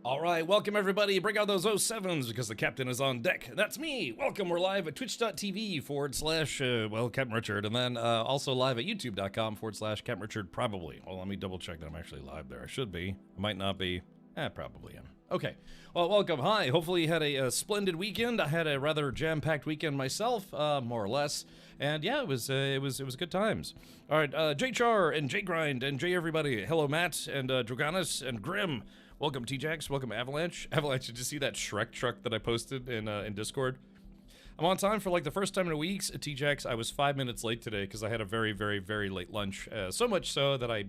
All right, welcome everybody. Bring out those 07s because the captain is on deck. That's me. Welcome. We're live at twitch.tv / well, Captain Richard, and then also live at youtube.com / Captain Richard, probably. Well, let me double check that I'm actually live there. I should be. I might not be. Probably am. Okay. Well, welcome. Hi. Hopefully you had a splendid weekend. I had a rather jam-packed weekend myself, more or less. And yeah, it was good times. All right, J Char and J Grind and J everybody. Hello, Matt and Droganus and Grim. Welcome, T-Jax. Welcome, Avalanche. Avalanche, did you see that Shrek truck that I posted in Discord? I'm on time for like the first time in weeks. T-Jax, I was 5 minutes late today because I had a very, very, very late lunch. So much so that I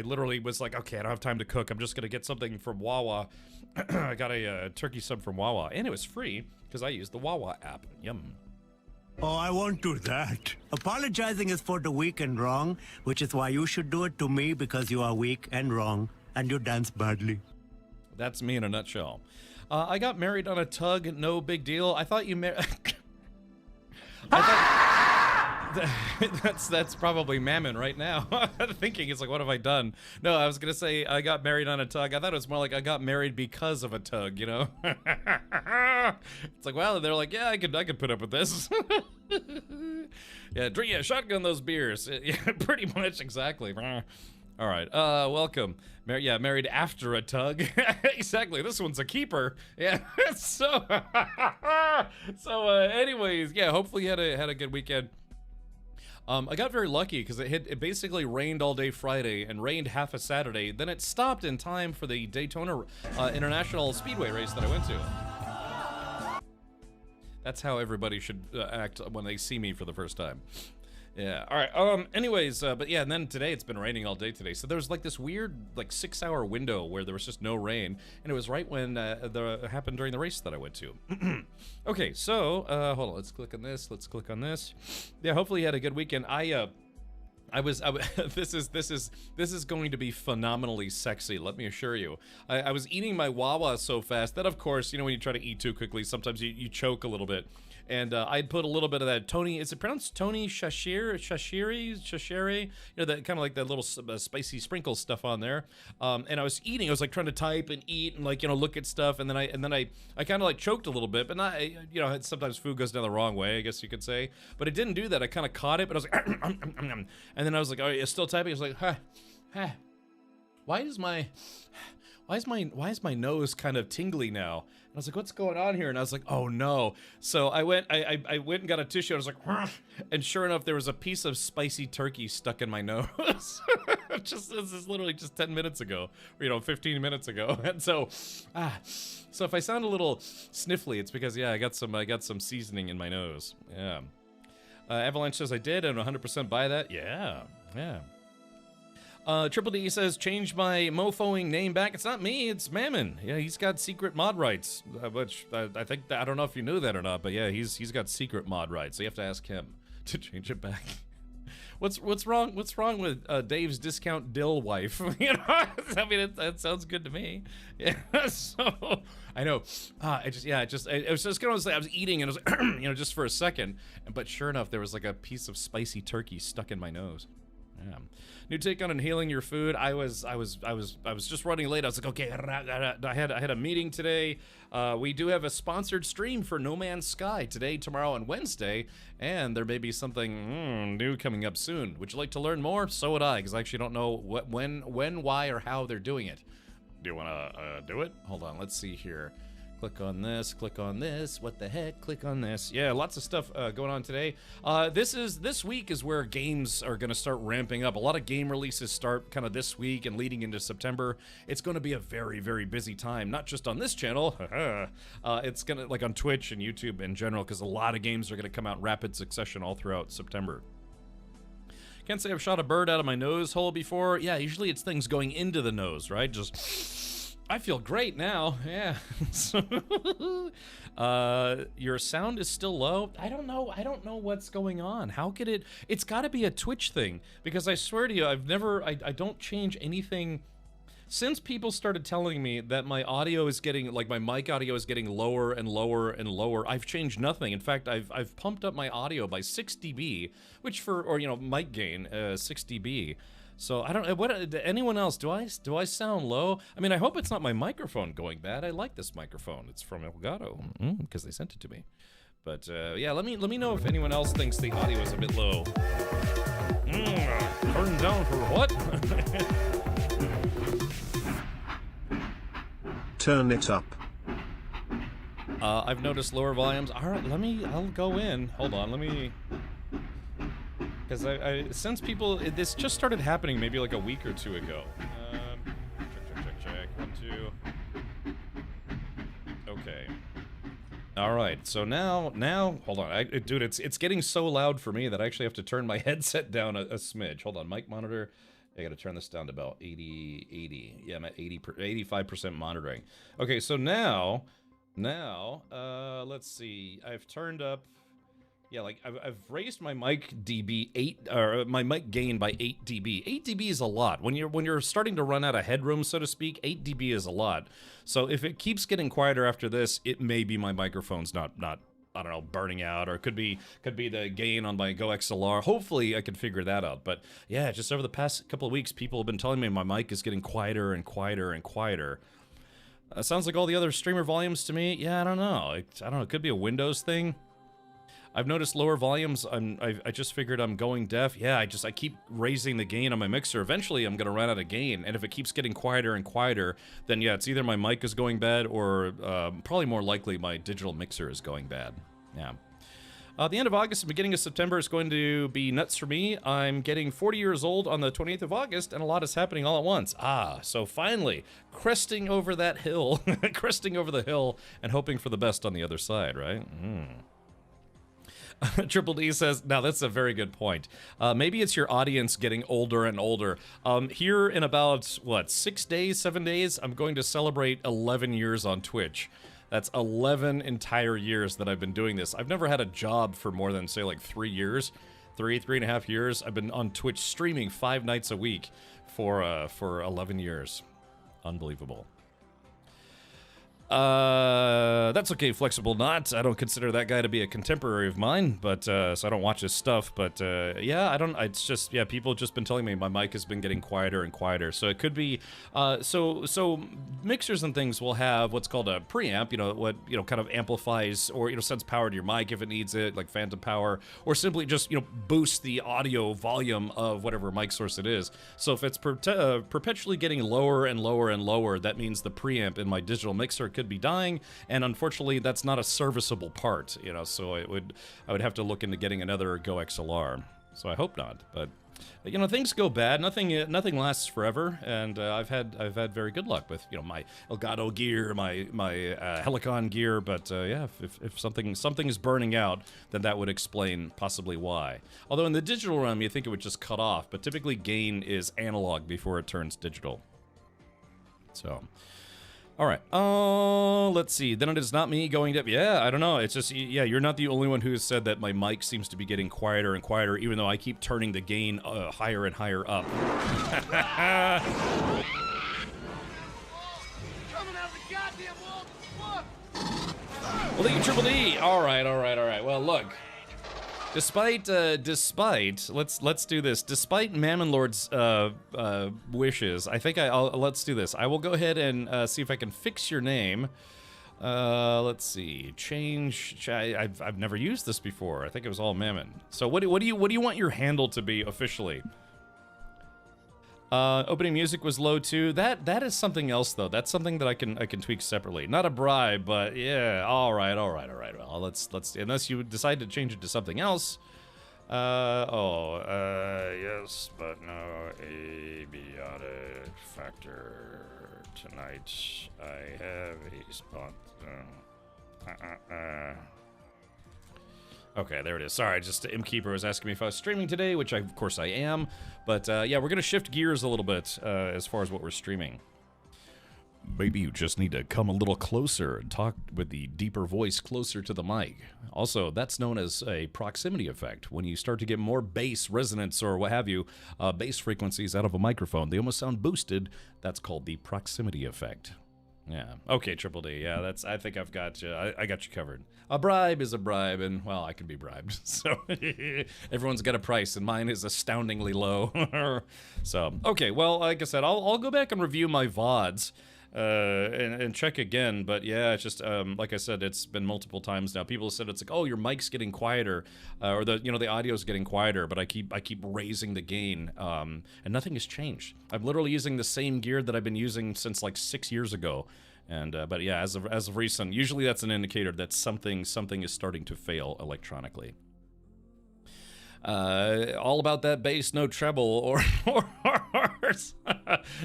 literally was like, okay, I don't have time to cook. I'm just gonna get something from Wawa. I got a turkey sub from Wawa, and it was free because I used the Wawa app. Yum. Oh, I won't do that. Apologizing is for the weak and wrong, which is why you should do it to me because you are weak and wrong, and you dance badly. That's me in a nutshell. I got married on a tug, no big deal. I thought you that's probably Mammon right now. Thinking it's like, what have I done? No, I was gonna say I got married on a tug. I thought it was more like I got married because of a tug, you know? It's like, well, they're like, yeah, I could put up with this. Yeah, shotgun those beers. Yeah, pretty much exactly. All right, welcome. Married after a tug. Exactly, this one's a keeper. Yeah, so, anyways, yeah, hopefully you had a good weekend. I got very lucky because it basically rained all day Friday and rained half a Saturday. Then it stopped in time for the Daytona International Speedway race that I went to. That's how everybody should act when they see me for the first time. Yeah, all right, anyways, but yeah, and then today it's been raining all day today, so there was like this weird, like 6-hour window where there was just no rain, and it was right when it happened during the race that I went to. Okay, so, hold on, let's click on this, Yeah, hopefully you had a good weekend. This is going to be phenomenally sexy, let me assure you. I was eating my Wawa so fast that, of course, you know, when you try to eat too quickly, sometimes you choke a little bit. And I'd put a little bit of that Tony, is it pronounced Tony Chachere? You know, that kind of like that little spicy sprinkle stuff on there. And I was eating, I was like trying to type and eat and like, you know, look at stuff. And then I kind of like choked a little bit, but not, you know, sometimes food goes down the wrong way, I guess you could say. But it didn't do that. I kind of caught it, but I was like, and then I was like, oh, you're still typing? I was like, why is my nose kind of tingly now? And I was like, what's going on here? And I was like, oh no. So I went and got a tissue. I was like, and sure enough, there was a piece of spicy turkey stuck in my nose. This is literally just 10 minutes ago, or, you know, 15 minutes ago. And so if I sound a little sniffly, it's because, yeah, I got some seasoning in my nose. Yeah. Avalanche says I did, and 100% buy that. Yeah. Triple D says, change my mofoing name back. It's not me, it's Mammon. Yeah, he's got secret mod rights, which I think, I don't know if you knew that or not, but yeah, he's got secret mod rights, so you have to ask him to change it back. What's wrong with Dave's discount dill wife? You know, I mean, that sounds good to me. Yeah, so I know. It was just gonna say I was eating and I was like, you know, just for a second, but sure enough, there was like a piece of spicy turkey stuck in my nose. Yeah. New take on inhaling your food. I was just running late. I was like, okay, I had a meeting today. We do have a sponsored stream for No Man's Sky today, tomorrow, and Wednesday, and there may be something new coming up soon. Would you like to learn more? So would I, because I actually don't know when, why, or how they're doing it. Do you want to do it? Hold on, let's see here. Click on this, what the heck, click on this. Yeah, lots of stuff going on today. This week is where games are gonna start ramping up. A lot of game releases start kind of this week and leading into September. It's gonna be a very, very busy time, not just on this channel, it's gonna, like on Twitch and YouTube in general, because a lot of games are gonna come out in rapid succession all throughout September. Can't say I've shot a bird out of my nose hole before. Yeah, usually it's things going into the nose, right? Just... I feel great now, yeah. Your sound is still low. I don't know what's going on. How could it's gotta be a Twitch thing, because I swear to you, I don't change anything. since people started telling me that my audio is getting, like my mic audio is getting lower and lower and lower, I've changed nothing. In fact, I've pumped up my audio by 6 dB, which or mic gain, 6 dB. So I don't. What anyone else? Do I sound low? I mean, I hope it's not my microphone going bad. I like this microphone. It's from Elgato because they sent it to me. But yeah, let me know if anyone else thinks the audio is a bit low. Turn down for what? Turn it up. I've noticed lower volumes. All right, I'll go in. Hold on, let me. Because I since people, this just started happening maybe like a week or two ago. Check. 1, 2. Okay. All right. So now, hold on, dude, it's getting so loud for me that I actually have to turn my headset down a smidge. Hold on, mic monitor. I gotta turn this down to about 80. Yeah, I'm at 85% monitoring. Okay, so now, let's see. I've turned up. Yeah, like I've raised my mic dB my mic gain by 8 dB. 8 dB is a lot. When you're starting to run out of headroom, so to speak, 8 dB is a lot. So if it keeps getting quieter after this, it may be my microphone's not I don't know, burning out, or it could be the gain on my Go XLR. Hopefully I can figure that out. But yeah, just over the past couple of weeks, people have been telling me my mic is getting quieter and quieter and quieter. Sounds like all the other streamer volumes to me. Yeah, I don't know. I don't know. It could be a Windows thing. I've noticed lower volumes. I just figured I'm going deaf. Yeah, I keep raising the gain on my mixer. Eventually, I'm gonna run out of gain, and if it keeps getting quieter and quieter, then yeah, it's either my mic is going bad, or probably more likely my digital mixer is going bad. Yeah. The end of August and beginning of September is going to be nuts for me. I'm getting 40 years old on the 28th of August, and a lot is happening all at once. So finally, cresting over that hill, cresting over the hill, and hoping for the best on the other side, right? Triple D says, now that's a very good point. Maybe it's your audience getting older and older. Here in about, 6 days, 7 days, I'm going to celebrate 11 years on Twitch. That's 11 entire years that I've been doing this. I've never had a job for more than, say, like 3 years. 3.5 years. I've been on Twitch streaming 5 nights a week for 11 years. Unbelievable. That's okay, Flexible Not. I don't consider that guy to be a contemporary of mine, but, so I don't watch his stuff, but, yeah, it's just, yeah, people have just been telling me my mic has been getting quieter and quieter, so it could be, so mixers and things will have what's called a preamp, what, kind of amplifies, or, sends power to your mic if it needs it, like phantom power, or simply just, boost the audio volume of whatever mic source it is. So if it's perpetually getting lower and lower and lower, that means the preamp in my digital mixer could be dying, and unfortunately that's not a serviceable part, so I would have to look into getting another Go XLR. So I hope not, but things go bad. Nothing lasts forever, and I've had very good luck with my Elgato gear, my Helicon gear, but yeah, if something is burning out, then that would explain possibly why. Although in the digital realm you think it would just cut off, but typically gain is analog before it turns digital. So all right, let's see. Then it is not me going to... Yeah, I don't know. It's just, yeah, you're not the only one who has said that my mic seems to be getting quieter and quieter, even though I keep turning the gain higher and higher up. Well, thank you, Triple D. All right. Well, look. Despite let's do this. Despite Mammon Lord's wishes, I think let's do this. I will go ahead and see if I can fix your name. Let's see. Change. I've never used this before. I think it was all Mammon. So what do you want your handle to be officially? Opening music was low too. That is something else though. That's something that I can tweak separately. Not a bribe, but yeah. All right. Well, let's unless you decide to change it to something else. Yes, but no abiotic factor tonight. I have a spot. Okay, there it is. Sorry, just Imkeeper was asking me if I was streaming today, which of course I am. But yeah, we're gonna shift gears a little bit as far as what we're streaming. Maybe you just need to come a little closer and talk with the deeper voice closer to the mic. Also, that's known as a proximity effect. When you start to get more bass resonance or what have you, bass frequencies out of a microphone, they almost sound boosted. That's called the proximity effect. Yeah. Okay, Triple D. Yeah, that's. I think I've got you. I got you covered. A bribe is a bribe, and well, I can be bribed. So everyone's got a price, and mine is astoundingly low. So okay, well, like I said, I'll go back and review my VODs. And check again, but yeah, it's just like I said, it's been multiple times now. People said it's like, oh, your mic's getting quieter, or the audio's getting quieter, but I keep raising the gain, and nothing has changed. I'm literally using the same gear that I've been using since like 6 years ago, and but yeah, as of recent, usually that's an indicator that something is starting to fail electronically. All about that bass, no treble, or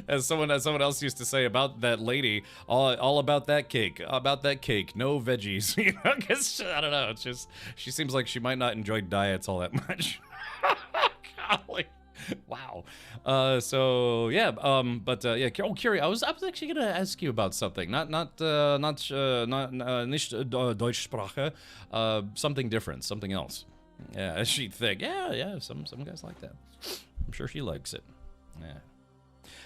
as someone else used to say about that lady, all about that cake, no veggies. You know, 'cause, I don't know, it's just she seems like she might not enjoy diets all that much. Golly. Wow. So yeah. But yeah. Oh, Curie, I was actually gonna ask you about something. Not nicht Deutschsprache. Something different. Something else. Yeah, she'd think. Yeah. Some guys like that. I'm sure she likes it. Yeah.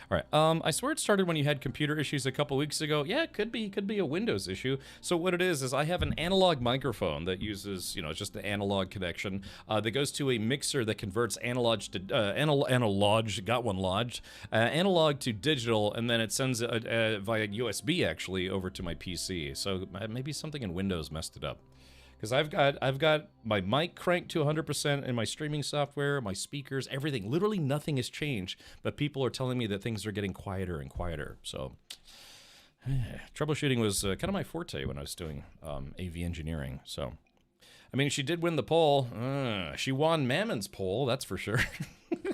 All right. I swear it started when you had computer issues a couple weeks ago. Yeah, it could be a Windows issue. So what it is I have an analog microphone that uses, just the analog connection that goes to a mixer that converts analog to analog to digital, and then it sends it via USB actually over to my PC. So maybe something in Windows messed it up. Because I've got my mic cranked to 100% in my streaming software, my speakers, everything. Literally nothing has changed, but people are telling me that things are getting quieter and quieter. So troubleshooting was kind of my forte when I was doing AV engineering. So, I mean, she did win the poll. She won Mammon's poll, that's for sure.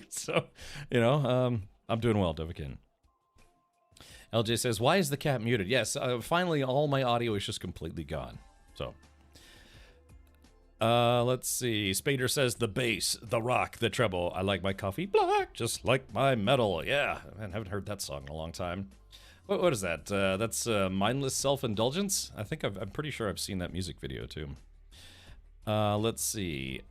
So, I'm doing well, Devakin. LJ says, why is the cat muted? Yes, finally all my audio is just completely gone. So... let's see. Spader says the bass, the rock, the treble. I like my coffee black, just like my metal. Yeah, man, haven't heard that song in a long time. What is that? That's Mindless Self-Indulgence? I'm pretty sure I've seen that music video too. Let's see.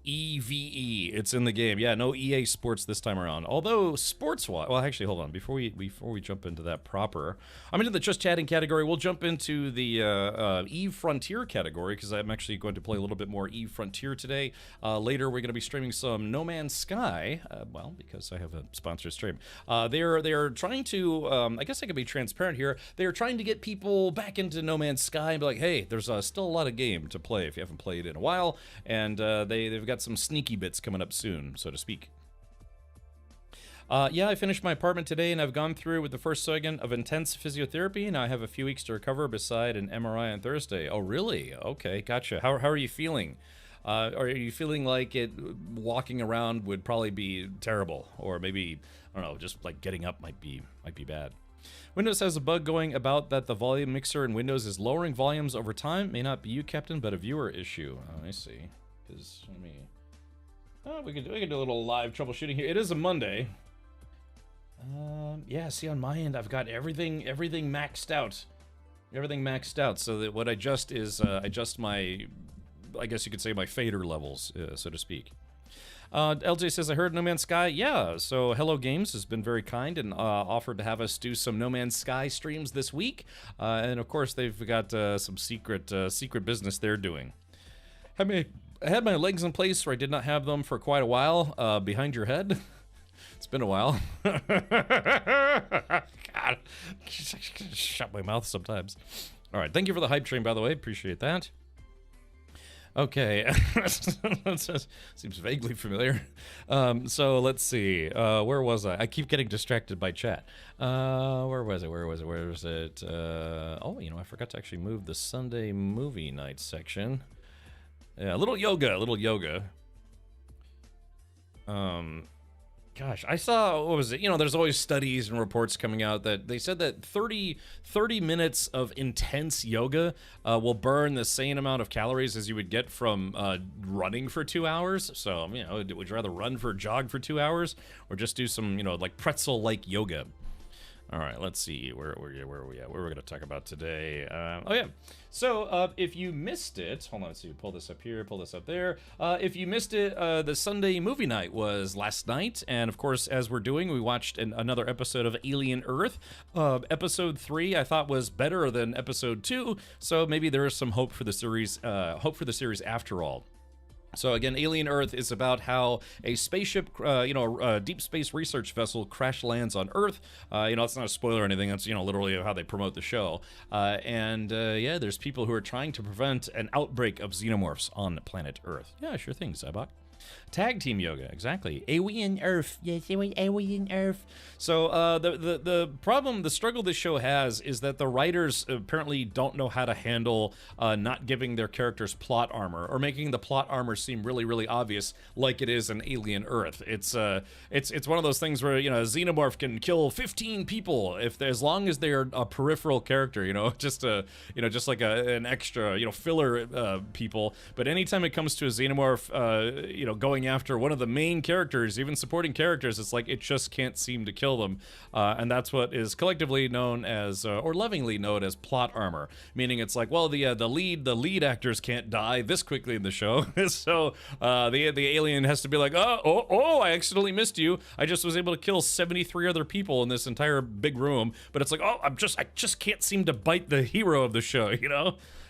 EVE, it's in the game. Yeah, no EA Sports this time around. Although sports-wise, well, actually, hold on. Before we jump into that proper, I'm into the just chatting category. We'll jump into the EVE Frontier category because I'm actually going to play a little bit more EVE Frontier today. Later, we're going to be streaming some No Man's Sky. Well, because I have a sponsored stream. They're trying to. I guess I can be transparent here. They're trying to get people back into No Man's Sky and be like, hey, there's still a lot of game to play if you haven't played in a while, and they've got some sneaky bits coming up soon, so to speak. Yeah, I finished my apartment today, and I've gone through with the first second of intense physiotherapy, and I have a few weeks to recover beside an MRI on Thursday. Oh, really? Okay, gotcha. How are you feeling? Are you feeling like walking around would probably be terrible, or maybe, I don't know, just like getting up might be bad? Windows has a bug going about that the volume mixer in Windows is lowering volumes over time. May not be you, Captain, but a viewer issue. Oh, I see. We can do a little live troubleshooting here. It is a Monday. Yeah, see, on my end, I've got everything maxed out. Everything maxed out, so that what I adjust is adjust my, I guess you could say, my fader levels, so to speak. LJ says, I heard No Man's Sky. Yeah, so Hello Games has been very kind and offered to have us do some No Man's Sky streams this week. And of course, they've got some secret business they're doing. I had my legs in place where I did not have them for quite a while. Behind your head. It's been a while. God, shut my mouth sometimes. All right, thank you for the hype train, by the way. Appreciate that. Okay, seems vaguely familiar. So let's see. Where was I? I keep getting distracted by chat. Where was it? Oh, I forgot to actually move the Sunday movie night section. Yeah, a little yoga. Gosh, I saw, what was it? There's always studies and reports coming out that they said that 30 minutes of intense yoga will burn the same amount of calories as you would get from running for 2 hours. So, would you rather run for a jog for 2 hours or just do some, like pretzel-like yoga? All right, let's see. Where are we at? What are we going to talk about today? Oh, yeah. So, if you missed it, hold on, let's see. Pull this up here, pull this up there. If you missed it, the Sunday movie night was last night. And, of course, as we're doing, we watched another episode of Alien Earth. Episode 3, I thought, was better than episode 2. So maybe there is some hope for the series, after all. So again, Alien Earth is about how a spaceship, a deep space research vessel crash lands on Earth. It's not a spoiler or anything. That's, literally how they promote the show. There's people who are trying to prevent an outbreak of xenomorphs on planet Earth. Yeah, sure thing, Zybok. Tag team yoga, exactly. Alien Earth. Yes, Alien Earth. So the struggle this show has is that the writers apparently don't know how to handle not giving their characters plot armor or making the plot armor seem really, really obvious, like it is in Alien Earth. It's one of those things where a xenomorph can kill 15 people as long as they're a peripheral character, just like an extra, filler people. But anytime it comes to a xenomorph, going after one of the main characters, even supporting characters, it's like it just can't seem to kill them. And that's what is collectively known as, or lovingly known as, plot armor. Meaning it's like, well, the lead actors can't die this quickly in the show, so the alien has to be like, oh, I accidentally missed you. I just was able to kill 73 other people in this entire big room, but it's like, oh, I just can't seem to bite the hero of the show,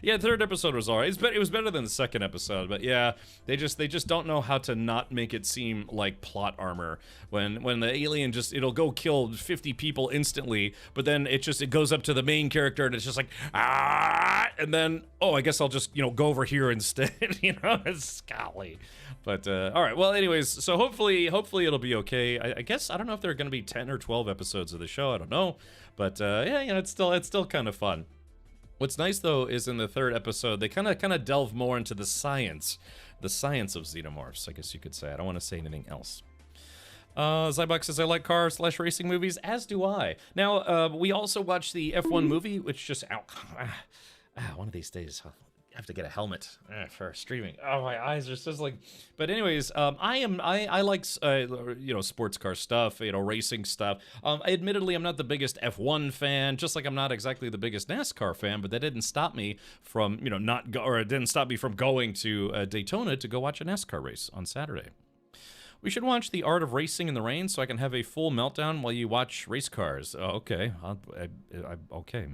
Yeah, the third episode was alright. It was better than the second episode, but yeah, they just don't know how to not make it seem like plot armor when the alien it'll go kill 50 people instantly, but then it goes up to the main character and it's just like, and then, oh, I guess I'll just go over here instead. It's golly. But all right, well, anyways, so hopefully it'll be okay. I guess I don't know if there are going to be 10 or 12 episodes of the show. I don't know, but it's still kind of fun. What's nice, though, is in the third episode, they kind of delve more into the science of xenomorphs, I guess you could say. I don't want to say anything else. Zybok says, I like car/racing movies, as do I. Now, we also watched the F1 movie, which just out. One of these days, I have to get a helmet for streaming. Oh, my eyes are just like. But anyways, I like sports car stuff, racing stuff. Admittedly, I'm not the biggest F1 fan, just like I'm not exactly the biggest NASCAR fan. But that didn't stop me from it didn't stop me from going to Daytona to go watch a NASCAR race on Saturday. We should watch The Art of Racing in the Rain so I can have a full meltdown while you watch race cars. Okay, okay.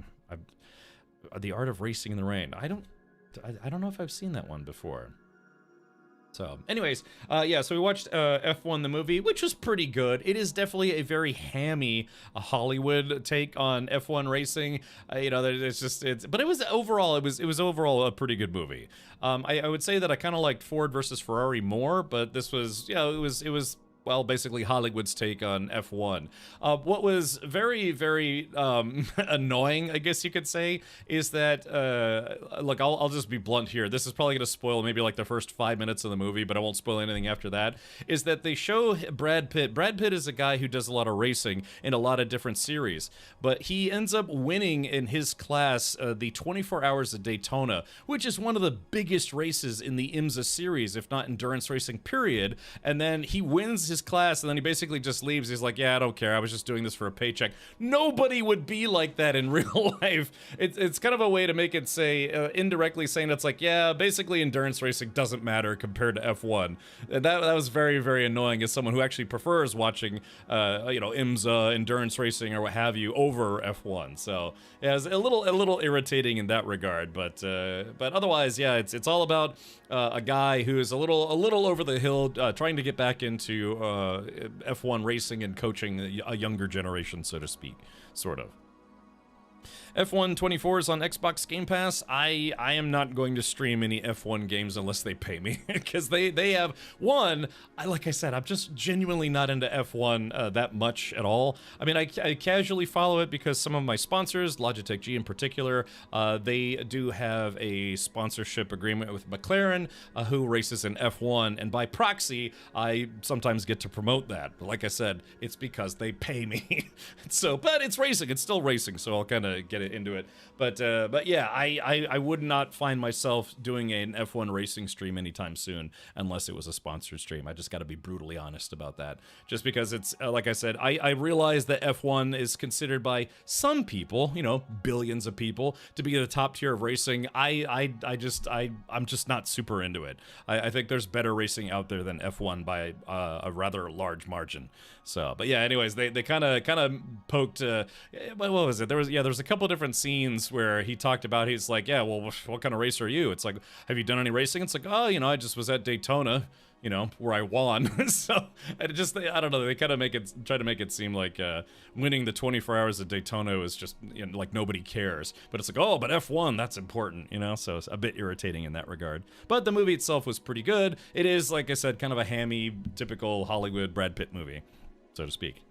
The Art of Racing in the Rain. I don't know if I've seen that one before. So, anyways, so we watched F1 the movie, which was pretty good. It is definitely a very hammy Hollywood take on F1 racing. But it was overall a pretty good movie. I would say that I kind of liked Ford versus Ferrari more, but this was, it was basically Hollywood's take on F1. What was very, very annoying, I guess you could say, is that, look, I'll just be blunt here. This is probably going to spoil maybe like the first 5 minutes of the movie, but I won't spoil anything after that, is that they show Brad Pitt. Brad Pitt is a guy who does a lot of racing in a lot of different series, but he ends up winning in his class the 24 Hours of Daytona, which is one of the biggest races in the IMSA series, if not endurance racing, period. And then he wins his class and then he basically just leaves. He's like, yeah, I don't care, I was just doing this for a paycheck. Nobody would be like that in real life. It's kind of a way to make it say, indirectly saying it's like, yeah, basically endurance racing doesn't matter compared to F1. That was very, very annoying as someone who actually prefers watching IMSA, endurance racing, or what have you over F1. So yeah, it's a little irritating in that regard, but otherwise, yeah, it's all about a guy who is a little over the hill, trying to get back into F1 racing and coaching a younger generation, so to speak, sort of. F1 24 is on Xbox Game Pass. I am not going to stream any F1 games unless they pay me, because they have one. Like I said, I'm just genuinely not into F1 that much at all. I mean, I casually follow it because some of my sponsors, Logitech G in particular, they do have a sponsorship agreement with McLaren, who races in F1, and by proxy, I sometimes get to promote that. But like I said, it's because they pay me. But it's racing. It's still racing, so I'll kind to get it into it. But yeah, I would not find myself doing an F1 racing stream anytime soon unless it was a sponsored stream. I just got to be brutally honest about that. Just because it's, like I said, I realize that F1 is considered by some people, you know, billions of people, to be the top tier of racing. I'm just not super into it. I think there's better racing out there than F1 by a rather large margin. So, but yeah, anyways, they kind of poked, what was it? There was a couple of different scenes where he talked about, he's like, yeah, well, what kind of racer are you? It's like, have you done any racing? It's like, oh, you know, I just was at Daytona, you know, where I won. So I don't know, they kind of try to make it seem like winning the 24 hours of Daytona is just, you know, like nobody cares. But it's like, oh, but F1, that's important, you know? So it's a bit irritating in that regard. But the movie itself was pretty good. It is, like I said, kind of a hammy, typical Hollywood Brad Pitt movie, so to speak.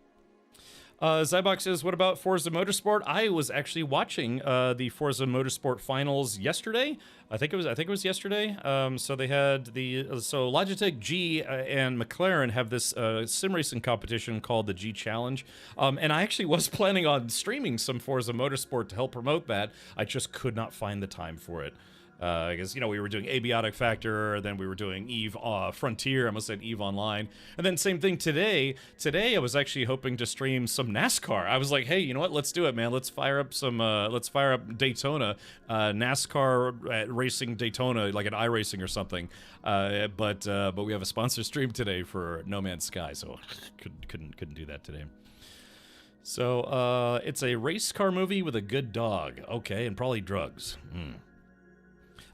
Zybox says, what about Forza Motorsport? I was actually watching the Forza Motorsport finals yesterday. I think it was yesterday. So they had so Logitech G and McLaren have this sim racing competition called the G Challenge. And I actually was planning on streaming some Forza Motorsport to help promote that. I just could not find the time for it. Because, you know, we were doing Abiotic Factor, then we were doing EVE Frontier, I almost said EVE Online, and then same thing today. Today I was actually hoping to stream some NASCAR. I was like, hey, you know what, let's do it, man. Let's fire up Daytona, NASCAR racing Daytona, like an iRacing or something. But we have a sponsor stream today for No Man's Sky, so couldn't do that today. So, it's a race car movie with a good dog. Okay, and probably drugs.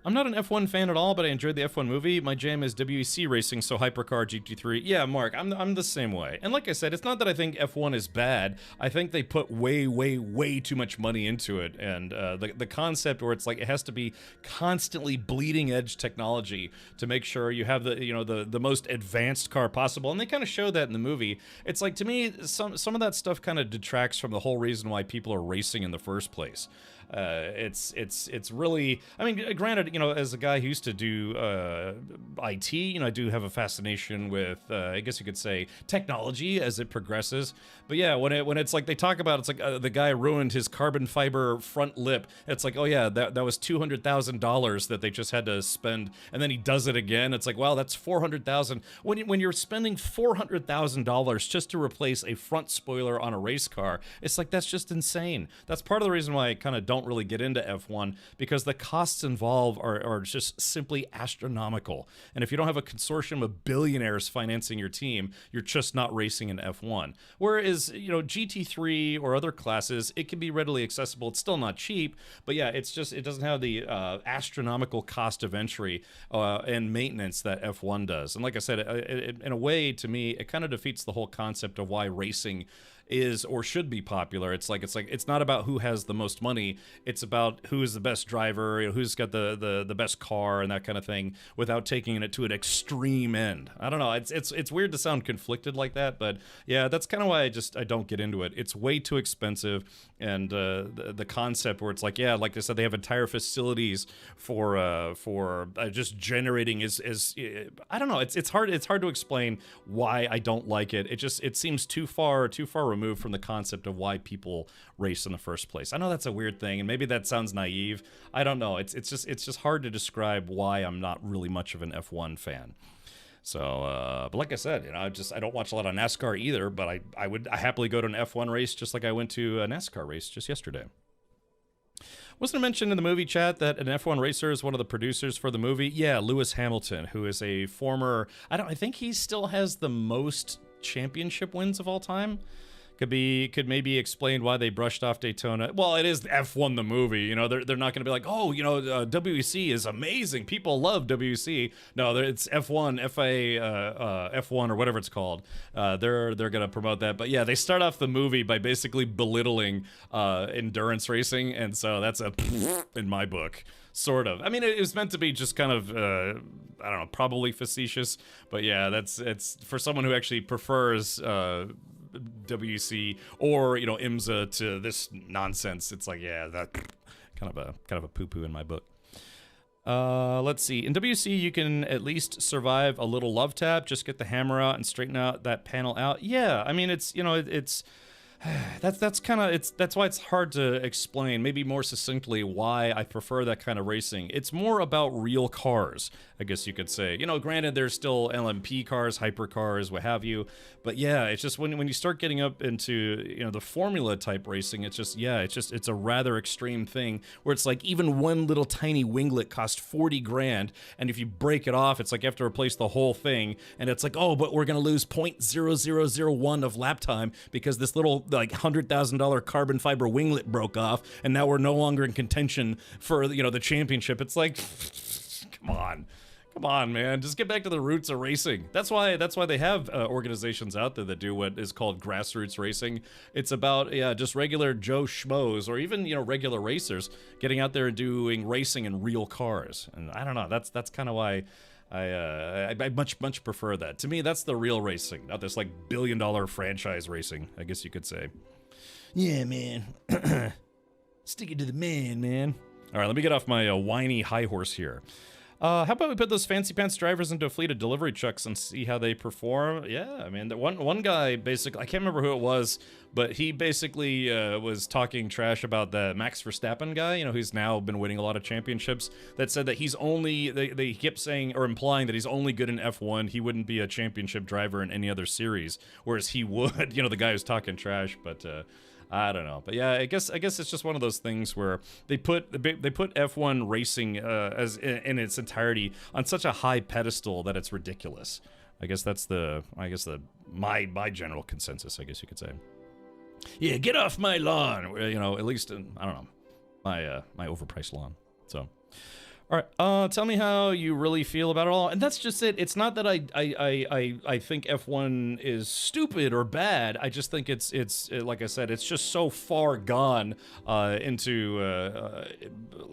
I'm not an F1 fan at all, but I enjoyed the F1 movie. My jam is WEC racing, so Hypercar GT3. Yeah, Mark, I'm the same way. And like I said, it's not that I think F1 is bad. I think they put way too much money into it. And the concept where it's like it has to be constantly bleeding edge technology to make sure you have the most advanced car possible. And they kind of show that in the movie. It's like, to me, some of that stuff kind of detracts from the whole reason why people are racing in the first place. It's really, I mean, granted, you know, as a guy who used to do IT, you know, I do have a fascination with, I guess you could say, technology as it progresses. But yeah, when it's like they talk about, it's like the guy ruined his carbon fiber front lip. It's like, oh yeah, that was $200,000 that they just had to spend, and then he does it again. It's like, wow, that's $400,000. When you're spending $400,000 just to replace a front spoiler on a race car, it's like, that's just insane. That's part of the reason why I kind of don't really get into F1, because the costs involved are just simply astronomical. And if you don't have a consortium of billionaires financing your team, you're just not racing in F1. Whereas, you know, GT3 or other classes, it can be readily accessible. It's still not cheap, but yeah, it doesn't have the astronomical cost of entry and maintenance that F1 does. And like I said, in a way, to me, it kind of defeats the whole concept of why racing is or should be popular. It's not about who has the most money. It's about who is the best driver, you know, who's got the best car and that kind of thing, without taking it to an extreme end. I don't know. It's weird to sound conflicted like that, but yeah, that's kind of why I don't get into it. It's way too expensive, and the concept where it's like, yeah, like I said, they have entire facilities for just generating is I don't know. It's hard to explain why I don't like it. It seems too far removed from the concept of why people race in the first place. I know that's a weird thing, and maybe that sounds naive. I don't know. It's just hard to describe why I'm not really much of an F1 fan. So, but like I said, you know, I don't watch a lot of NASCAR either, but I would happily go to an F1 race just like I went to a NASCAR race just yesterday. Wasn't it mentioned in the movie chat that an F1 racer is one of the producers for the movie? Yeah, Lewis Hamilton, who is a former, I think he still has the most championship wins of all time. Could maybe explain why they brushed off Daytona. Well, it is F1 the movie, you know. They're not going to be like, oh, you know, WEC is amazing. People love WEC. No, it's F1, F1 or whatever it's called. They're going to promote that. But yeah, they start off the movie by basically belittling endurance racing, and so that's a in my book. Sort of. I mean, it was meant to be just kind of, I don't know, probably facetious. But yeah, it's for someone who actually prefers WEC or, you know, IMSA to this nonsense. It's like, yeah, that kind of a poo-poo in my book. Let's see. In WEC, you can at least survive a little love tap. Just get the hammer out and straighten out that panel out. Yeah, I mean, it's, you know, it's That's kind of that's why it's hard to explain, maybe more succinctly, why I prefer that kind of racing. It's more about real cars, I guess you could say. You know, granted, there's still LMP cars, hypercars, what have you, but yeah, it's just when you start getting up into, you know, the formula type racing, it's just, yeah, it's a rather extreme thing where it's like even one little tiny winglet costs 40 grand, and if you break it off, it's like you have to replace the whole thing, and it's like, oh, but we're gonna lose 0.0001 of lap time because this little like $100,000 carbon fiber winglet broke off, and now we're no longer in contention for, you know, the championship. It's like, come on, man, just get back to the roots of racing. That's why they have organizations out there that do what is called grassroots racing. It's about, yeah, just regular Joe Schmoes, or even, you know, regular racers getting out there and doing racing in real cars. And I don't know, that's kind of why I much prefer that. To me, that's the real racing, not this like billion-dollar franchise racing, I guess you could say. Yeah, man. Stick it to the man. All right, let me get off my whiny high horse here. How about we put those fancy pants drivers into a fleet of delivery trucks and see how they perform? Yeah, I mean, the one guy basically, I can't remember who it was, but he basically was talking trash about the Max Verstappen guy, you know, who's now been winning a lot of championships, that said that he's only, they kept saying or implying that he's only good in F1, he wouldn't be a championship driver in any other series, whereas he would, you know, the guy who's talking trash, but I don't know, but yeah, I guess it's just one of those things where they put F1 racing as in its entirety on such a high pedestal that it's ridiculous. I guess that's my general consensus, I guess you could say. Yeah, get off my lawn. You know, at least in, I don't know, my overpriced lawn. So. All right, tell me how you really feel about it all. And that's just it. It's not that I think F1 is stupid or bad. I just think it's like I said, it's just so far gone into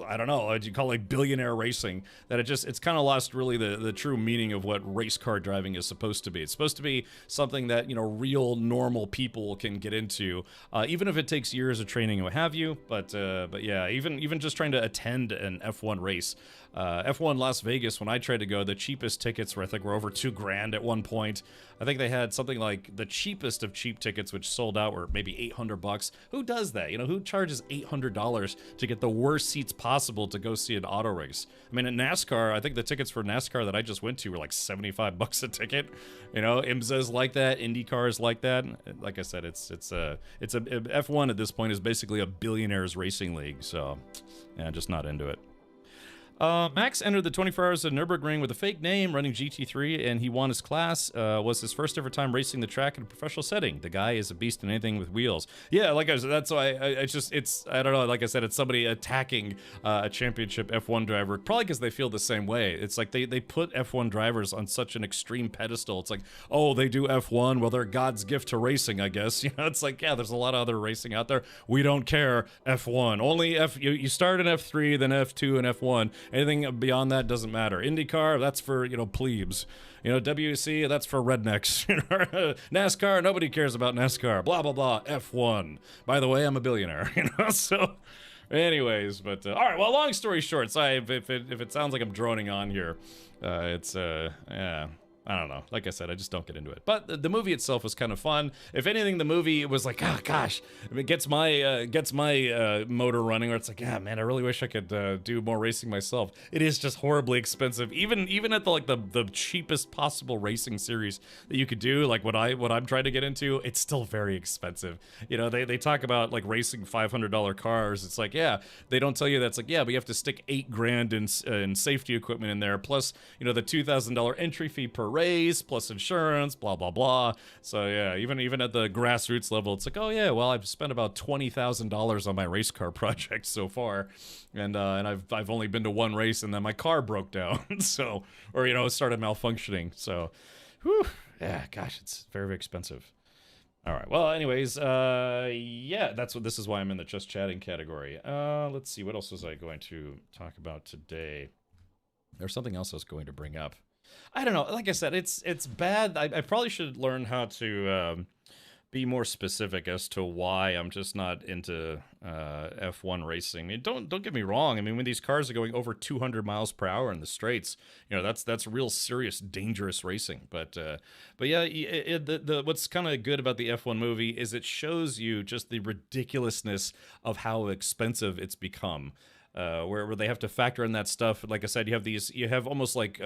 I don't know, what you call like billionaire racing, that it's kind of lost really the true meaning of what race car driving is supposed to be. It's supposed to be something that, you know, real normal people can get into, even if it takes years of training and what have you. But yeah, even just trying to attend an F1 race. F1 Las Vegas, when I tried to go, the cheapest tickets were over $2,000 at one point. I think they had something like the cheapest of cheap tickets, which sold out, were maybe $800. Who does that? You know, who charges $800 to get the worst seats possible to go see an auto race? I mean, at NASCAR, I think the tickets for NASCAR that I just went to were like $75 a ticket. You know, IMSA's like that, IndyCar's like that. Like I said, it's F1 at this point is basically a billionaires racing league. So, yeah, just not into it. Max entered the 24 Hours of Nürburgring with a fake name, running GT3, and he won his class. Was his first ever time racing the track in a professional setting. The guy is a beast in anything with wheels. Yeah, like I said, that's why I don't know, like I said, it's somebody attacking a championship F1 driver, probably because they feel the same way. It's like they put F1 drivers on such an extreme pedestal. It's like, oh, they do F1, well, they're God's gift to racing, I guess. You know, it's like, yeah, there's a lot of other racing out there. We don't care, F1. Only you start in F3, then F2, and F1. Anything beyond that doesn't matter. IndyCar, that's for, you know, plebes. You know, WEC, that's for rednecks. NASCAR, nobody cares about NASCAR. Blah, blah, blah. F1. By the way, I'm a billionaire. You know, so anyways, but all right, well, long story short, sorry if it sounds like I'm droning on here. Yeah, I don't know. Like I said, I just don't get into it. But the movie itself was kind of fun. If anything, the movie was like, oh gosh, it gets my motor running. Where it's like, yeah, man, I really wish I could do more racing myself. It is just horribly expensive, even at the cheapest possible racing series that you could do, like what I'm trying to get into. It's still very expensive. You know, they talk about like racing $500 cars. It's like, yeah, they don't tell you that's like, yeah, but you have to stick $8,000 in safety equipment in there, plus, you know, the $2,000 entry fee per race, plus insurance, blah blah blah. So yeah, even at the grassroots level, it's like, oh yeah, well, I've spent about $20,000 on my race car project so far, and I've only been to one race, and then my car broke down, so, or you know, it started malfunctioning. So, whew, yeah, gosh, it's very, very expensive. All right. Well, anyways, yeah, this is why I'm in the just chatting category. Let's see, what else was I going to talk about today? There's something else I was going to bring up. I don't know. Like I said, it's bad. I probably should learn how to be more specific as to why I'm just not into F1 racing. I mean, don't get me wrong. I mean, when these cars are going over 200 miles per hour in the straights, you know, that's real serious, dangerous racing. But yeah, what's kind of good about the F1 movie is it shows you just the ridiculousness of how expensive it's become. Where they have to factor in that stuff. Like I said, you have almost like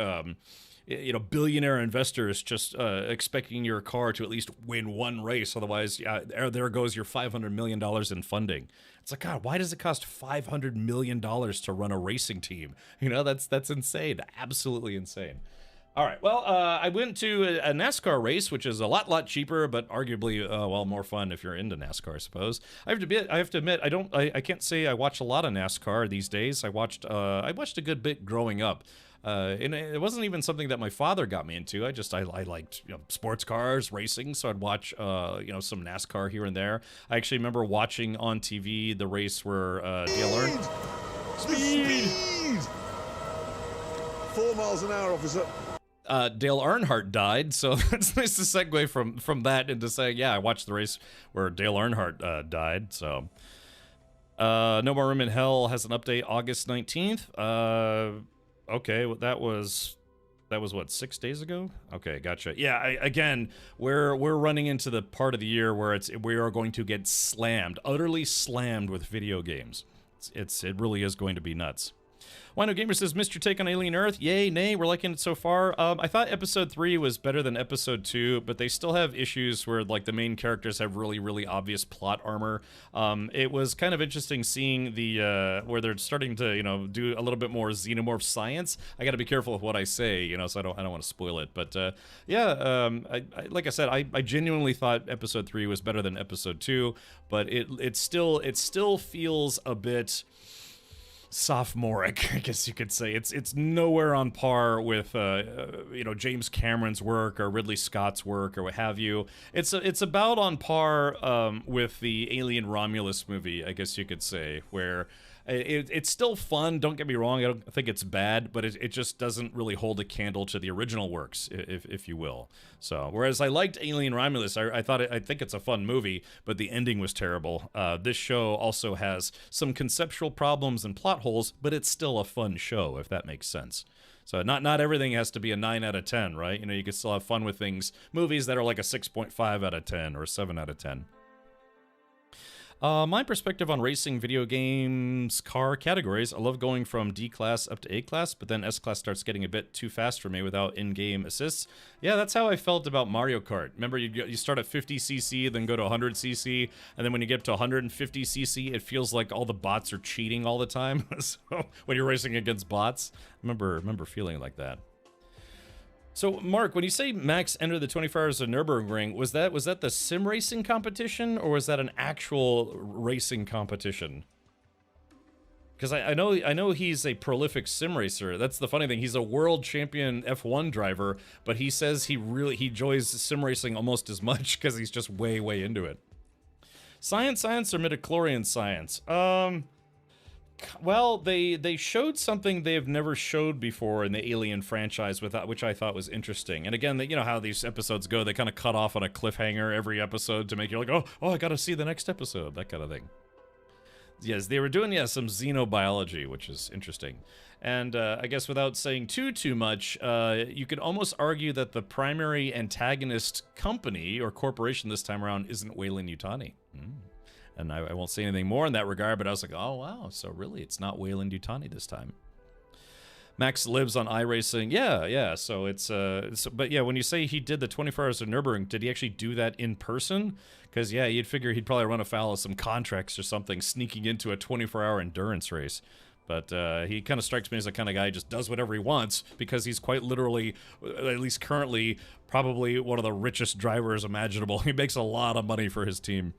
you know, billionaire investors just expecting your car to at least win one race. Otherwise, there goes your $500 million in funding. It's like, God, why does it cost $500 million to run a racing team? You know, that's insane. Absolutely insane. All right, well, I went to a NASCAR race, which is a lot cheaper, but arguably, well, more fun if you're into NASCAR, I suppose. I have to admit, I can't say I watch a lot of NASCAR these days. I watched a good bit growing up. And it wasn't even something that my father got me into. I liked, you know, sports cars, racing, so I'd watch you know, some NASCAR here and there. I actually remember watching on TV the race where Dale Earnhardt. Speed! 4 miles an hour, officer. Dale Earnhardt died, so it's nice to segue from that into saying, yeah, I watched the race where Dale Earnhardt died. So, No More Room in Hell has an update August 19th. Okay, well, that was what, 6 days ago? Okay, gotcha. Yeah, again, we're running into the part of the year where we are going to get utterly slammed with video games. It really is going to be nuts. Wino Gamer says, missed your take on Alien Earth? Yay, nay, we're liking it so far. I thought episode 3 was better than episode 2, but they still have issues where, like, the main characters have really obvious plot armor. It was kind of interesting seeing the, where they're starting to, you know, do a little bit more xenomorph science. I gotta be careful with what I say, you know, so I don't want to spoil it. But, yeah, like I said, I genuinely thought episode 3 was better than episode 2, but it still feels a bit sophomoric, I guess you could say. It's nowhere on par with you know, James Cameron's work or Ridley Scott's work or what have you. It's about on par with the Alien Romulus movie, I guess you could say, where it's still fun, don't get me wrong, I don't think it's bad, but it just doesn't really hold a candle to the original works, if you will. So, whereas I liked Alien Romulus, I think it's a fun movie, but the ending was terrible. This show also has some conceptual problems and plot holes, but it's still a fun show, if that makes sense. So not everything has to be a 9 out of 10, right? You know, you can still have fun with movies that are like a 6.5 out of 10 or a 7 out of 10. My perspective on racing video games car categories, I love going from D class up to A class, but then S class starts getting a bit too fast for me without in-game assists. Yeah, that's how I felt about Mario Kart. Remember, you start at 50cc, then go to 100cc, and then when you get to 150cc, it feels like all the bots are cheating all the time. So when you're racing against bots, I remember feeling like that. So, Mark, when you say Max entered the 24 Hours of Nürburgring, was that the sim racing competition, or was that an actual racing competition? Because I know he's a prolific sim racer. That's the funny thing. He's a world champion F1 driver, but he says he enjoys sim racing almost as much because he's just way into it. Science or midichlorian science? Well, they showed something they've never showed before in the Alien franchise, which I thought was interesting. And again, you know how these episodes go, they kind of cut off on a cliffhanger every episode to make you like, oh, I gotta see the next episode, that kind of thing. Yes, they were doing, some xenobiology, which is interesting. And I guess without saying too much, you could almost argue that the primary antagonist company, or corporation this time around, isn't Weyland-Yutani. And I won't say anything more in that regard, but I was like, oh, wow, so really, it's not Weyland-Yutani this time. Max lives on iRacing. Yeah, so it's, but yeah, when you say he did the 24 Hours of Nürburgring, did he actually do that in person? Because, yeah, you'd figure he'd probably run afoul of some contracts or something, sneaking into a 24-hour endurance race. But he kind of strikes me as the kind of guy who just does whatever he wants, because he's quite literally, at least currently, probably one of the richest drivers imaginable. He makes a lot of money for his team.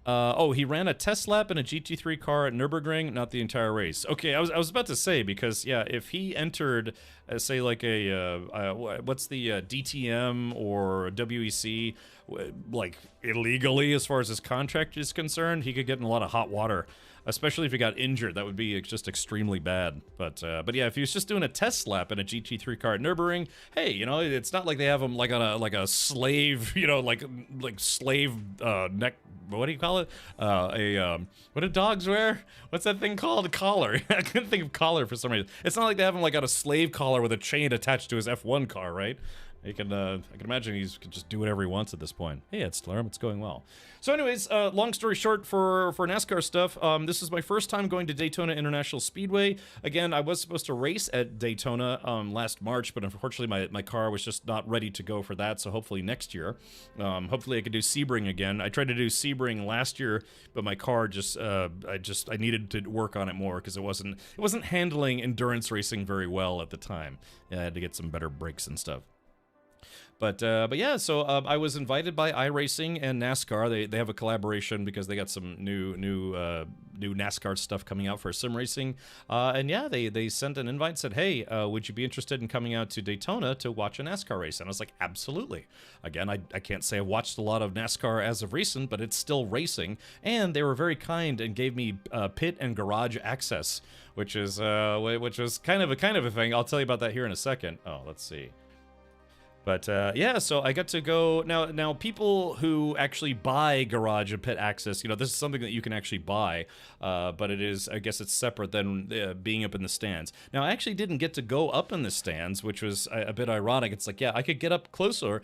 He ran a test lap in a GT3 car at Nürburgring, not the entire race. Okay, I was about to say, because, yeah, if he entered, say, like what's the DTM or WEC, like illegally as far as his contract is concerned, he could get in a lot of hot water. Especially if he got injured, that would be just extremely bad. But yeah, if he was just doing a test lap in a GT3 car at Nürburgring, hey, you know, it's not like they have him like on a slave, you know, like slave neck. What do you call it? What do dogs wear? What's that thing called? A collar. I couldn't think of collar for some reason. It's not like they have him like on a slave collar with a chain attached to his F1 car, right? I can imagine he can just do whatever he wants at this point. Hey, it's Lerm, it's going well. So anyways, long story short for NASCAR stuff, this is my first time going to Daytona International Speedway. Again, I was supposed to race at Daytona last March, but unfortunately my car was just not ready to go for that, so hopefully next year. Hopefully I could do Sebring again. I tried to do Sebring last year, but my car just, I needed to work on it more because it wasn't handling endurance racing very well at the time. I had to get some better brakes and stuff. But yeah, so I was invited by iRacing and NASCAR. They have a collaboration because they got some new NASCAR stuff coming out for sim racing. And yeah, they sent an invite and said, hey, would you be interested in coming out to Daytona to watch a NASCAR race? And I was like, absolutely. Again, I can't say I watched a lot of NASCAR as of recent, but it's still racing. And they were very kind and gave me pit and garage access, which was kind of a thing. I'll tell you about that here in a second. Oh, let's see. But yeah, so I got to go now. People who actually buy garage and pit access, you know, this is something that you can actually buy, but it is, I guess, it's separate than being up in the stands. Now, I actually didn't get to go up in the stands, which was a bit ironic. It's like, yeah, I could get up closer,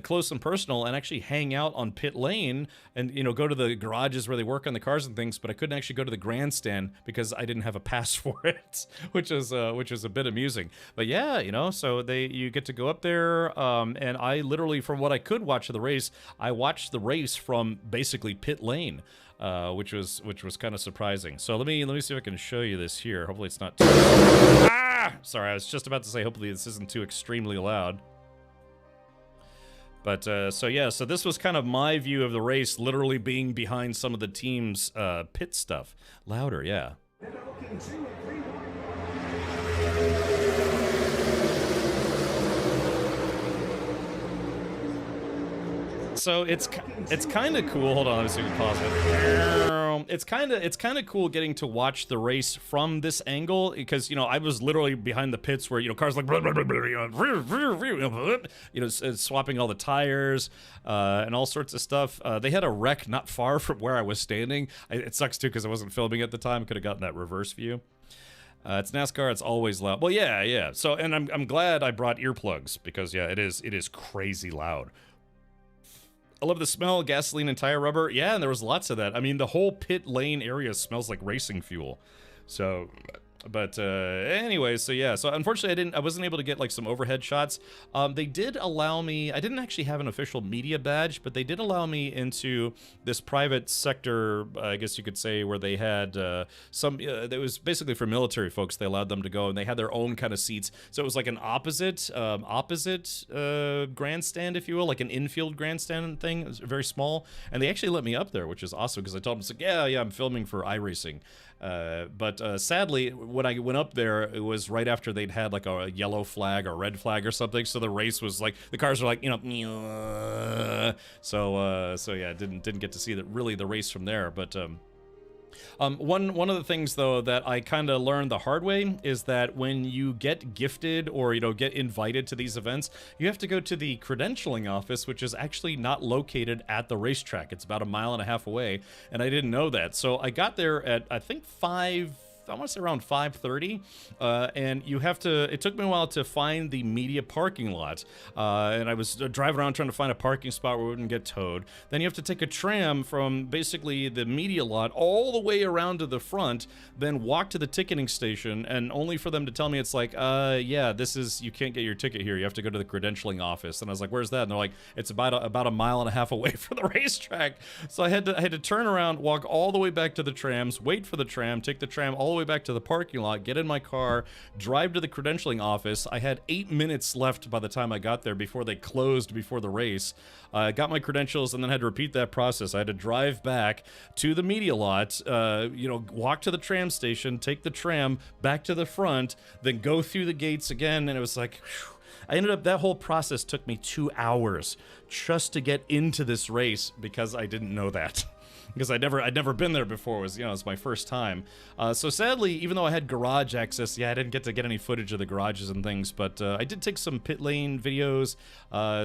close and personal, and actually hang out on pit lane, and you know, go to the garages where they work on the cars and things. But I couldn't actually go to the grandstand because I didn't have a pass for it, which is a bit amusing. But yeah, you know, so you get to go up there. And I literally, from what I could watch of the race, I watched the race from basically pit lane, which was kind of surprising. So let me see if I can show you this here. Hopefully it's not too... Sorry, I was just about to say hopefully this isn't too extremely loud. But so yeah, so this was kind of my view of the race, literally being behind some of the team's pit stuff. Louder, yeah. So it's kind of cool. Hold on, let me see if we can pause it. It's kind of cool getting to watch the race from this angle because, you know, I was literally behind the pits where, you know, cars like swapping all the tires and all sorts of stuff. They had a wreck not far from where I was standing. It sucks too because I wasn't filming at the time. Could have gotten that reverse view. It's NASCAR. It's always loud. Well, yeah. So, and I'm glad I brought earplugs because yeah, it is crazy loud. I love the smell of gasoline and tire rubber. Yeah, and there was lots of that. I mean, the whole pit lane area smells like racing fuel. So, but anyway, so yeah. So unfortunately, I wasn't able to get like some overhead shots. They did allow me. I didn't actually have an official media badge, but they did allow me into this private sector, I guess you could say, where they had some. It was basically for military folks. They allowed them to go, and they had their own kind of seats. So it was like an opposite grandstand, if you will, like an infield grandstand thing. It was very small, and they actually let me up there, which is awesome because I told them, it's like, yeah, I'm filming for iRacing. But sadly, when I went up there, it was right after they'd had like a yellow flag or red flag or something. So the race was like, the cars were like, you know, so yeah, didn't get to see the race from there. But one of the things though that I kind of learned the hard way is that when you get gifted or, you know, get invited to these events, you have to go to the credentialing office, which is actually not located at the racetrack. It's about 1.5 miles away, and I didn't know that. So I got there at, I think, I want to say around 5:30, and you have to, it took me a while to find the media parking lot, and I was driving around trying to find a parking spot where we wouldn't get towed. Then you have to take a tram from basically the media lot all the way around to the front, then walk to the ticketing station, and only for them to tell me it's like, yeah, this is, you can't get your ticket here, you have to go to the credentialing office. And I was like, where's that? And they're like, it's about 1.5 miles away from the racetrack. So I had to turn around, walk all the way back to the trams, wait for the tram, take the tram all the way back to the parking lot, get in my car, drive to the credentialing office. I had 8 minutes left by the time I got there before they closed before the race. I got my credentials and then had to repeat that process. I had to drive back to the media lot, you know, walk to the tram station, take the tram back to the front, then go through the gates again, and it was like, whew. I ended up, that whole process took me 2 hours just to get into this race because I didn't know that. Because I'd never been there before. It was, it was my first time. So sadly, even though I had garage access, I didn't get to get any footage of the garages and things. But I did take some pit lane videos,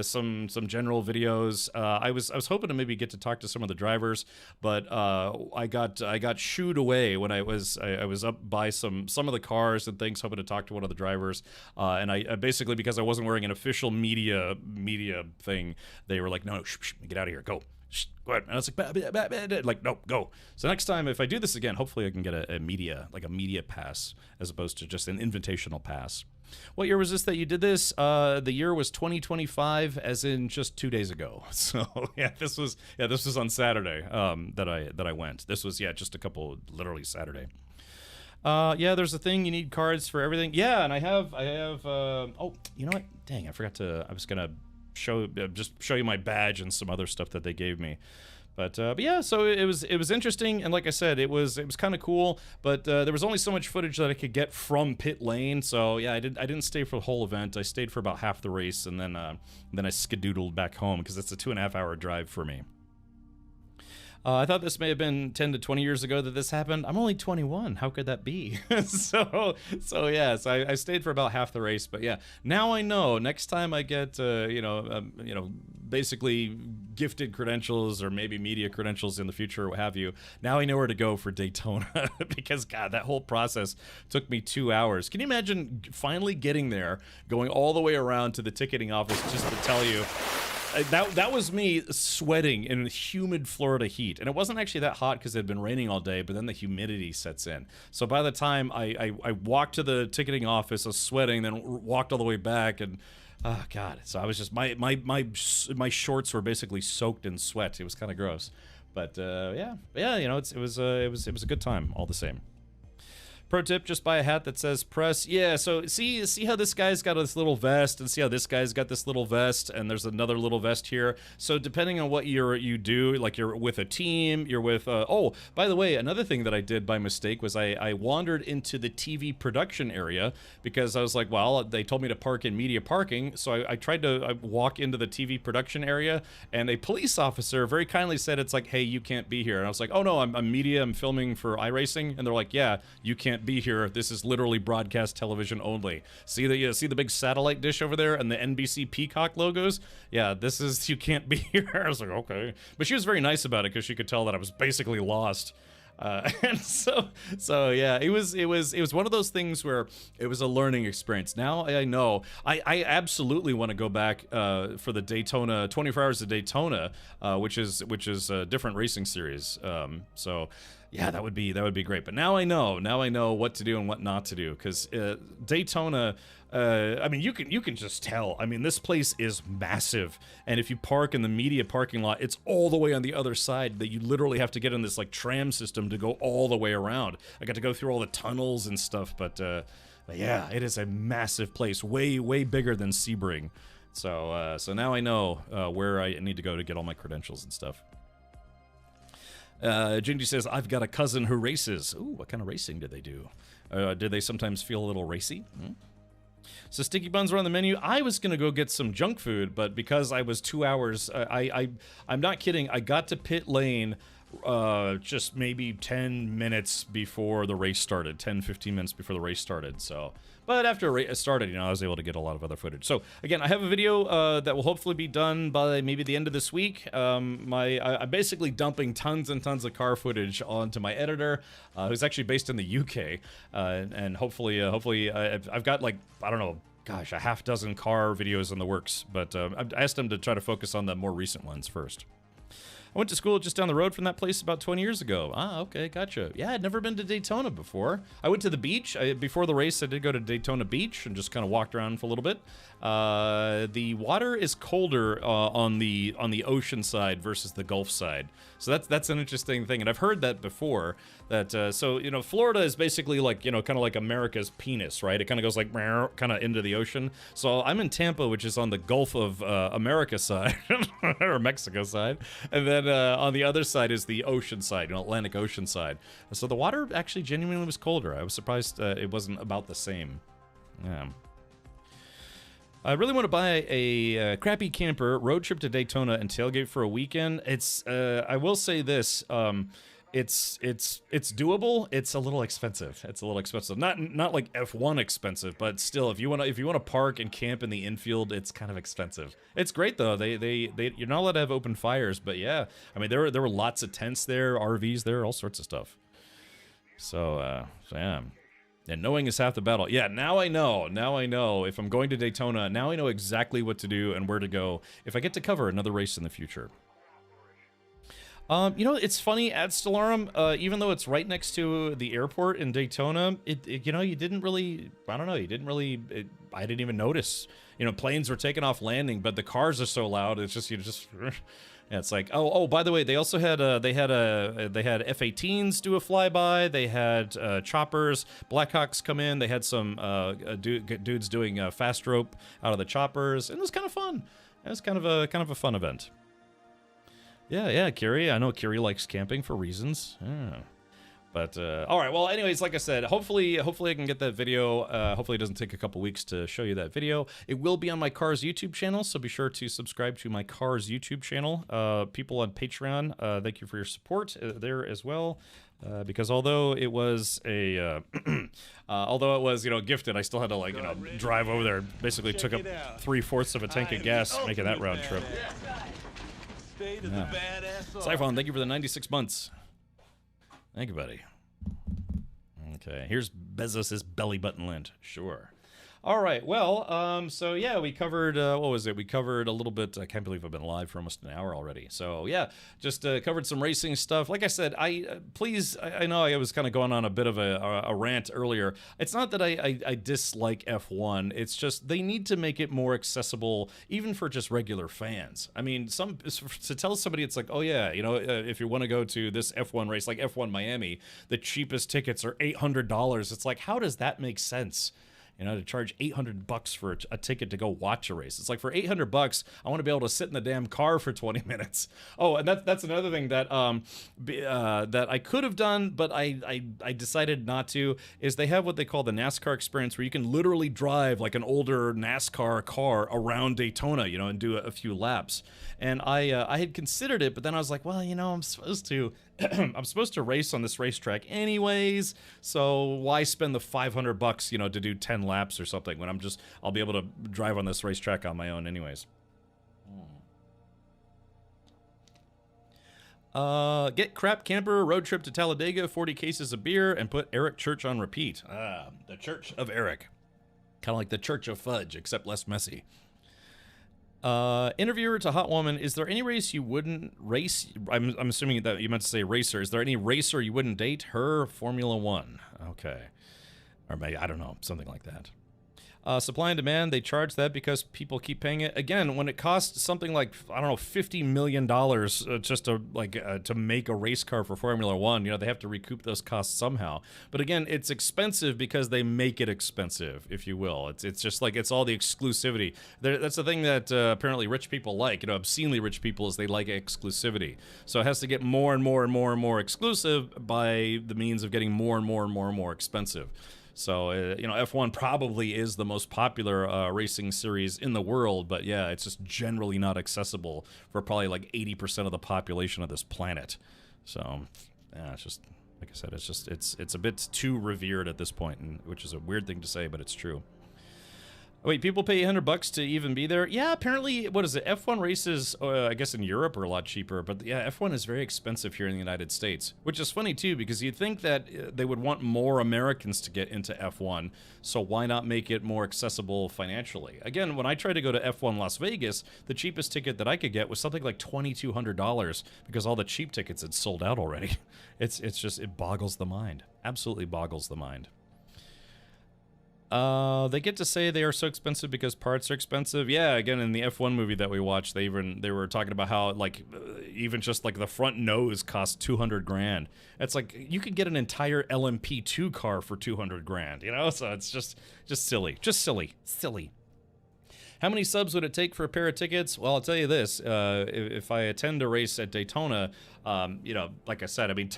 some general videos. I was hoping to maybe get to talk to some of the drivers, but I got shooed away when I was up by some of the cars and things, hoping to talk to one of the drivers. And I basically, because I wasn't wearing an official media thing, they were like, no, get out of here, go. Go ahead. And I was like, no, go. So next time, if I do this again, hopefully I can get a media pass as opposed to just an invitational pass. What year was this that you did this? The year was 2025, as in just 2 days ago. So this was on Saturday that I went. This was just a couple, literally Saturday. There's a thing, you need cards for everything. Yeah, and I have oh, you know what? Dang, I forgot to. I was gonna show you my badge and some other stuff that they gave me, but yeah, so it was interesting, and like I said, it was kind of cool, but there was only so much footage that I could get from pit lane, so yeah, I didn't stay for the whole event. I stayed for about half the race, and then I skedoodled back home because it's a 2.5 hour drive for me. I thought this may have been 10 to 20 years ago that this happened. I'm only 21. How could that be? So I stayed for about half the race. But yeah, now I know. Next time I get, basically gifted credentials or maybe media credentials in the future or what have you, now I know where to go for Daytona because, God, that whole process took me 2 hours. Can you imagine finally getting there, going all the way around to the ticketing office just to tell you, that was me sweating in humid Florida heat. And it wasn't actually that hot because it had been raining all day, but then the humidity sets in. So by the time I walked to the ticketing office, I was sweating, then walked all the way back, and oh God. So I was just, my shorts were basically soaked in sweat. It was kind of gross. But yeah, it was a good time all the same. Pro tip, just buy a hat that says press. Yeah, so see how this guy's got this little vest, and see how this guy's got this little vest, and there's another little vest here. So depending on what you do, like you're with a team, you're with, oh, by the way, another thing that I did by mistake was I wandered into the TV production area because I was like, well, they told me to park in media parking, so I tried to walk into the TV production area, and a police officer very kindly said, it's like, hey, you can't be here. And I was like, oh no, I'm media, I'm filming for iRacing, and they're like, yeah, you can't be here. This is literally broadcast television only. See the big satellite dish over there and the NBC Peacock logos? Yeah, this is, you can't be here. I was like, okay. But she was very nice about it because she could tell that I was basically lost. And so yeah, it was one of those things where it was a learning experience. Now I know I absolutely want to go back for the Daytona 24 Hours of Daytona, which is a different racing series. So yeah, that would be great. But now I know what to do and what not to do, because Daytona, I mean, you can just tell. I mean, this place is massive, and if you park in the media parking lot, it's all the way on the other side that you literally have to get in this like tram system to go all the way around. I got to go through all the tunnels and stuff, but yeah, it is a massive place, way bigger than Sebring. So now I know where I need to go to get all my credentials and stuff. Gingy says, I've got a cousin who races. Ooh, what kind of racing do they do? Did they sometimes feel a little racy? So sticky buns were on the menu. I was going to go get some junk food, but because I was 2 hours, I'm not kidding, I got to pit lane just maybe 10 minutes before the race started, 10-15 minutes before the race started, so... But after it started, I was able to get a lot of other footage. So, again, I have a video that will hopefully be done by maybe the end of this week. I'm basically dumping tons and tons of car footage onto my editor, who's actually based in the UK. And hopefully I've got, like, I don't know, gosh, a half dozen car videos in the works. But I asked him to try to focus on the more recent ones first. I went to school just down the road from that place about 20 years ago. Ah, okay, gotcha. Yeah, I'd never been to Daytona before. I went to the beach. Before the race, I did go to Daytona Beach and just kind of walked around for a little bit. The water is colder on the ocean side versus the Gulf side. So that's an interesting thing, and I've heard that before. That so Florida is basically like kind of like America's penis, right? It kind of goes like kind of into the ocean. So I'm in Tampa, which is on the Gulf of America side or Mexico side, and then on the other side is the ocean side, Atlantic Ocean side. So the water actually genuinely was colder. I was surprised it wasn't about the same. Yeah. I really want to buy a crappy camper, road trip to Daytona, and tailgate for a weekend. It's I will say this, it's doable. It's a little expensive. It's a little expensive. Not like F1 expensive, but still, if you want to park and camp in the infield, it's kind of expensive. It's great though. They you're not allowed to have open fires, but yeah, I mean there were lots of tents there, RVs there, all sorts of stuff. So yeah. And knowing is half the battle. Yeah, now I know. Now I know. If I'm going to Daytona, now I know exactly what to do and where to go if I get to cover another race in the future. You know, it's funny at Stellarum, even though it's right next to the airport in Daytona, you know, you didn't really, I don't know, you didn't really, I didn't even notice. You know, planes were taking off landing, but the cars are so loud, it's just, yeah, it's like, oh, by the way, they also had they had F-18s do a flyby. They had choppers, Blackhawks come in. They had some dudes doing fast rope out of the choppers, and it was kind of fun. It was kind of a fun event. Yeah, Kiri. I know Kiri likes camping for reasons. Yeah. But, all right, well, anyways, like I said, hopefully I can get that video. Hopefully it doesn't take a couple weeks to show you that video. It will be on my Cars YouTube channel, so be sure to subscribe to my Cars YouTube channel. People on Patreon, thank you for your support there as well. Because although it was a, gifted, I still had to, drive over there. Basically took up 3/4 of a tank of gas making that round trip. Yeah. Siphon, thank you for the 96 months. Thank you, buddy. Okay, here's Bezos' belly button lint. Sure. All right, well, so yeah, we covered, what was it? We covered a little bit, I can't believe I've been live for almost an hour already. So yeah, just covered some racing stuff. Like I said, I know I was kind of going on a bit of a rant earlier. It's not that I dislike F1, it's just they need to make it more accessible, even for just regular fans. I mean, to tell somebody it's like, oh yeah, you know, if you want to go to this F1 race, like F1 Miami, the cheapest tickets are $800. It's like, how does that make sense? You know, to charge $800 for a ticket to go watch a race. It's like, for $800, I want to be able to sit in the damn car for 20 minutes. Oh, and that's another thing that that I could have done, but I decided not to, is they have what they call the NASCAR experience, where you can literally drive like an older NASCAR car around Daytona, you know, and do a few laps. And I had considered it, but then I was like, well, you know, I'm supposed to race on this racetrack anyways, so why spend the $500, you know, to do 10 laps or something when I'll be able to drive on this racetrack on my own anyways. Get crap camper, road trip to Talladega, 40 cases of beer, and put Eric Church on repeat. The Church of Eric. Kind of like the Church of Fudge, except less messy. Interviewer to Hot Woman, is there any race you wouldn't race? I'm assuming that you meant to say racer. Is there any racer you wouldn't date? Her, Formula One. Okay. Or maybe, I don't know, something like that. Supply and demand, they charge that because people keep paying it. Again, when it costs something like, I don't know, $50 million just to make a race car for Formula One, you know, they have to recoup those costs somehow. But again, it's expensive because they make it expensive, if you will. It's just like, it's all the exclusivity. That's the thing that apparently rich people like, you know, obscenely rich people, is they like exclusivity. So it has to get more and more and more and more exclusive by the means of getting more and more and more and more expensive. So, you know, F1 probably is the most popular racing series in the world, but yeah, it's just generally not accessible for probably like 80% of the population of this planet. So, yeah, it's just, like I said, it's a bit too revered at this point, which is a weird thing to say, but it's true. Wait, people pay $800 to even be there? Yeah, apparently, what is it? F1 races, I guess in Europe are a lot cheaper, but yeah, F1 is very expensive here in the United States, which is funny too, because you'd think that they would want more Americans to get into F1, so why not make it more accessible financially? Again, when I tried to go to F1 Las Vegas, the cheapest ticket that I could get was something like $2,200 because all the cheap tickets had sold out already. It's just, it boggles the mind. Absolutely boggles the mind. They get to say they are so expensive because parts are expensive. Yeah, again, in the F1 movie that we watched, they were talking about how, like, even just like the front nose costs 200 grand. It's like you could get an entire LMP2 car for 200 grand, you know? So it's just silly. Just silly. How many subs would it take for a pair of tickets? Well, I'll tell you this. If I attend a race at Daytona, you know, like I said, I mean,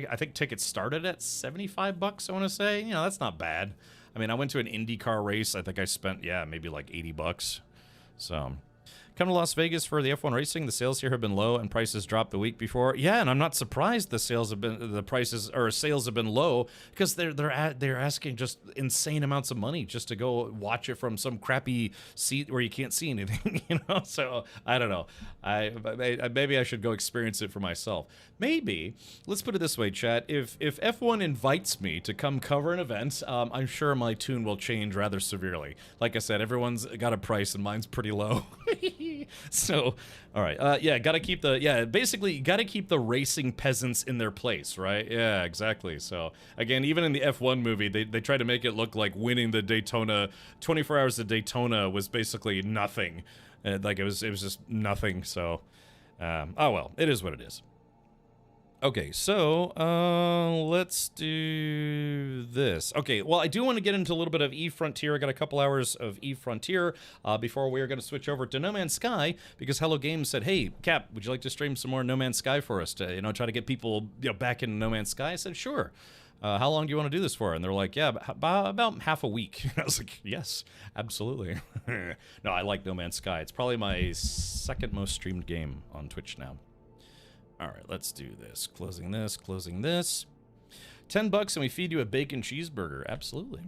I think tickets started at $75, I want to say. You know, that's not bad. I mean, I went to an IndyCar race. I think I spent, maybe like $80. So, come to Las Vegas for the F1 racing. The sales here have been low and prices dropped the week before. Yeah, and I'm not surprised sales have been low because they're asking just insane amounts of money just to go watch it from some crappy seat where you can't see anything, So I don't know. Maybe I should go experience it for myself. Maybe, let's put it this way, chat. If F1 invites me to come cover an event, I'm sure my tune will change rather severely. Like I said, everyone's got a price and mine's pretty low. So, all right. Gotta keep the racing peasants in their place, right? Yeah, exactly. So, again, even in the F1 movie, they try to make it look like winning the Daytona, 24 Hours of Daytona was basically nothing. Like, it was just nothing. So, oh well, it is what it is. Okay, so let's do this. Okay, well, I do want to get into a little bit of Eve Frontier. I got a couple hours of Eve Frontier before we are going to switch over to No Man's Sky, because Hello Games said, hey, Cap, would you like to stream some more No Man's Sky for us to, try to get people back in No Man's Sky? I said, sure. How long do you want to do this for? And they're like, yeah, about half a week. I was like, yes, absolutely. No, I like No Man's Sky. It's probably my second most streamed game on Twitch now. All right, let's do this. Closing this, closing this. $10 and we feed you a bacon cheeseburger. Absolutely.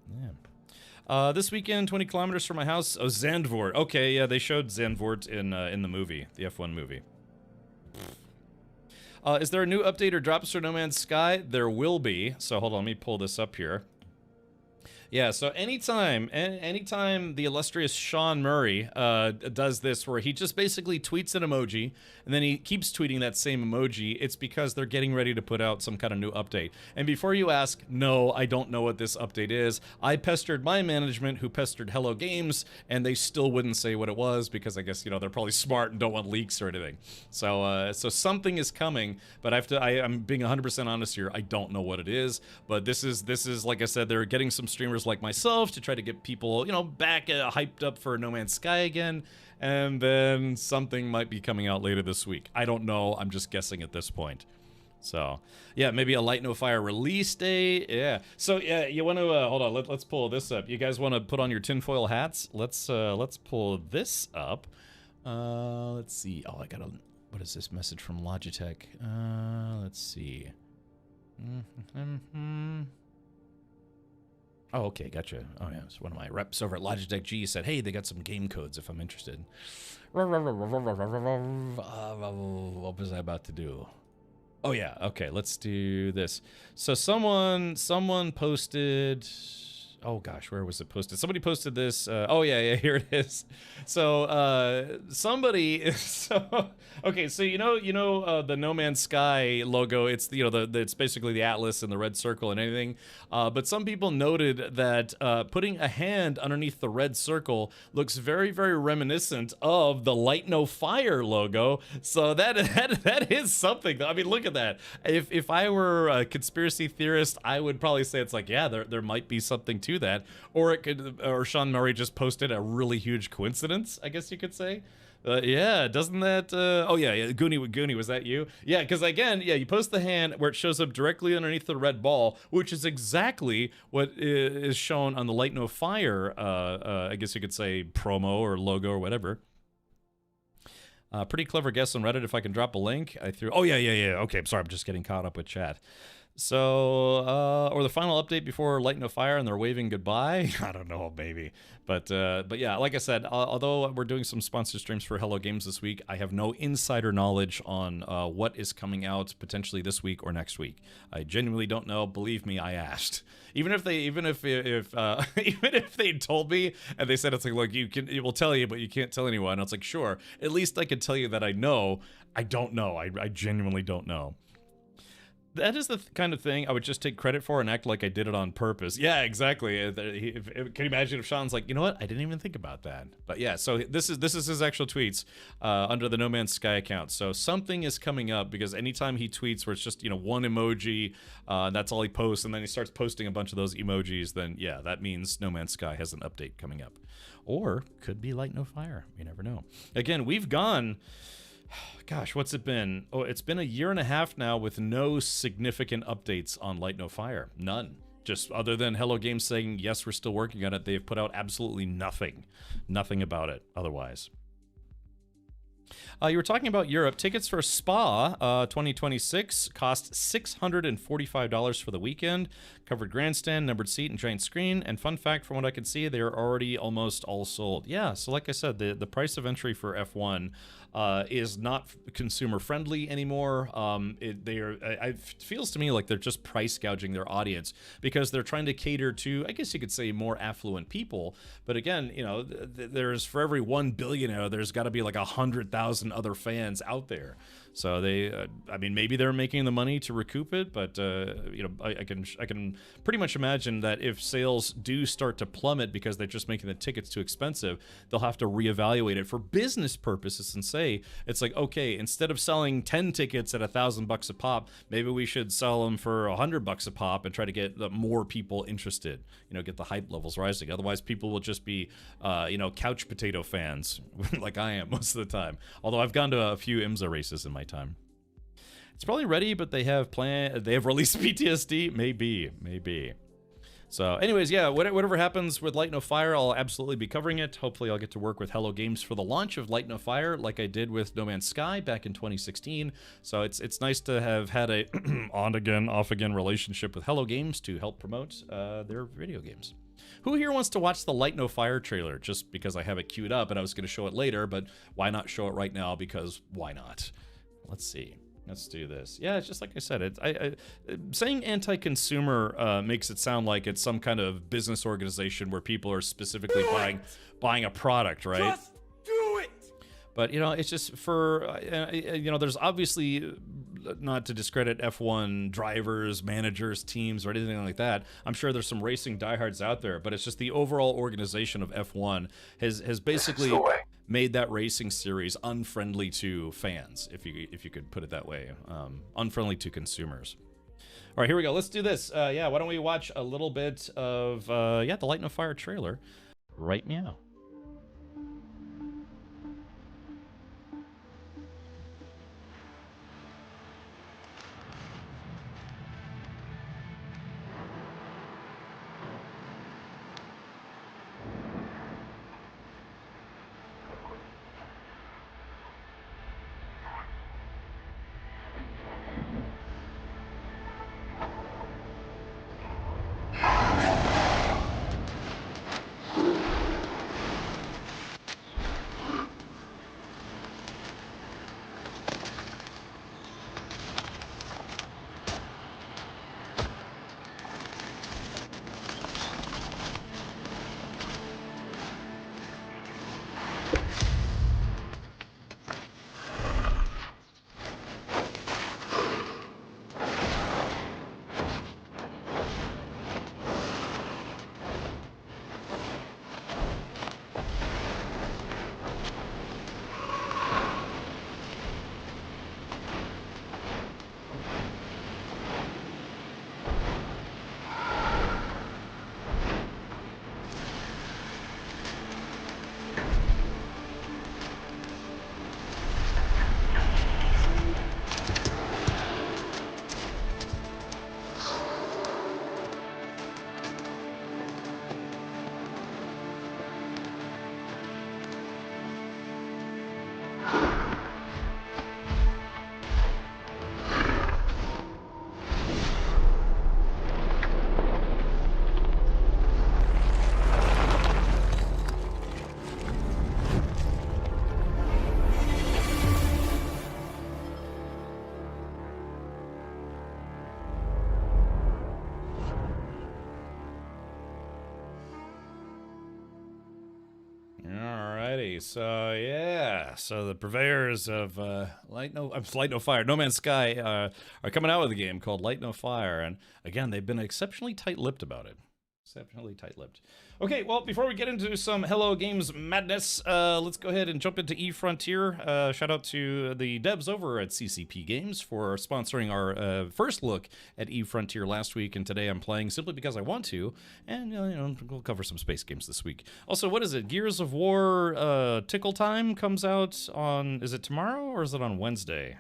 Yeah. This weekend, 20 kilometers from my house. Oh, Zandvoort. Okay, yeah, they showed Zandvoort in the movie, the F1 movie. Is there a new update or drops for No Man's Sky? There will be. So hold on, let me pull this up here. Yeah, so anytime the illustrious Sean Murray does this, where he just basically tweets an emoji, and then he keeps tweeting that same emoji, it's because they're getting ready to put out some kind of new update. And before you ask, no, I don't know what this update is. I pestered my management, who pestered Hello Games, and they still wouldn't say what it was, because I guess, they're probably smart and don't want leaks or anything. So something is coming, but I'm being 100% honest here, I don't know what it is, but this is like I said, they're getting some streamers like myself to try to get people, back hyped up for No Man's Sky again, and then something might be coming out later this week. I don't know. I'm just guessing at this point. So, yeah, maybe a Light No Fire release date. Yeah. So, yeah, you want to hold on. Let's pull this up. You guys want to put on your tinfoil hats? Let's pull this up. Let's see. Oh, what is this message from Logitech? Let's see. Oh, okay, gotcha. Oh, yeah, so one of my reps over at Logitech G said, hey, they got some game codes if I'm interested. What was I about to do? Oh, yeah, okay, let's do this. So someone posted... Oh, gosh, where was it posted? Somebody posted this. Oh, yeah, here it is. So, somebody... okay, so the No Man's Sky logo, it's, it's basically the Atlas and the red circle and anything. But some people noted that putting a hand underneath the red circle looks very, very reminiscent of the Light No Fire logo. So that is something. I mean, look at that. If I were a conspiracy theorist, I would probably say it's like, yeah, there might be something to that, or Sean Murray just posted a really huge coincidence, I guess you could say. Yeah, doesn't that oh yeah, Goonie, was that you? Yeah, because again, yeah, you post the hand where it shows up directly underneath the red ball, which is exactly what is shown on the Light No Fire I guess you could say promo or logo or whatever. Pretty clever guess on Reddit. If I can drop a link, oh yeah, okay, I'm sorry, I'm just getting caught up with chat. So, or the final update before Light No Fire and they're waving goodbye? I don't know, maybe. But yeah, like I said, although we're doing some sponsor streams for Hello Games this week, I have no insider knowledge on what is coming out potentially this week or next week. I genuinely don't know. Believe me, I asked. Even if they told me and they said it's like, look, it will tell you, but you can't tell anyone. I was like, sure. At least I could tell you that I know. I don't know. I genuinely don't know. That is the kind of thing I would just take credit for and act like I did it on purpose. Yeah, exactly. Can you imagine if Sean's like, you know what? I didn't even think about that. But yeah, so this is his actual tweets under the No Man's Sky account. So something is coming up because anytime he tweets where it's just, one emoji, that's all he posts, and then he starts posting a bunch of those emojis, then yeah, that means No Man's Sky has an update coming up. Or could be Light No Fire. You never know. Again, we've gone... Gosh, what's it been? Oh, it's been a year and a half now with no significant updates on Light No Fire. None. Just other than Hello Games saying, yes, we're still working on it, they've put out absolutely nothing about it otherwise. You were talking about Europe. Tickets for Spa 2026 cost $645 for the weekend. Covered grandstand, numbered seat, and giant screen. And fun fact, from what I can see, they are already almost all sold. Yeah, so like I said, the price of entry for F1 is not consumer friendly anymore. It feels to me like they're just price gouging their audience because they're trying to cater to, I guess you could say, more affluent people. But again, you know, there's for every 1 billionaire, there's got to be like 100,000 other fans out there. So they, I mean, maybe they're making the money to recoup it, but you know, I can pretty much imagine that if sales do start to plummet because they're just making the tickets too expensive, they'll have to reevaluate it for business purposes and say it's like, okay, instead of selling 10 tickets at $1,000 a pop, maybe we should sell them for $100 a pop and try to get more people interested. You know, get the hype levels rising. Otherwise, people will just be, you know, couch potato fans like I am most of the time. Although I've gone to a few IMSA races in my time. It's probably ready, but they have released PTSD. Maybe. So anyways, yeah, whatever happens with Light No Fire, I'll absolutely be covering it. Hopefully I'll get to work with Hello Games for the launch of Light No Fire like I did with No Man's Sky back in 2016. So it's nice to have had a on-again, off-again relationship with Hello Games to help promote their video games. Who here wants to watch the Light No Fire trailer? Just because I have it queued up and I was going to show it later, but why not show it right now? Because why not? Let's see. Let's do this. Yeah, it's just like I said. Saying anti-consumer makes it sound like it's some kind of business organization where people are specifically buying a product, right? Just do it! But, you know, it's just for, you know, there's obviously, not to discredit F1 drivers, managers, teams, or anything like that. I'm sure there's some racing diehards out there, but it's just the overall organization of F1 has basically made that racing series unfriendly to fans, if you could put it that way, unfriendly to consumers. All right, here we go. Let's do this. Yeah, why don't we watch a little bit of the Light No Fire trailer right meow. So yeah, so the purveyors of Light No Fire, No Man's Sky are coming out with a game called Light No Fire, and again, they've been exceptionally tight-lipped about it. Exceptionally tight-lipped. Okay, well, before we get into some Hello Games madness, let's go ahead and jump into eFrontier. Shout out to the devs over at CCP Games for sponsoring our first look at eFrontier last week, and today I'm playing simply because I want to, and you know, we'll cover some space games this week. Also, what is it? Gears of War Tickle Time comes out on, is it tomorrow or is it on Wednesday?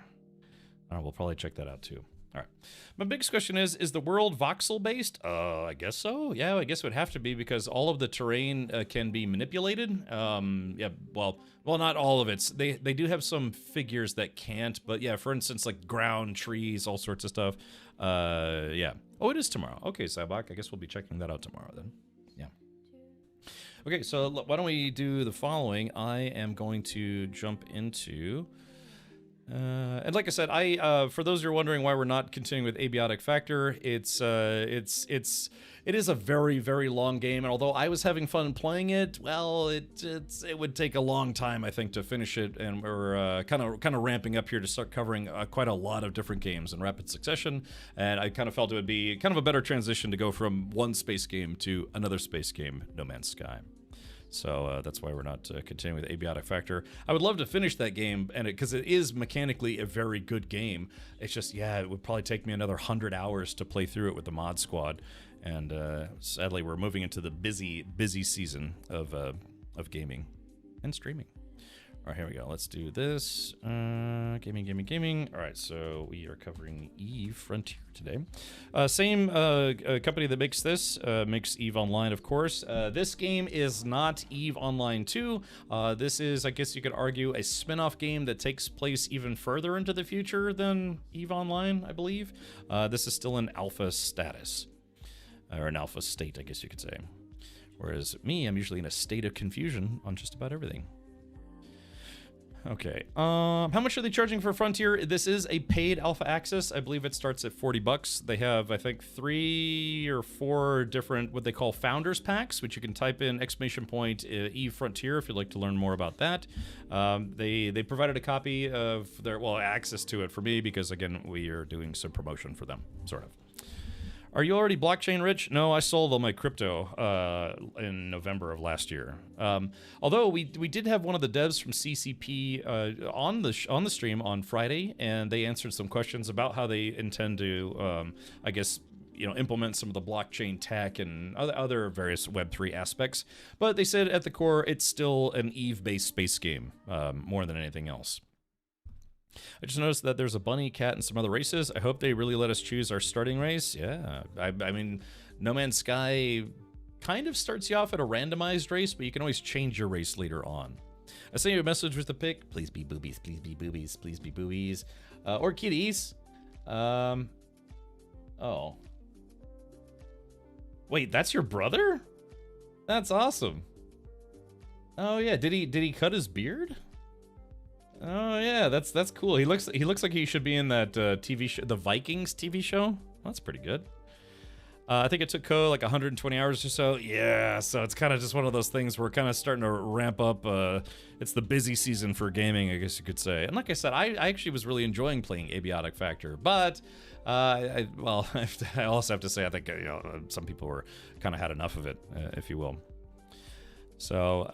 I don't know, we'll probably check that out too. All right. My biggest question is the world voxel based? I guess so. Yeah, I guess it would have to be because all of the terrain can be manipulated. Yeah, well, not all of it. They do have some figures that can't, but yeah, for instance, like ground, trees, all sorts of stuff. Yeah. Oh, it is tomorrow. Okay, Sabak, I guess we'll be checking that out tomorrow then. Yeah. Okay, so why don't we do the following? I am going to jump into... and like I said, for those who are wondering why we're not continuing with Abiotic Factor, it is a very, very long game, and although I was having fun playing it, well, it would take a long time, I think, to finish it, and we're kind of ramping up here to start covering quite a lot of different games in rapid succession, and I kind of felt it would be kind of a better transition to go from one space game to another space game, No Man's Sky. So that's why we're not continuing with Abiotic Factor. I would love to finish that game, and because it is mechanically a very good game. It's just, yeah, it would probably take me another 100 hours to play through it with the mod squad. And sadly, we're moving into the busy season of gaming and streaming. All right, here we go. Let's do this. Gaming. All right, so we are covering EVE Frontier today. Same company that makes this, makes EVE Online, of course. This game is not EVE Online 2. This is, I guess you could argue, a spin-off game that takes place even further into the future than EVE Online, I believe. This is still in alpha status, or an alpha state, I guess you could say. Whereas me, I'm usually in a state of confusion on just about everything. Okay, how much are they charging for Frontier? This is a paid alpha access. I believe it starts at $40. They have, I think, 3 or 4 different what they call founders packs, which you can type in !EVE Frontier if you'd like to learn more about that. They provided a copy of their, well, access to it for me because, again, we are doing some promotion for them, sort of. Are you already blockchain rich? No, I sold all my crypto in November of last year. Although we did have one of the devs from CCP on the stream on Friday, and they answered some questions about how they intend to, I guess, implement some of the blockchain tech and other various Web3 aspects. But they said at the core, it's still an EVE-based space game more than anything else. I just noticed that there's a bunny, cat, and some other races. I hope they really let us choose our starting race. Yeah, I mean, No Man's Sky kind of starts you off at a randomized race, but you can always change your race later on. I sent you a message with the pic. Please be boobies, please be boobies, please be boobies. Or kitties. Oh. Wait, that's your brother? That's awesome. Oh yeah, did he cut his beard? Oh yeah, that's cool. He looks like he should be in that TV show, the Vikings TV show. That's pretty good. I think it took Ko like 120 hours or so. Yeah, so it's kind of just one of those things where we're kind of starting to ramp up. It's the busy season for gaming, I guess you could say. And like I said, I actually was really enjoying playing Abiotic Factor, but I also have to say I think some people were kind of had enough of it, if you will. So,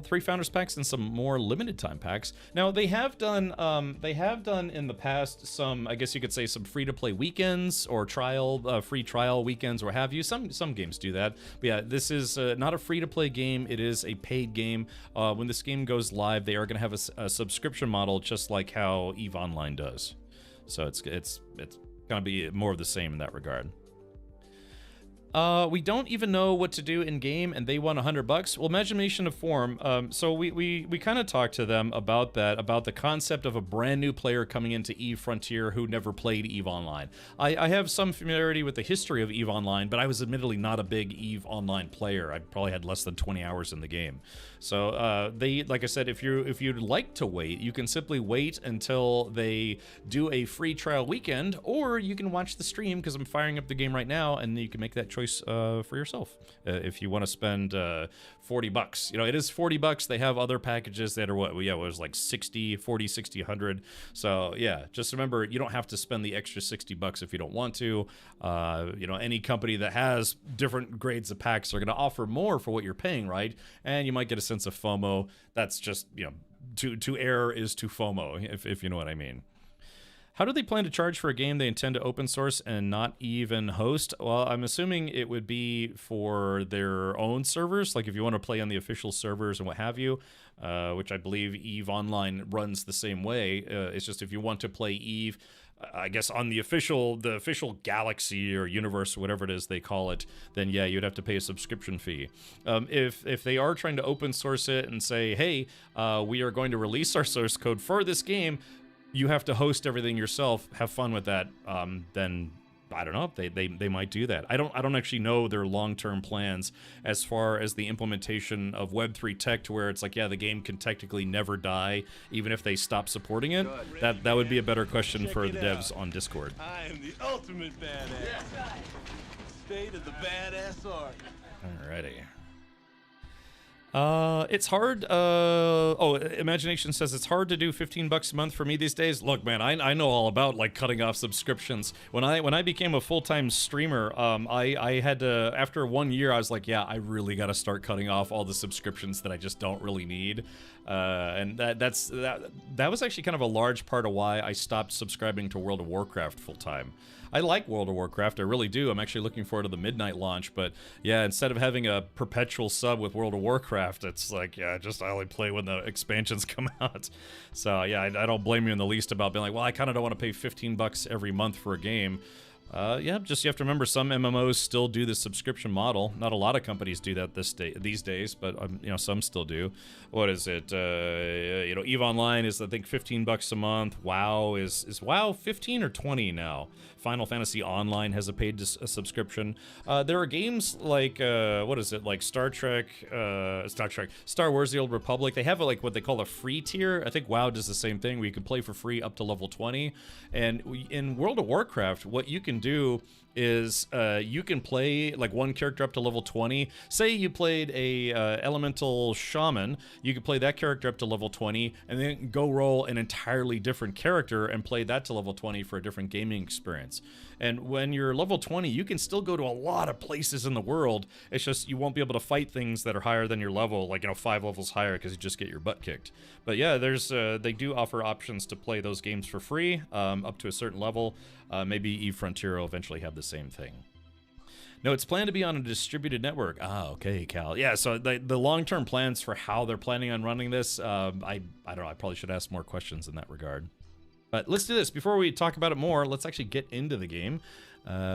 3 founders packs and some more limited time packs. Now they have done in the past some, I guess you could say, some free to play weekends or free trial weekends, or have you. Some games do that. But yeah, this is not a free to play game. It is a paid game. When this game goes live, they are going to have a subscription model, just like how EVE Online does. So it's going to be more of the same in that regard. We don't even know what to do in game, and they want $100. Well, Imagination of Form. So we kind of talked to them about that, about the concept of a brand new player coming into EVE Frontier who never played EVE Online. I have some familiarity with the history of EVE Online, but I was admittedly not a big EVE Online player. I probably had less than 20 hours in the game. So they, like I said, if you'd like to wait, you can simply wait until they do a free trial weekend, or you can watch the stream because I'm firing up the game right now, and you can make that choice for yourself if you want to spend $40. It is $40. They have other packages that are what? Yeah, it was like 60, 40, 60, 100. So yeah, just remember, you don't have to spend the extra $60 if you don't want to. Any company that has different grades of packs are going to offer more for what you're paying, right? And you might get a sense of FOMO. That's just, to err is to FOMO, if you know what I mean. How do they plan to charge for a game they intend to open source and not even host? Well, I'm assuming it would be for their own servers, like if you want to play on the official servers and what have you, which I believe EVE Online runs the same way. It's just if you want to play EVE, I guess on the official galaxy or universe, or whatever it is they call it, then yeah, you'd have to pay a subscription fee. If they are trying to open source it and say, hey, we are going to release our source code for this game, you have to host everything yourself, have fun with that, then I don't know, they might do that. I don't actually know their long-term plans as far as the implementation of Web3 tech, to where it's like, yeah, the game can technically never die even if they stop supporting it. That would be a better question for the devs on Discord. I am the ultimate badass. State of the badass art. Alrighty. It's hard. Imagination says it's hard to do $15 a month for me these days. Look, man, I know all about like cutting off subscriptions. When I became a full-time streamer, I had to, after 1 year, I was like, yeah, I really got to start cutting off all the subscriptions that I just don't really need. And that was actually kind of a large part of why I stopped subscribing to World of Warcraft full-time. I like World of Warcraft, I really do. I'm actually looking forward to the midnight launch, but yeah, instead of having a perpetual sub with World of Warcraft, it's like, yeah, I only play when the expansions come out. So yeah, I don't blame you in the least about being like, well, I kind of don't want to pay $15 every month for a game. Yeah, just you have to remember some MMOs still do the subscription model. Not a lot of companies do that these days, but you know, some still do. What is it? You know, EVE Online is, I think, $15 a month. WoW is WoW 15 or 20 now. Final Fantasy Online has a paid subscription. There are games like what is it? Like Star Wars: The Old Republic. They have like what they call a free tier. I think WoW does the same thing, where you can play for free up to level 20. And in World of Warcraft, what you can do is you can play like one character up to level 20. Say you played a elemental shaman, you could play that character up to level 20 and then go roll an entirely different character and play that to level 20 for a different gaming experience. And when you're level 20, you can still go to a lot of places in the world. It's just you won't be able to fight things that are higher than your level, like, you know, 5 levels higher, because you just get your butt kicked. But yeah, there's they do offer options to play those games for free up to a certain level. Maybe EVE Frontier will eventually have the same thing. No, it's planned to be on a distributed network. Ah, okay, Cal. Yeah, so the long-term plans for how they're planning on running this, I don't know, I probably should ask more questions in that regard. But let's do this. Before we talk about it more, let's actually get into the game.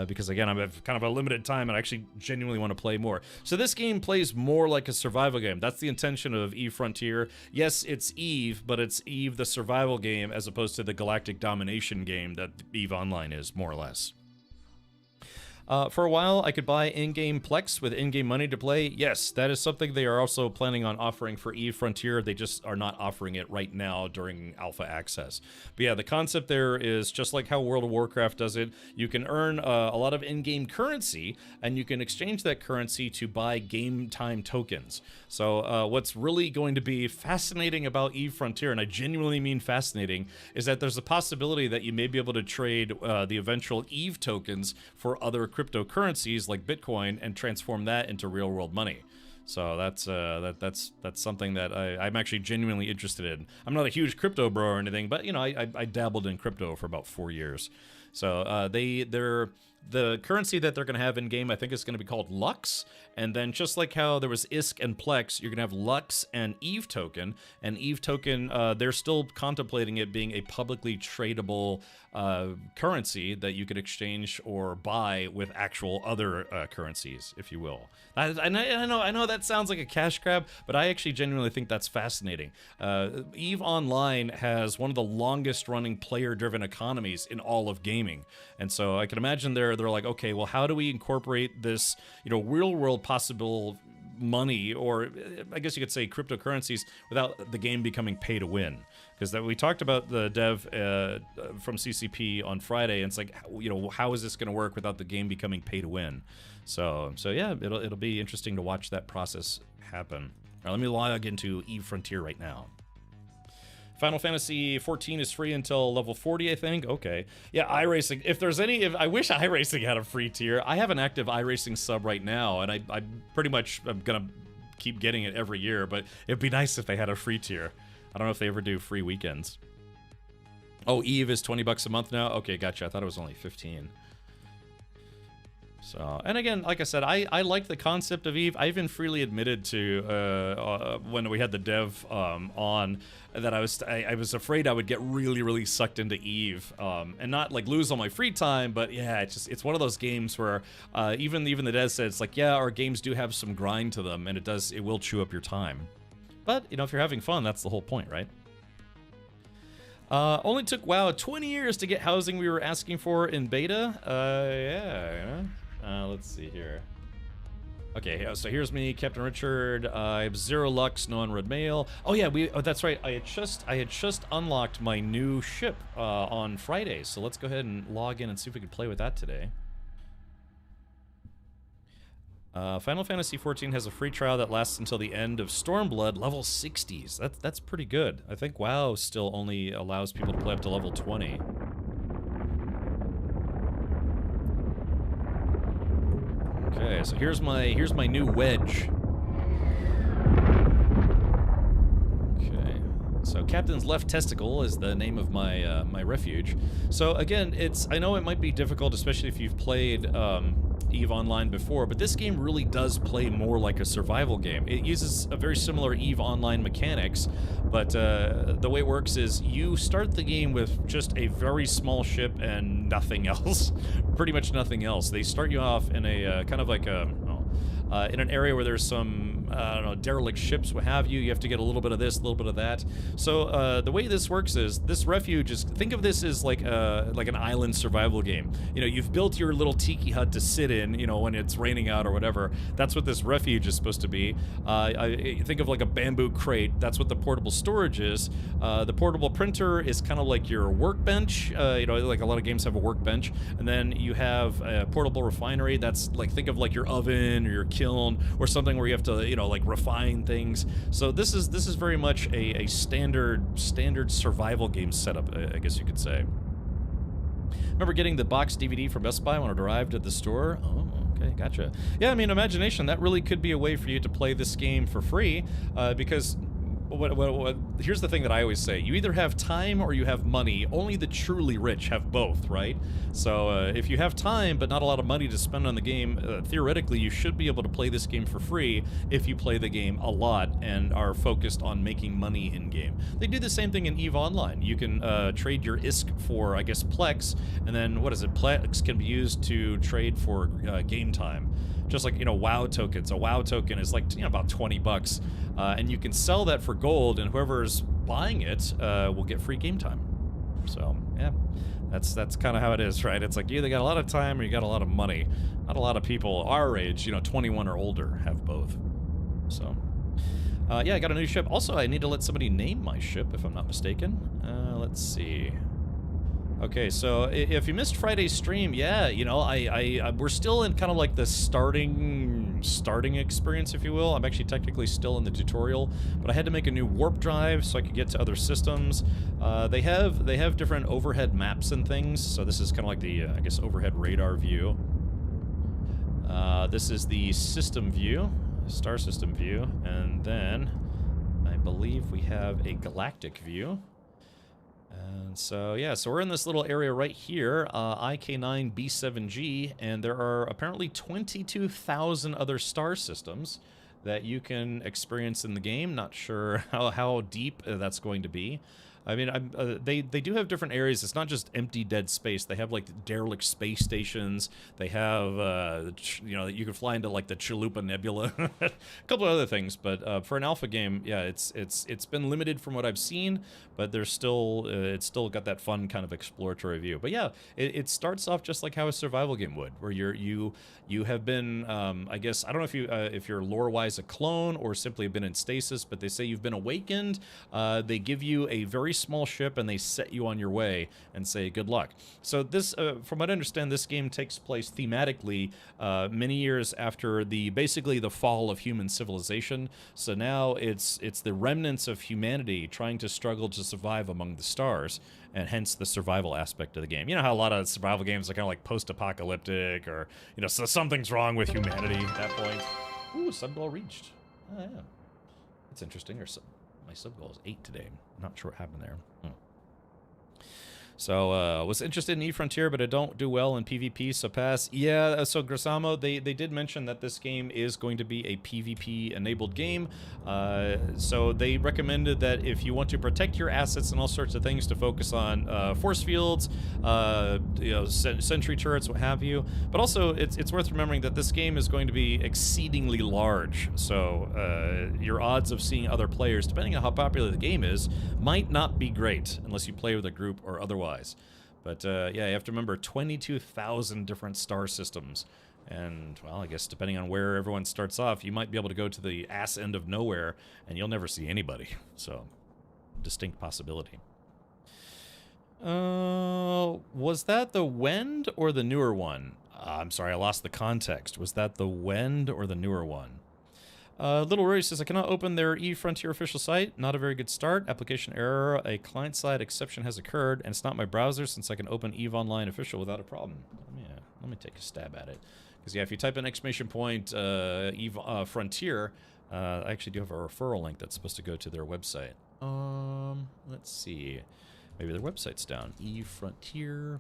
Because again, I have kind of a limited time and I actually genuinely want to play more. So this game plays more like a survival game. That's the intention of EVE Frontier. Yes, it's EVE, but it's EVE the survival game as opposed to the galactic domination game that EVE Online is, more or less. For a while, I could buy in-game Plex with in-game money to play. Yes, that is something they are also planning on offering for EVE Frontier. They just are not offering it right now during alpha access. But yeah, the concept there is just like how World of Warcraft does it. You can earn a lot of in-game currency, and you can exchange that currency to buy game time tokens. So what's really going to be fascinating about EVE Frontier, and I genuinely mean fascinating, is that there's a possibility that you may be able to trade the eventual EVE tokens for other cryptocurrencies like Bitcoin and transform that into real-world money. So that's something that I'm actually genuinely interested in. I'm not a huge crypto bro or anything, but you know, I dabbled in crypto for about 4 years. So the currency that they're going to have in game, I think, is going to be called Lux. And then just like how there was ISK and Plex, you're going to have Lux and EVE token. And EVE token, they're still contemplating it being a publicly tradable currency that you could exchange or buy with actual other currencies, if you will. I know that sounds like a cash grab, but I actually genuinely think that's fascinating. EVE Online has one of the longest running player-driven economies in all of gaming. And so I can imagine they're like, okay, well, how do we incorporate this, you know, real-world possible money, or I guess you could say cryptocurrencies, without the game becoming pay to win? Because we talked about the dev from CCP on Friday, and it's like, you know, how is this going to work without the game becoming pay to win? So yeah, it'll be interesting to watch that process happen. All right, let me log into EVE Frontier right now. Final Fantasy 14 is free until level 40, I think. Okay. Yeah, iRacing. If I wish iRacing had a free tier. I have an active iRacing sub right now, and I pretty much am gonna keep getting it every year, but it'd be nice if they had a free tier. I don't know if they ever do free weekends. Oh, Eve is 20 bucks a month now? Okay, gotcha. I thought it was only 15. So, and again, like I said, I like the concept of Eve. I even freely admitted to when we had the dev on that I was afraid I would get really sucked into Eve and not like lose all my free time. But yeah, it's one of those games where even the dev said it's like, yeah, our games do have some grind to them, and it will chew up your time. But you know, if you're having fun, that's the whole point, right? Only took WoW 20 years to get housing we were asking for in beta. Yeah. Let's see here. Okay, so here's me, Captain Richard. I have 0 lux, no unread mail. Oh yeah, that's right. I had just unlocked my new ship on Friday. So let's go ahead and log in and see if we can play with that today. Final Fantasy XIV has a free trial that lasts until the end of Stormblood, level 60s. That's pretty good. I think WoW still only allows people to play up to level 20. Okay, so here's my new wedge. Okay, so Captain's Left Testicle is the name of my my refuge. So again, I know it might be difficult, especially if you've played EVE Online before, but this game really does play more like a survival game. It uses a very similar EVE Online mechanics, but the way it works is you start the game with just a very small ship and nothing else. Pretty much nothing else. They start you off in a kind of like a in an area where there's some, I don't know, derelict ships, what have you. You have to get a little bit of this, a little bit of that. So the way this works is, this refuge is, think of this as like an island survival game. You know, you've built your little tiki hut to sit in, you know, when it's raining out or whatever. That's what this refuge is supposed to be. Think of like a bamboo crate. That's what the portable storage is. The portable printer is kind of like your workbench. You know, like a lot of games have a workbench. And then you have a portable refinery. That's like, think of like your oven or your kiln or something where you have to, you know, like refine things. So this is very much a standard survival game setup, I guess you could say. Remember getting the box DVD from Best Buy when it arrived at the store? Oh, okay, gotcha. Yeah, I mean, Imagination, that really could be a way for you to play this game for free, because here's the thing that I always say. You either have time or you have money. Only the truly rich have both, right? So if you have time but not a lot of money to spend on the game, theoretically you should be able to play this game for free if you play the game a lot and are focused on making money in-game. They do the same thing in EVE Online. You can trade your ISK for, I guess, Plex, and then, what is it? Plex can be used to trade for game time. Just like, you know, WoW tokens. A WoW token is like, you know, about 20 bucks. And you can sell that for gold, and whoever's buying it will get free game time. So, yeah, that's kind of how it is, right? It's like you either got a lot of time or you got a lot of money. Not a lot of people our age, you know, 21 or older, have both. So, yeah, I got a new ship. Also, I need to let somebody name my ship, if I'm not mistaken. Let's see. Okay, so if you missed Friday's stream, yeah, you know, we're still in kind of like the starting experience, if you will. I'm actually technically still in the tutorial, but I had to make a new warp drive so I could get to other systems. They have different overhead maps and things, so this is kind of like the, I guess, overhead radar view. This is the system view, star system view, and then I believe we have a galactic view. And so, yeah, so we're in this little area right here, IK9B7G, and there are apparently 22,000 other star systems that you can experience in the game. Not sure how deep that's going to be. I mean, they do have different areas. It's not just empty, dead space. They have, like, derelict space stations. They have, you know, you can fly into, like, the Chalupa Nebula. A couple of other things. But for an alpha game, yeah, it's been limited from what I've seen. But there's still, it's still got that fun kind of exploratory view. But yeah, it starts off just like how a survival game would, where you have been, I guess, I don't know if you're lore-wise a clone or simply have been in stasis, but they say you've been awakened. They give you a very small ship and they set you on your way and say good luck. So this, from what I understand, this game takes place thematically many years after basically the fall of human civilization. So now it's the remnants of humanity trying to struggle to survive among the stars, and hence the survival aspect of the game. You know how a lot of survival games are kind of like post-apocalyptic, or, you know, so something's wrong with humanity at that point. Ooh, sub goal reached. Oh yeah, that's interesting. My sub goal is 8 today. I'm not sure what happened there. So, was interested in E-Frontier, but I don't do well in PvP, so pass. Yeah, so Grasamo, they did mention that this game is going to be a PvP-enabled game. So they recommended that if you want to protect your assets and all sorts of things, to focus on force fields, sentry turrets, what have you. But also, it's worth remembering that this game is going to be exceedingly large. So your odds of seeing other players, depending on how popular the game is, might not be great unless you play with a group or otherwise. But yeah, you have to remember 22,000 different star systems. And, well, I guess depending on where everyone starts off, you might be able to go to the ass end of nowhere and you'll never see anybody. So, distinct possibility. Was that the Wend or the newer one? I'm sorry, I lost the context. Was that the Wend or the newer one? Little Rory says, I cannot open their eFrontier official site. Not a very good start. Application error. A client-side exception has occurred, and it's not my browser since I can open EVE Online official without a problem. Yeah, let me take a stab at it. Because, yeah, if you type in exclamation point EVE Frontier, I actually do have a referral link that's supposed to go to their website. Let's see. Maybe their website's down. EVE Frontier.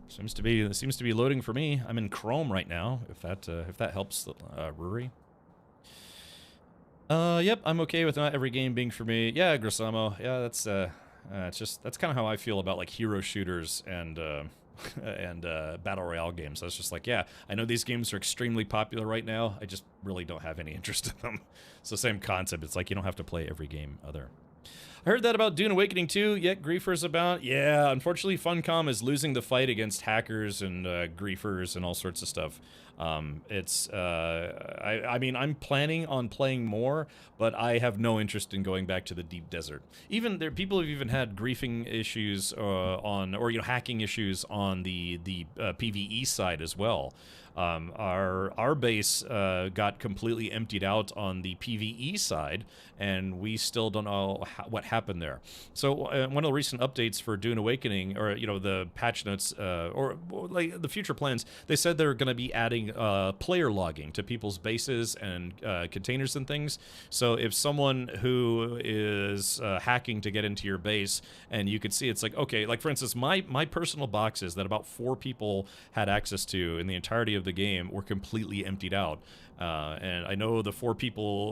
Seems to be loading for me. I'm in Chrome right now. If that helps, Rory. Yep, I'm okay with not every game being for me. Yeah, Grasamo. Yeah, that's kind of how I feel about like hero shooters and battle royale games. That's just like, yeah, I know these games are extremely popular right now. I just really don't have any interest in them. It's the same concept. It's like you don't have to play every game other. I heard that about Dune Awakening 2, yet griefers about. Yeah, unfortunately, Funcom is losing the fight against hackers and griefers and all sorts of stuff. I mean, I'm planning on playing more, but I have no interest in going back to the deep desert. Even there, people have even had griefing issues or hacking issues on the PvE side as well. Our base got completely emptied out on the PvE side, and we still don't know what happened there. So one of the recent updates for Dune Awakening, or the patch notes, or like the future plans, they said they're going to be adding player logging to people's bases and containers and things. So if someone who is hacking to get into your base, and you could see, it's like, okay, like for instance, my personal boxes that about 4 people had access to in the entirety of the game were completely emptied out. And I know the 4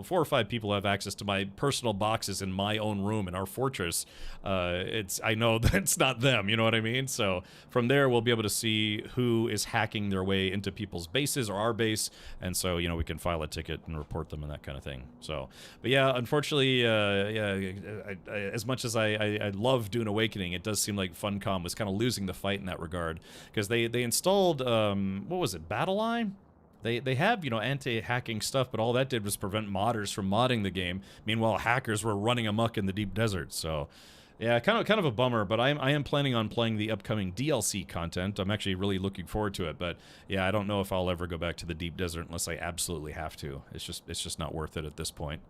or 5 people have access to my personal boxes in my own room in our fortress. I know that's not them, you know what I mean? So from there, we'll be able to see who is hacking their way into people's bases or our base, and so we can file a ticket and report them and that kind of thing. So, but yeah, unfortunately, as much as I love Dune Awakening, it does seem like Funcom was kind of losing the fight in that regard, because they installed what was it, BattlEye? They have, anti-hacking stuff, but all that did was prevent modders from modding the game. Meanwhile, hackers were running amok in the deep desert. So, yeah, kind of a bummer. But I am planning on playing the upcoming DLC content. I'm actually really looking forward to it. But yeah, I don't know if I'll ever go back to the deep desert unless I absolutely have to. It's just not worth it at this point.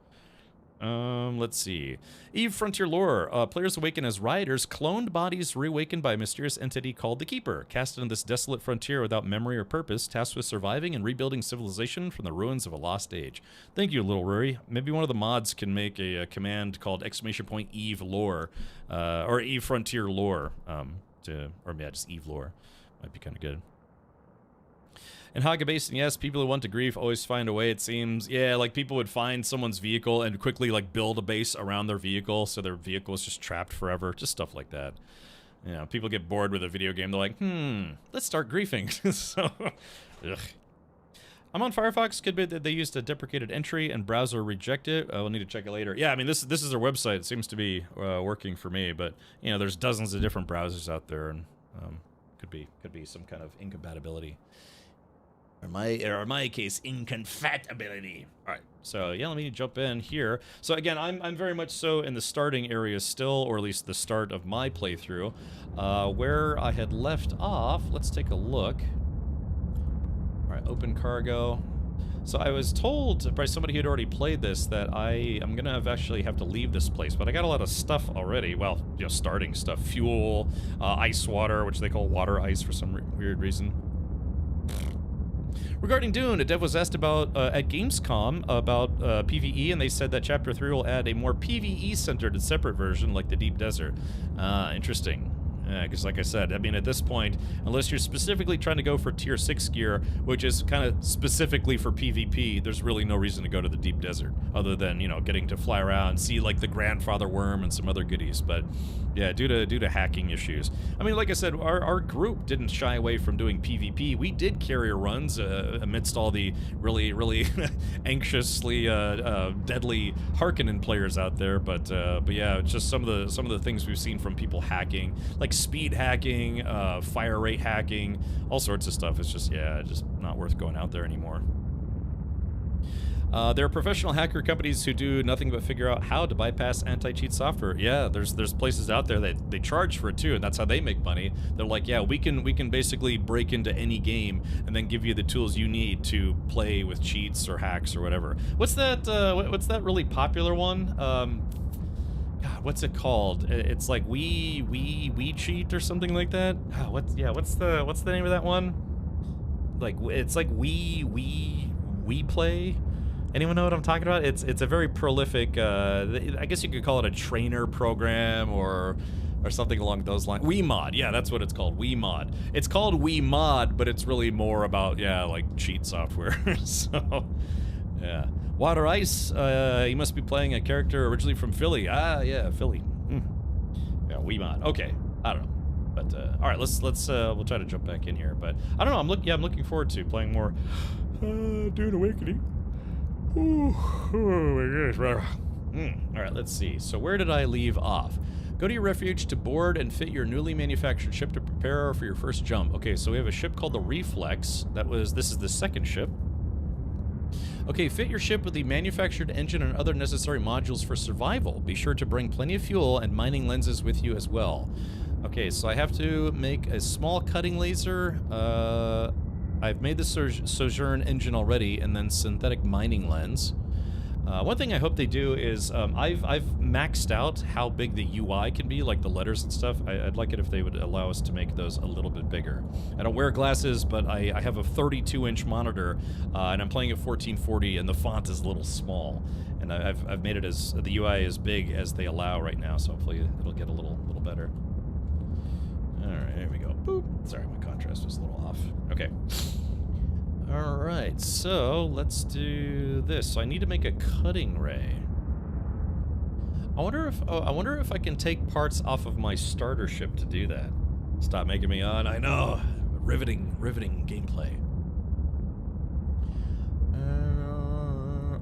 Let's see. EVE Frontier lore. Players awaken as rioters, cloned bodies reawakened by a mysterious entity called the Keeper. Casted on this desolate frontier without memory or purpose, tasked with surviving and rebuilding civilization from the ruins of a lost age. Thank you, Little Rory. Maybe one of the mods can make a command called !EVE lore, or EVE Frontier lore, just EVE lore. Might be kind of good. In Haga Basin, yes, people who want to grief always find a way, it seems. Yeah, like people would find someone's vehicle and quickly like build a base around their vehicle so their vehicle is just trapped forever. Just stuff like that. People get bored with a video game. They're like, let's start griefing. So, ugh. I'm on Firefox. Could be that they used a deprecated entry and browser reject it. We'll need to check it later. Yeah, I mean, this is their website. It seems to be working for me, but there's dozens of different browsers out there, and could be some kind of incompatibility. Or in my case, incompatibility. All right, so yeah, let me jump in here. So again, I'm very much so in the starting area still, or at least the start of my playthrough, where I had left off. Let's take a look. All right, open cargo. So I was told by somebody who had already played this that I'm gonna actually have to leave this place, but I got a lot of stuff already. Well, starting stuff: fuel, ice water, which they call water ice for some weird reason. Regarding Dune, a dev was asked about at Gamescom about PvE, and they said that Chapter 3 will add a more PvE-centered and separate version like the Deep Desert. Interesting. Because like I said, I mean, at this point, unless you're specifically trying to go for tier 6 gear, which is kind of specifically for PvP, there's really no reason to go to the Deep Desert, other than, you know, getting to fly around, see, like, the Grandfather Worm and some other goodies. But, yeah, due to hacking issues. I mean, like I said, our group didn't shy away from doing PvP. We did carrier runs amidst all the really, really anxiously deadly Harkonnen players out there. But yeah, it's just some of the things we've seen from people hacking, like speed hacking, fire rate hacking, all sorts of stuff. It's just, yeah, just not worth going out there anymore. There are professional hacker companies who do nothing but figure out how to bypass anti-cheat software. Yeah, there's places out there that they charge for it too, and that's how they make money. They're like, yeah, we can basically break into any game and then give you the tools you need to play with cheats or hacks or whatever. What's that really popular one? God, what's it called? It's like we cheat or something like that. What's the name of that one? Like, it's like we play. Anyone know what I'm talking about? It's a very prolific, I guess you could call it a trainer program or something along those lines. WeMod, yeah, that's what it's called, WeMod. It's called WeMod, but it's really more about, yeah, like cheat software. So, yeah. Water Ice, you must be playing a character originally from Philly. Ah, yeah, Philly. Yeah, WeMod. Okay, I don't know. But, all right, let's we'll try to jump back in here. But, I don't know, I'm looking forward to playing more Dune Awakening. Ooh, oh my gosh. All right, let's see. So where did I leave off? Go to your refuge to board and fit your newly manufactured ship to prepare for your first jump. Okay, so we have a ship called the Reflex. This is the second ship. Okay, fit your ship with the manufactured engine and other necessary modules for survival. Be sure to bring plenty of fuel and mining lenses with you as well. Okay, so I have to make a small cutting laser. I've made the Sojourn engine already, and then synthetic mining lens. One thing I hope they do is, I've maxed out how big the UI can be, like the letters and stuff. I'd like it if they would allow us to make those a little bit bigger. I don't wear glasses, but I have a 32-inch monitor, and I'm playing at 1440, and the font is a little small. And I've made it as, the UI as big as they allow right now, so hopefully it'll get a little better. Alright, there we go. Boop. Sorry, my contrast was a little off. Okay. Alright, so let's do this. So I need to make a cutting ray. I wonder if I can take parts off of my starter ship to do that. Stop making me on. I know. Riveting gameplay.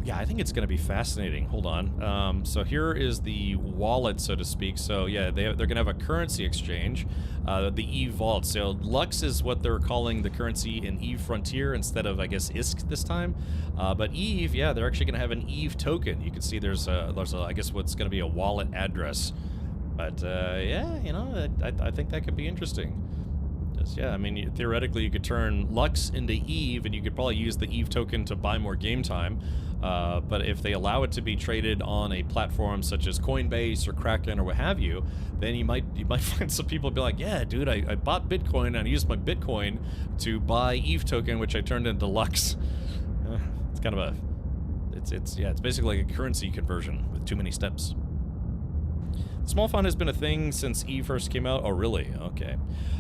Yeah, I think it's going to be fascinating. Hold on. So here is the wallet, so to speak. So yeah, they're going to have a currency exchange, the Eve Vault. So Lux is what they're calling the currency in Eve Frontier instead of, I guess, ISK this time. But Eve, yeah, they're actually going to have an Eve token. You can see there's I guess what's going to be a wallet address. But yeah, you know, I think that could be interesting. Yeah, I mean, theoretically, you could turn Lux into Eve, and you could probably use the Eve token to buy more game time. But if they allow it to be traded on a platform such as Coinbase or Kraken or what have you, then you might find some people be like, yeah, dude, I bought Bitcoin and I used my Bitcoin to buy Eve token, which I turned into Lux. It's kind of it's basically like a currency conversion with too many steps. Small font has been a thing since Eve first came out. Oh, really? Okay.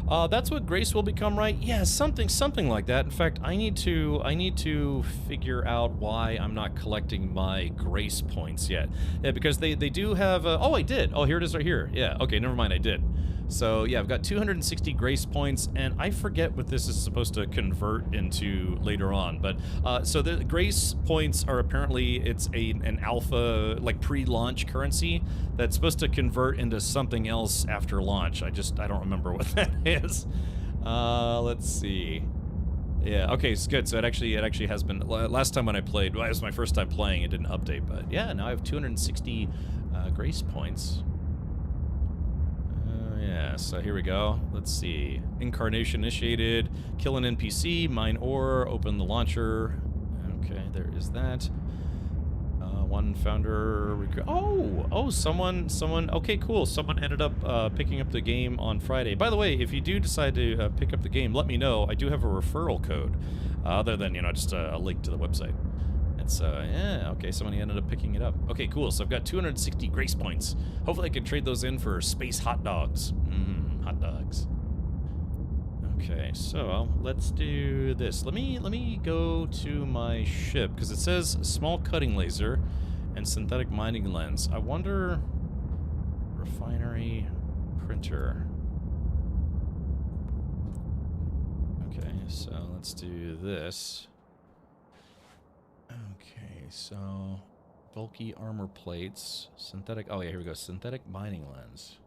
That's what Grace will become, right? Yeah, something like that. In fact, I need to figure out why I'm not collecting my Grace points yet. Yeah, because they do have. Oh, I did. Oh, here it is right here. Yeah. Okay. Never mind. I did. So yeah, I've got 260 Grace points, and I forget what this is supposed to convert into later on. But so the Grace points are apparently an alpha, like pre-launch currency that's supposed to convert into something else after launch. I don't remember what that is. Let's see. Yeah, okay, it's good. So it actually has been. Last time when I played, well, it was my first time playing. It didn't update, but yeah, now I have 260 Grace points. Yeah, so here we go. Let's see. Incarnation initiated. Kill an NPC. Mine ore. Open the launcher. Okay, there is that. One founder. Oh, someone. Okay, cool. Someone ended up picking up the game on Friday. By the way, if you do decide to pick up the game, let me know. I do have a referral code. other than, you know, just a link to the website. It's, yeah, okay, somebody ended up picking it up. Okay, cool, so I've got 260 grace points. Hopefully I can trade those in for space hot dogs. Hot dogs. Okay, so let's do this. Let me go to my ship, because it says small cutting laser and synthetic mining lens. I wonder... Refinery printer. Okay, so let's do this. Okay, so bulky armor plates, synthetic. Oh yeah, here we go. Synthetic mining lens.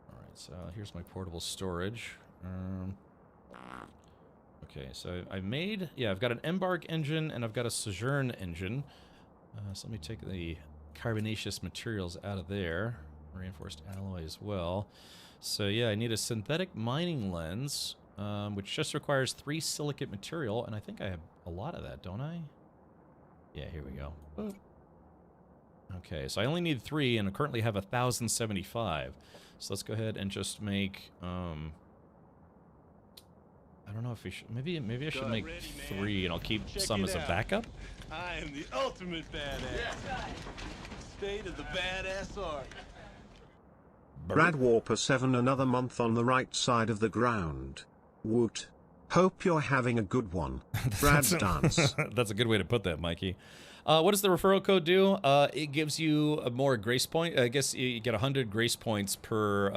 All right, so here's my portable storage. Okay, so I made. Yeah, I've got an Embark engine and I've got a Sojourn engine. So let me take the carbonaceous materials out of there. Reinforced alloy as well. So yeah, I need a synthetic mining lens, which just requires 3 silicate material, and I think I have a lot of that, don't I? Yeah, here we go. Boop. Okay, so I only need 3, and I currently have 1,075. So let's go ahead and just make, I don't know if we should, maybe I should make 3, and I'll keep some as a backup. I am the ultimate badass. State of the badass art. Brad Warper 7 another month on the right side of the ground. Woot. Hope you're having a good one. Brad's dance. That's a good way to put that, Mikey. What does the referral code do? It gives you more grace point. I guess you get 100 grace points per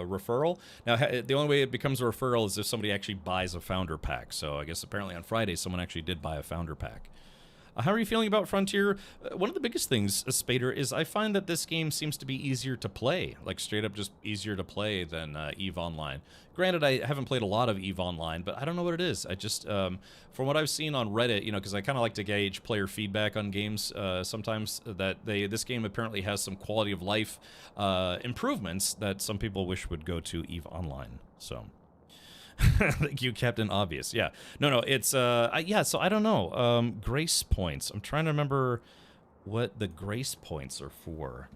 referral. Now, the only way it becomes a referral is if somebody actually buys a founder pack. So I guess apparently on Friday, someone actually did buy a founder pack. How are you feeling about Frontier? One of the biggest things, Spader, is I find that this game seems to be easier to play. Like, straight up just easier to play than EVE Online. Granted, I haven't played a lot of EVE Online, but I don't know what it is. I just, from what I've seen on Reddit, you know, because I kind of like to gauge player feedback on games sometimes, that this game apparently has some quality of life improvements that some people wish would go to EVE Online. So... Thank you, Captain Obvious. Yeah. No, it's, yeah, so I don't know. Grace points. I'm trying to remember what the grace points are for.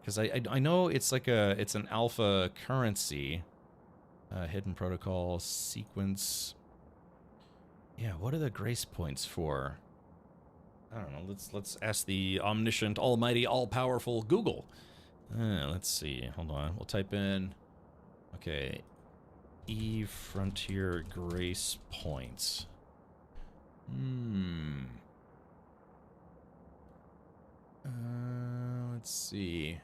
Because I know it's like it's an alpha currency. Hidden protocol, sequence. Yeah, what are the grace points for? I don't know. Let's ask the omniscient, almighty, all-powerful Google. Let's see. Hold on. We'll type in... Okay... EVE Frontier Grace Points. Let's see.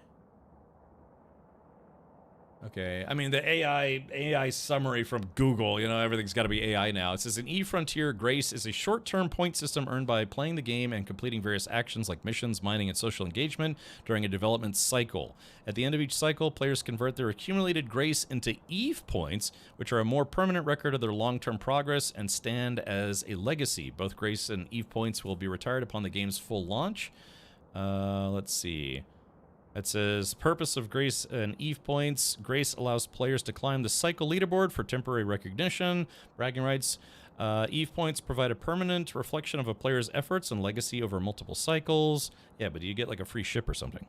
Okay, I mean, the AI summary from Google, you know, everything's got to be AI now. It says, an EVE Frontier Grace is a short-term point system earned by playing the game and completing various actions like missions, mining, and social engagement during a development cycle. At the end of each cycle, players convert their accumulated grace into EVE points, which are a more permanent record of their long-term progress and stand as a legacy. Both grace and EVE points will be retired upon the game's full launch. Let's see. It says, purpose of Grace and EVE points. Grace allows players to climb the cycle leaderboard for temporary recognition, bragging rights. EVE points provide a permanent reflection of a player's efforts and legacy over multiple cycles. Yeah, but you get like a free ship or something.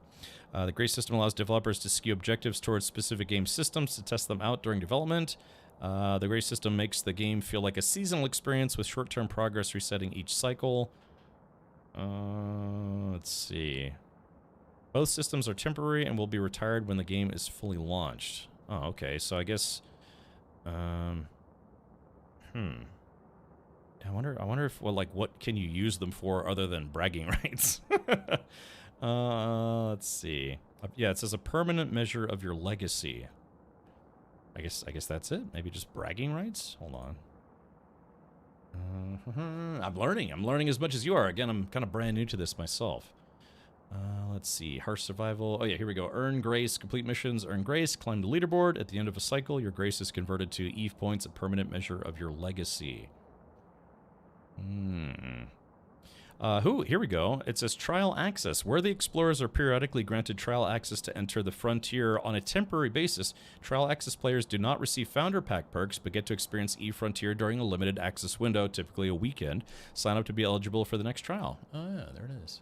The Grace system allows developers to skew objectives towards specific game systems to test them out during development. The Grace system makes the game feel like a seasonal experience with short-term progress resetting each cycle. Let's see. Both systems are temporary and will be retired when the game is fully launched. Oh, okay. So I guess, I wonder if, well, like, what can you use them for other than bragging rights? Let's see. Yeah, it says a permanent measure of your legacy. I guess that's it. Maybe just bragging rights. Hold on. I'm learning as much as you are. Again, I'm kind of brand new to this myself. Let's see. Harsh survival. Oh, yeah, here we go. Earn grace. Complete missions. Earn grace. Climb the leaderboard. At the end of a cycle, your grace is converted to EVE points, a permanent measure of your legacy. Here we go. It says trial access. Worthy explorers are periodically granted trial access to enter the frontier on a temporary basis. Trial access players do not receive founder pack perks, but get to experience EVE Frontier during a limited access window, typically a weekend. Sign up to be eligible for the next trial. Oh, yeah, there it is.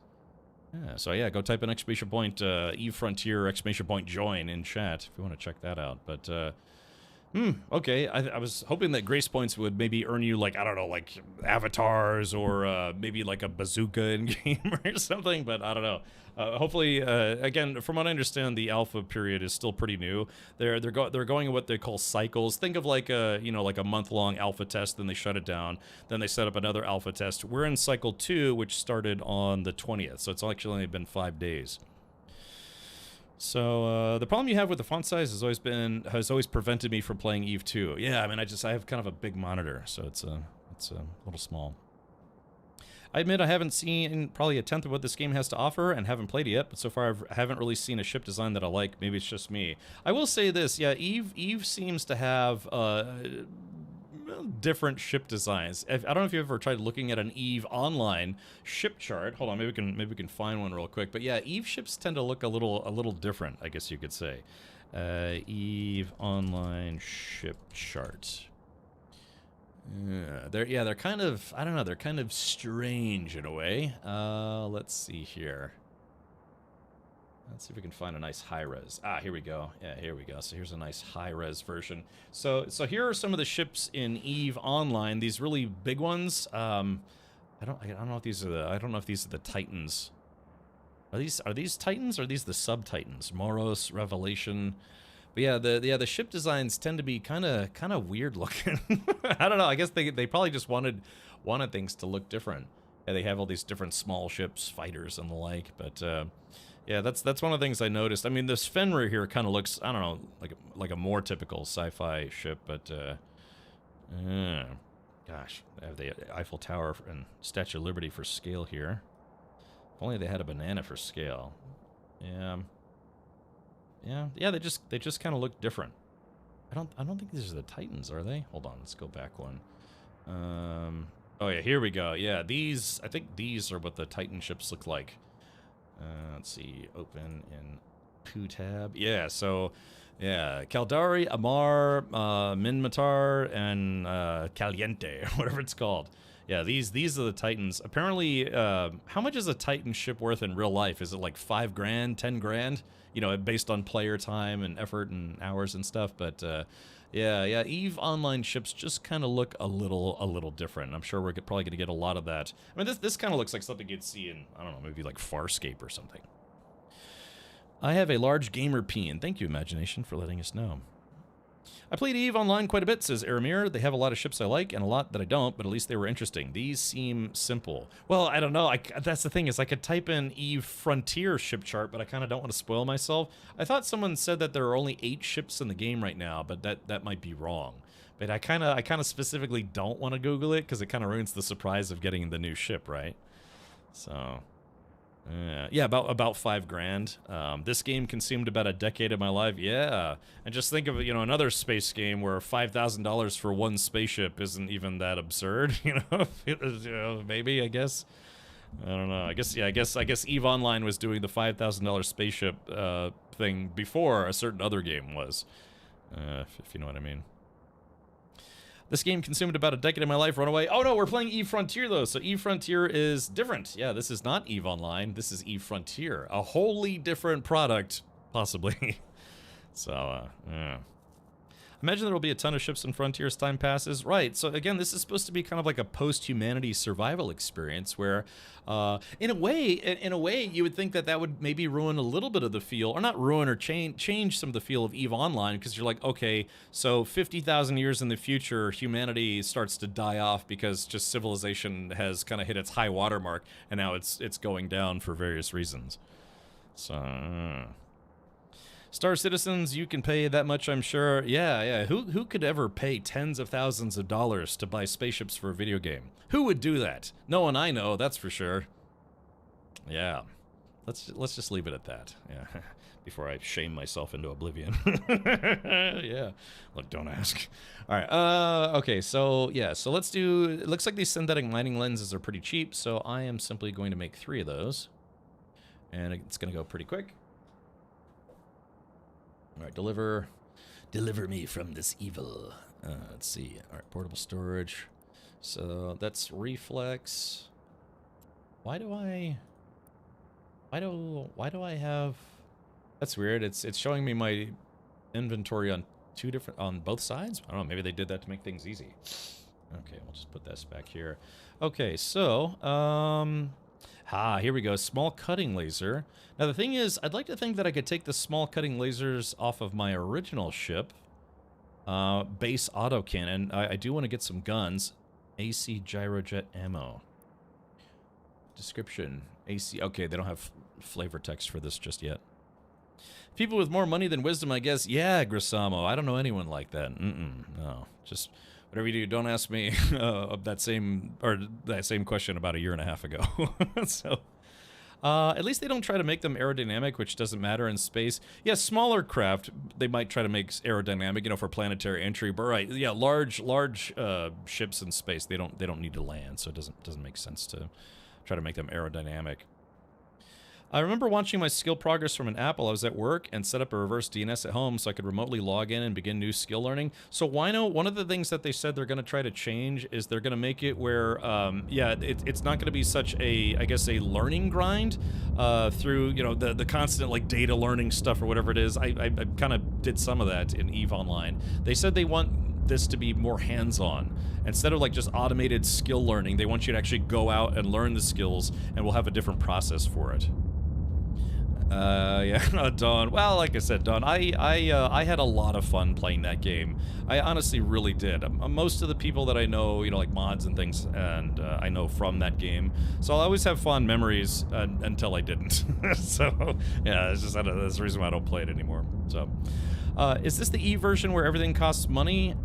Yeah, so yeah, go type in exclamation point EVE Frontier exclamation point join in chat if you want to check that out. But Okay. I was hoping that grace points would maybe earn you, like, I don't know, like avatars or maybe like a bazooka in game or something, but I don't know. Hopefully, again, from what I understand, the alpha period is still pretty new. They're going what they call cycles. Think of like a like a month-long alpha test, then they shut it down, then they set up another alpha test. We're in cycle 2, which started on the 20th, so it's actually only been 5 days. So the problem you have with the font size has always prevented me from playing Eve 2. Yeah, I mean, I have kind of a big monitor, so it's a little small. I admit I haven't seen probably a tenth of what this game has to offer and haven't played it yet, but so far I haven't really seen a ship design that I like. Maybe it's just me. I will say this, yeah, Eve seems to have different ship designs. I don't know if you've ever tried looking at an Eve Online ship chart. Hold on, maybe we can find one real quick. But yeah, Eve ships tend to look a little different, I guess you could say. Eve Online ship chart. They're kind of, I don't know, they're kind of strange in a way. Let's see here. Let's see if we can find a nice high-res. Ah, here we go. Yeah, here we go. So here's a nice high-res version. So here are some of the ships in Eve Online. These really big ones. I don't know if these are the Titans. Are these Titans or are these the sub-Titans? Moros, Revelation. But yeah, the ship designs tend to be kind of weird looking. I don't know. I guess they probably just wanted things to look different. Yeah, they have all these different small ships, fighters and the like, but yeah, that's one of the things I noticed. I mean, this Fenrir here kind of looks, I don't know, like a more typical sci-fi ship, but gosh, I have the Eiffel Tower and Statue of Liberty for scale here. If only they had a banana for scale. Yeah, they just kind of look different. I don't think these are the Titans, are they? Hold on, let's go back one. Oh yeah, here we go. Yeah, I think these are what the Titan ships look like. Let's see, open in Q tab. Yeah, so yeah, Caldari, Amar, Minmatar, and Caliente, whatever it's called. Yeah, these are the Titans. Apparently, how much is a Titan ship worth in real life? Is it like $5 grand, 10 grand? You know, based on player time and effort and hours and stuff. But yeah, Eve Online ships just kind of look a little different. I'm sure we're probably going to get a lot of that. I mean, this kind of looks like something you'd see in, I don't know, maybe like Farscape or something. I have a large gamer peen. Thank you, Imagination, for letting us know. I played Eve Online quite a bit, says Aramir. They have a lot of ships I like and a lot that I don't, but at least they were interesting. These seem simple. Well, I don't know. That's the thing, is I could type in Eve Frontier ship chart, but I kind of don't want to spoil myself. I thought someone said that there are only 8 ships in the game right now, but that might be wrong. But I kind of specifically don't want to Google it because it kind of ruins the surprise of getting the new ship, right? So yeah, about $5 grand. This game consumed about a decade of my life. Yeah, and just think of, you know, another space game where $5,000 for one spaceship isn't even that absurd. You know, maybe, I guess. I don't know. I guess Eve Online was doing the $5,000 spaceship thing before a certain other game was, if you know what I mean. This game consumed about a decade of my life. Run away. Oh no, we're playing Eve Frontier though. So Eve Frontier is different. Yeah, this is not Eve Online. This is Eve Frontier. A wholly different product, possibly. So, yeah. Imagine there will be a ton of ships in Frontier as time passes. Right, so again, this is supposed to be kind of like a post-humanity survival experience where, in a way, you would think that would maybe ruin a little bit of the feel, or not ruin or change some of the feel of EVE Online, because you're like, okay, so 50,000 years in the future, humanity starts to die off because just civilization has kind of hit its high water mark, and now it's going down for various reasons. So... Star Citizens, you can pay that much, I'm sure. Yeah. Who could ever pay tens of thousands of dollars to buy spaceships for a video game? Who would do that? No one I know, that's for sure. Yeah. Let's just leave it at that. Yeah. Before I shame myself into oblivion. Yeah. Look, don't ask. All right. Okay. So yeah. So let's do. It looks like these synthetic mining lenses are pretty cheap. So I am simply going to make 3 of those, and it's going to go pretty quick. All right, deliver me from this evil. Let's see. All right, portable storage. So that's reflex. Why do I have? That's weird. It's showing me my inventory on 2 different on both sides? I don't know, maybe they did that to make things easy. Okay, we'll just put this back here. Okay, so, here we go. Small cutting laser. Now, the thing is, I'd like to think that I could take the small cutting lasers off of my original ship. Base autocannon. I do want to get some guns. AC gyrojet ammo. Description. AC. Okay, they don't have flavor text for this just yet. People with more money than wisdom, I guess. Yeah, Grisamo. I don't know anyone like that. No. Just whatever you do, don't ask me that same question about a year and a half ago. So, at least they don't try to make them aerodynamic, which doesn't matter in space. Yeah, smaller craft, they might try to make aerodynamic, you know, for planetary entry. But right, yeah, large ships in space, they don't need to land, so it doesn't make sense to try to make them aerodynamic. I remember watching my skill progress from an app while I was at work and set up a reverse DNS at home so I could remotely log in and begin new skill learning. So Wino, one of the things that they said they're going to try to change is they're going to make it where, it's not going to be such a, I guess, a learning grind through, you know, the constant, like, data learning stuff or whatever it is. I kind of did some of that in EVE Online. They said they want this to be more hands-on. Instead of, like, just automated skill learning, they want you to actually go out and learn the skills, and we'll have a different process for it. Yeah, Dawn. Well, like I said, Dawn, I had a lot of fun playing that game. I honestly really did. Most of the people that I know, you know, like mods and things, and I know from that game. So I always have fond memories until I didn't. So, yeah, it's just that's the reason why I don't play it anymore. So, is this the E version where everything costs money?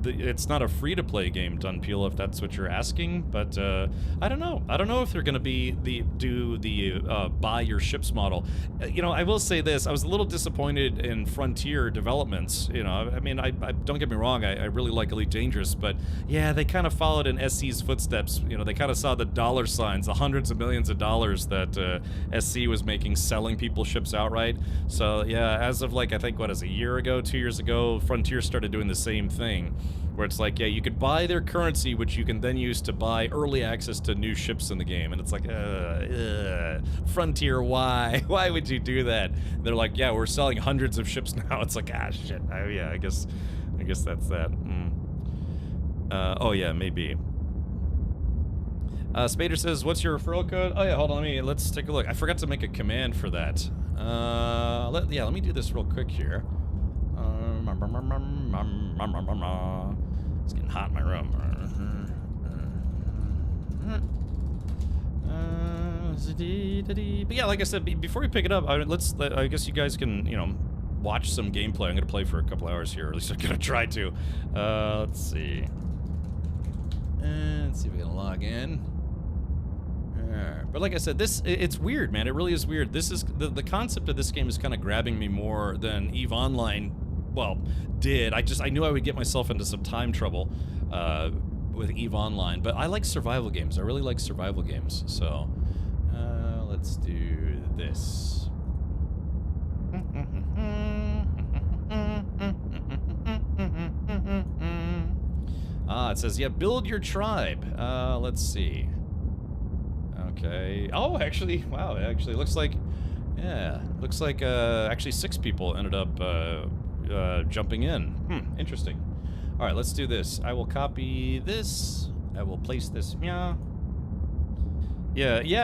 It's not a free-to-play game, Dunpeel, if that's what you're asking, but I don't know. I don't know if they're going to do the buy your ships model. You know, I will say this: I was a little disappointed in Frontier developments. You know, I mean, I don't get me wrong, I really like Elite Dangerous, but yeah, they kind of followed in SC's footsteps. You know, they kind of saw the dollar signs, the hundreds of millions of dollars that SC was making selling people ships outright. So yeah, as of like I think what is a year ago, 2 years ago, Frontier started doing the same thing, where it's like, yeah, you could buy their currency, which you can then use to buy early access to new ships in the game, and it's like, Frontier, why? Why would you do that? They're like, yeah, we're selling hundreds of ships now. It's like, ah, shit. Yeah, I guess that's that. Oh yeah, maybe. Spader says, what's your referral code? Oh yeah, hold on, let's take a look. I forgot to make a command for that. Let me do this real quick here. It's getting hot in my room. But yeah, like I said, before we pick it up, I guess you guys can, you know, watch some gameplay. I'm gonna play for a couple hours here, or at least I'm gonna try to. Let's see. Let's see if we can log in. But like I said, it's weird, man. It really is weird. This is the concept of this game is kind of grabbing me more than EVE Online. Well, I knew I would get myself into some time trouble with EVE Online, but I like survival games. I really like survival games. So let's do this. It says, yeah, build your tribe. Let's see. Okay. Oh, actually, wow. Actually, looks like actually 6 people ended up jumping in. Interesting. All right, let's do this. I will copy this. I will place this. Yeah,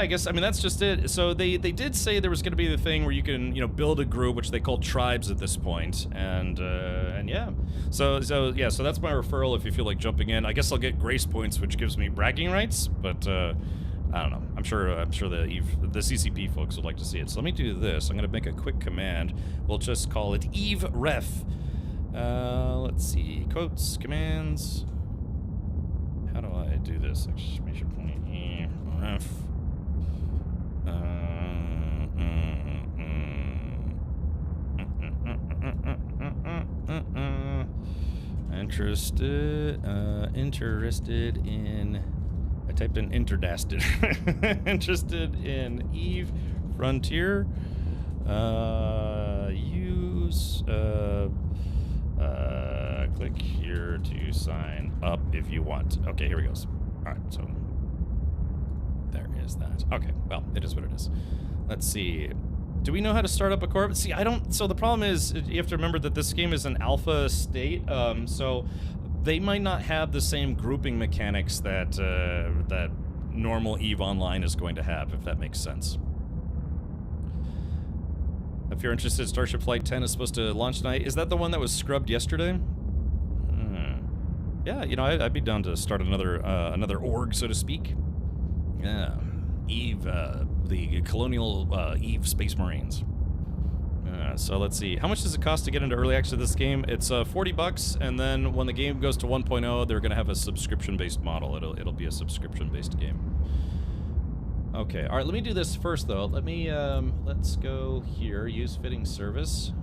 I guess, I mean, that's just it. So they did say there was going to be the thing where you can, you know, build a group, which they call tribes at this point, and yeah. So that's my referral if you feel like jumping in. I guess I'll get grace points, which gives me bragging rights, but I don't know. I'm sure the CCP folks would like to see it. So let me do this. I'm going to make a quick command. We'll just call it Eve Ref. Let's see. Quotes, commands. How do I do this? Exclamation point. Eve Ref. Interested in. I typed in interdasted. Interested in EVE Frontier. Click here to sign up if you want. Okay, here we go. Alright, so there is that. Okay, well, it is what it is. Let's see. Do we know how to start up a corp? See, I don't. So the problem is, you have to remember that this game is an alpha state. So they might not have the same grouping mechanics that that normal EVE Online is going to have, if that makes sense. If you're interested, Starship Flight 10 is supposed to launch tonight. Is that the one that was scrubbed yesterday? Yeah, you know, I'd be down to start another org, so to speak. Yeah, EVE, the Colonial EVE Space Marines. So let's see. How much does it cost to get into early access to this game? It's $40, and then when the game goes to 1.0, they're going to have a subscription-based model. It'll be a subscription-based game. Okay, all right, let me do this first, though. Let's go here, use fitting service.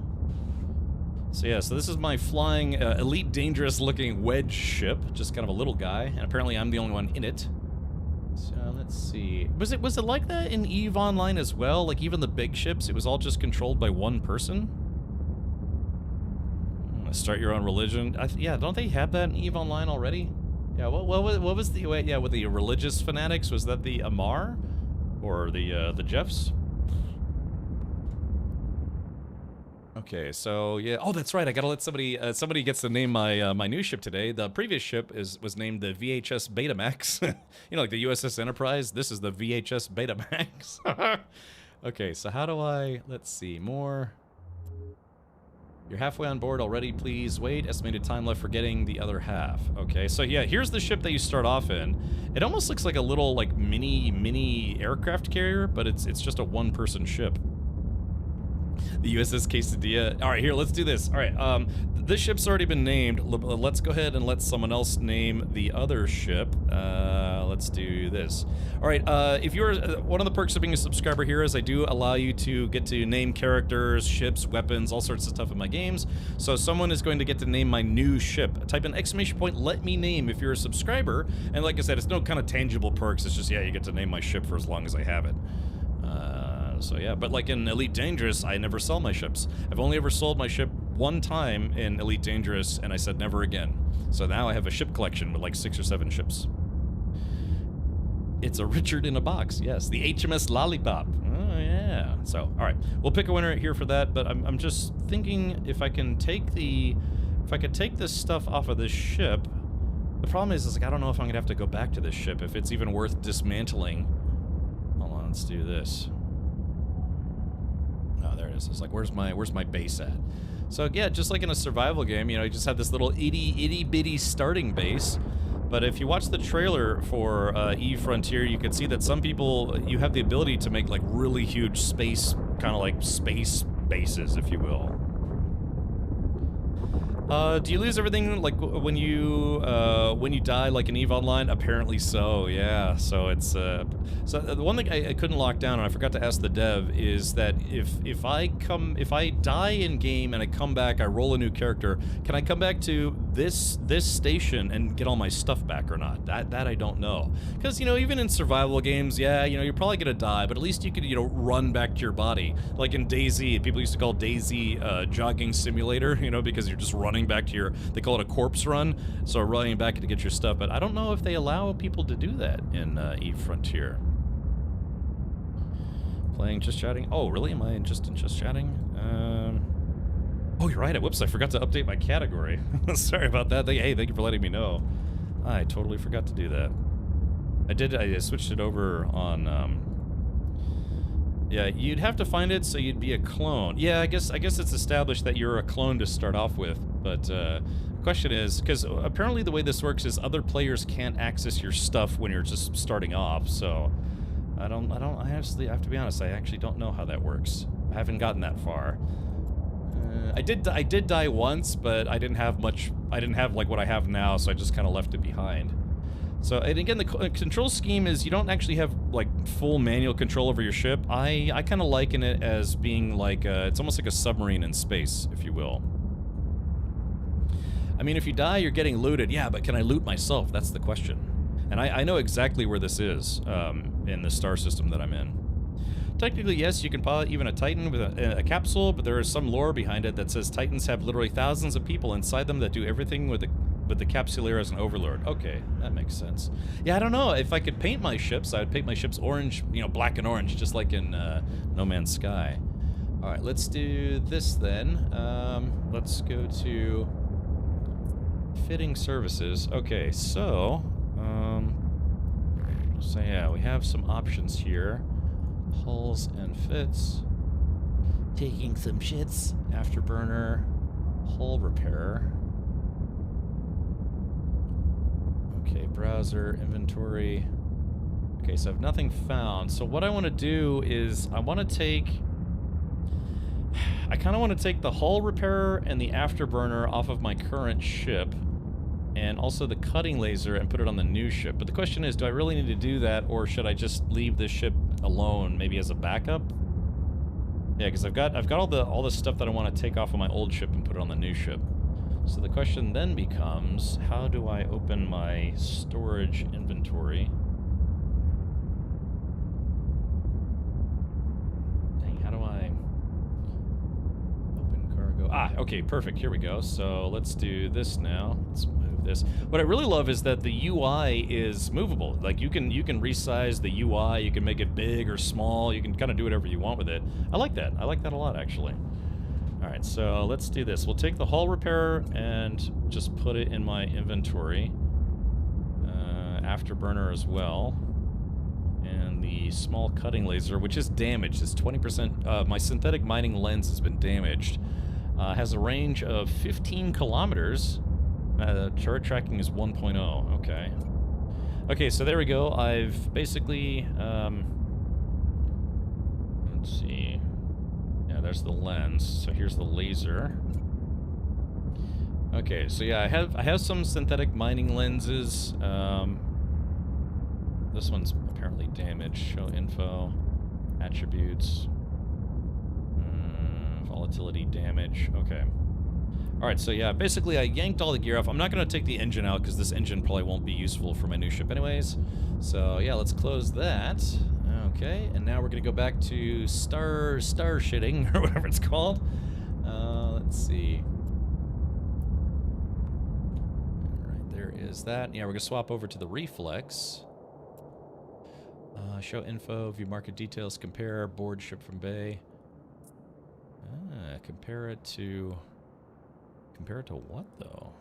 So yeah, so this is my flying, elite dangerous-looking wedge ship, just kind of a little guy, and apparently I'm the only one in it. So let's see. Was it like that in EVE Online as well? Like even the big ships, it was all just controlled by one person? Start your own religion. Yeah, don't they have that in EVE Online already? Yeah, what was the with the religious fanatics? Was that the Amar? Or the Jeffs? Okay, so yeah. Oh, that's right. I gotta let somebody. Somebody gets to name my my new ship today. The previous ship was named the VHS Betamax. You know, like the USS Enterprise. This is the VHS Betamax. Okay, so how do I? Let's see more. You're halfway on board already. Please wait. Estimated time left for getting the other half. Okay, so yeah, here's the ship that you start off in. It almost looks like a little like mini aircraft carrier, but it's just a one-person ship. The USS Quesadilla. All right, here, let's do this. All right, this ship's already been named. Let's go ahead and let someone else name the other ship. Let's do this. All right, if you're one of the perks of being a subscriber here is I do allow you to get to name characters, ships, weapons, all sorts of stuff in my games. So someone is going to get to name my new ship. Type in exclamation point, let me name if you're a subscriber. And like I said, it's no kind of tangible perks. It's just, yeah, you get to name my ship for as long as I have it. So yeah, but like in Elite Dangerous, I never sell my ships. I've only ever sold my ship one time in Elite Dangerous, and I said never again. So now I have a ship collection with like 6 or 7 ships. It's a Richard in a box, yes. The HMS Lollipop. Oh yeah. So, all right, we'll pick a winner here for that, but I'm just thinking if I can take this stuff off of this ship. The problem is like I don't know if I'm gonna have to go back to this ship, if it's even worth dismantling. Hold on, let's do this. Oh, there it is. It's like, where's my base at? So yeah, just like in a survival game, you know, you just have this little itty bitty starting base. But if you watch the trailer for EVE Frontier, you can see that some people, you have the ability to make like really huge space, kind of like space bases, if you will. Do you lose everything like when you die like in EVE Online? Apparently so, yeah. So it's so the one thing I couldn't lock down, and I forgot to ask the dev, is that if I die in game and I come back, I roll a new character, can I come back to this station and get all my stuff back or not? That I don't know. Because you know, even in survival games, yeah, you know, you're probably gonna die, but at least you could, you know, run back to your body. Like in DayZ, people used to call DayZ jogging simulator, you know, because you're just running back to your, they call it a corpse run, so running back to get your stuff. But I don't know if they allow people to do that in EVE Frontier. Playing Just Chatting. Oh, really? Am I just in Just Chatting? Oh, you're right. Whoops, I forgot to update my category. Sorry about that. Hey, thank you for letting me know. I totally forgot to do that. I switched it over on, yeah, you'd have to find it so you'd be a clone. Yeah, I guess it's established that you're a clone to start off with, but the question is, because apparently the way this works is other players can't access your stuff when you're just starting off, so I honestly, I have to be honest, I actually don't know how that works. I haven't gotten that far. I did die once, but I didn't have much, I didn't have like what I have now, so I just kind of left it behind. So, and again, the control scheme is you don't actually have, like, full manual control over your ship. I kind of liken it as being like, it's almost like a submarine in space, if you will. I mean, if you die, you're getting looted. Yeah, but can I loot myself? That's the question. And I know exactly where this is in the star system that I'm in. Technically, yes, you can pilot even a Titan with a capsule, but there is some lore behind it that says Titans have literally thousands of people inside them that do everything with the Capsuleer as an overlord. Okay, that makes sense. Yeah, I don't know. If I could paint my ships, I would paint my ships orange, you know, black and orange, just like in No Man's Sky. All right, let's do this then. Let's go to fitting services. Okay, so yeah, we have some options here. Hulls and fits. Taking some shits. Afterburner. Hull repair. Okay, browser, inventory. Okay, so I have nothing found. So what I want to do is I kind of want to take the hull repair and the afterburner off of my current ship, and also the cutting laser and put it on the new ship. But the question is, do I really need to do that, or should I just leave this ship alone, maybe as a backup? Yeah, because I've got all the stuff that I want to take off of my old ship and put it on the new ship. So the question then becomes, how do I open my storage inventory? Dang, how do I open cargo? Ah, okay, perfect. Here we go. So let's do this now. Let's move this. What I really love is that the UI is movable. Like you can resize the UI. You can make it big or small. You can kind of do whatever you want with it. I like that. I like that a lot, actually. All right, so let's do this. We'll take the hull repair and just put it in my inventory. Afterburner as well. And the small cutting laser, which is damaged. It's 20%. My synthetic mining lens has been damaged. Has a range of 15 kilometers. Turret tracking is 1.0. Okay. Okay, so there we go. I've basically... let's see... there's the lens. So here's the laser. Okay, so yeah, I have some synthetic mining lenses. This one's apparently damaged. Show info, attributes, volatility, damage. Okay. All right, so yeah, basically I yanked all the gear off. I'm not going to take the engine out because this engine probably won't be useful for my new ship anyways. So yeah, let's close that. Okay, and now we're going to go back to star shitting, or whatever it's called. Let's see. Alright, there is that. Yeah, we're going to swap over to the reflex. Show info, view market details, compare, board ship from bay. Compare it to what, though?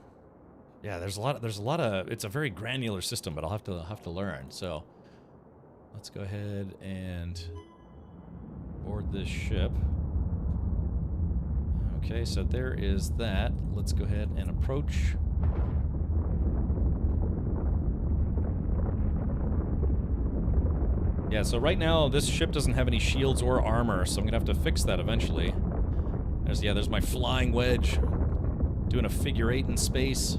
Yeah, there's a lot of, it's a very granular system, but I'll have to learn, so... Let's go ahead and board this ship. Okay, so there is that. Let's go ahead and approach. Yeah, so right now this ship doesn't have any shields or armor, so I'm gonna have to fix that eventually. There's my flying wedge. Doing a figure 8 in space.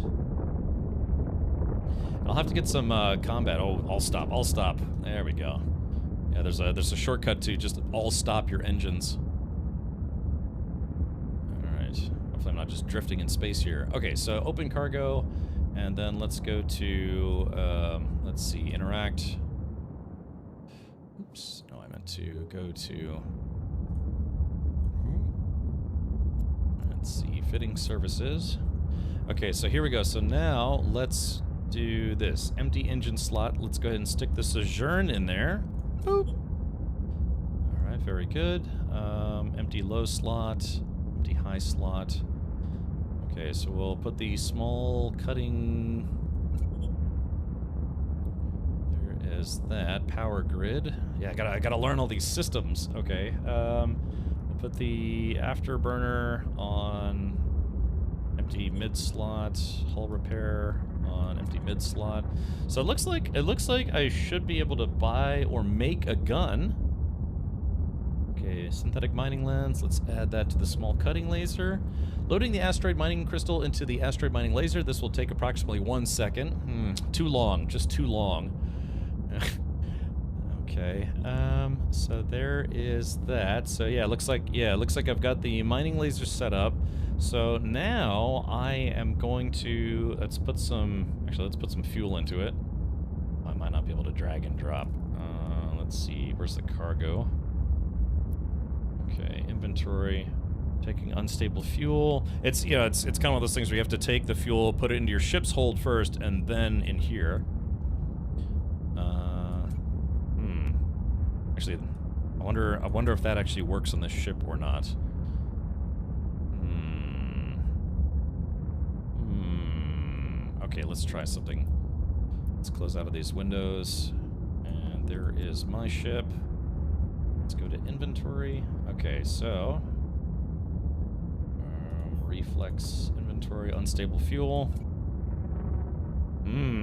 I'll have to get some combat. Oh, I'll stop. There we go. Yeah, there's a shortcut to just all stop your engines. All right. Hopefully I'm not just drifting in space here. Okay, so open cargo, and then let's go to let's see, interact. Oops. No, I meant to go to. Let's see, fitting services. Okay, so here we go. So now let's do this. Empty engine slot. Let's go ahead and stick the Sojourn in there. Boop. All right, very good. Empty low slot. Empty high slot. Okay, so we'll put the small cutting. There is that. Power grid. Yeah, I gotta learn all these systems. Okay. We'll put the afterburner on empty mid slot. Hull repair on empty mid slot. So it looks like I should be able to buy or make a gun. Okay, synthetic mining lens. Let's add that to the small cutting laser. Loading the asteroid mining crystal into the asteroid mining laser. This will take approximately 1 second. Too long, just too long. Okay. So there is that. So yeah, it looks like I've got the mining laser set up. So now I am going to let's put some fuel into it. I might not be able to drag and drop. Let's see, where's the cargo? Okay, inventory. Taking unstable fuel. It's kind of one of those things where you have to take the fuel, put it into your ship's hold first, and then in here. Actually, I wonder if that actually works on this ship or not. Okay, let's try something. Let's close out of these windows. And there is my ship. Let's go to inventory. Okay, so reflex inventory, unstable fuel.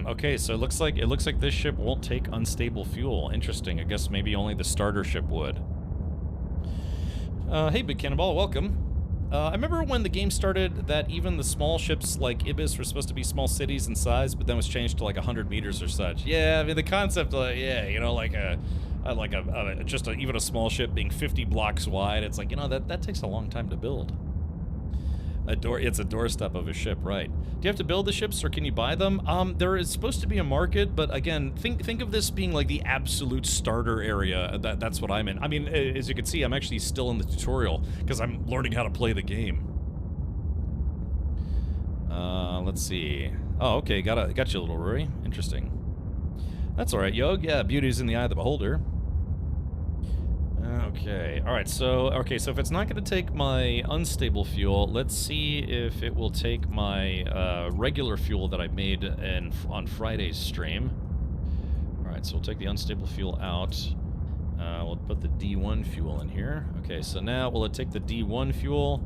Okay, so it looks like this ship won't take unstable fuel. Interesting. I guess maybe only the starter ship would. Hey, Big Cannonball, welcome. I remember when the game started that even the small ships like Ibis were supposed to be small cities in size, but then was changed to like 100 meters or such. Yeah, I mean the concept, yeah, you know, like even a small ship being 50 blocks wide. It's like, you know, that takes a long time to build. It's a doorstep of a ship, right? Do you have to build the ships or can you buy them? There is supposed to be a market, but again, think of this being like the absolute starter area. That's what I'm in. I mean, as you can see, I'm actually still in the tutorial because I'm learning how to play the game. Let's see. Oh, okay, got you, little Rory. Interesting. That's all right, Yog. Yeah, beauty's in the eye of the beholder. Okay, alright, so if it's not going to take my unstable fuel, let's see if it will take my regular fuel that I made on Friday's stream. Alright, so we'll take the unstable fuel out. We'll put the D1 fuel in here. Okay, so now will it take the D1 fuel?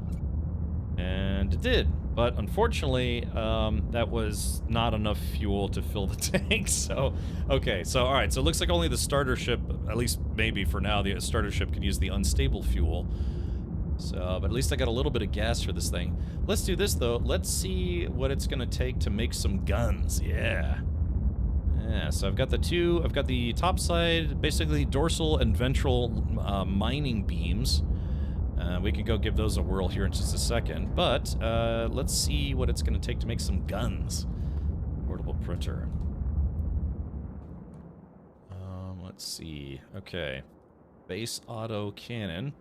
And it did. But unfortunately, that was not enough fuel to fill the tank, so... Okay, so alright, so it looks like only the starter ship, at least maybe for now, the starter ship can use the unstable fuel. So, but at least I got a little bit of gas for this thing. Let's do this, though. Let's see what it's gonna take to make some guns. Yeah. Yeah, so I've got the top side, basically dorsal and ventral mining beams. We can go give those a whirl here in just a second, but let's see what it's going to take to make some guns. Portable printer. Let's see. Okay. Base auto cannon.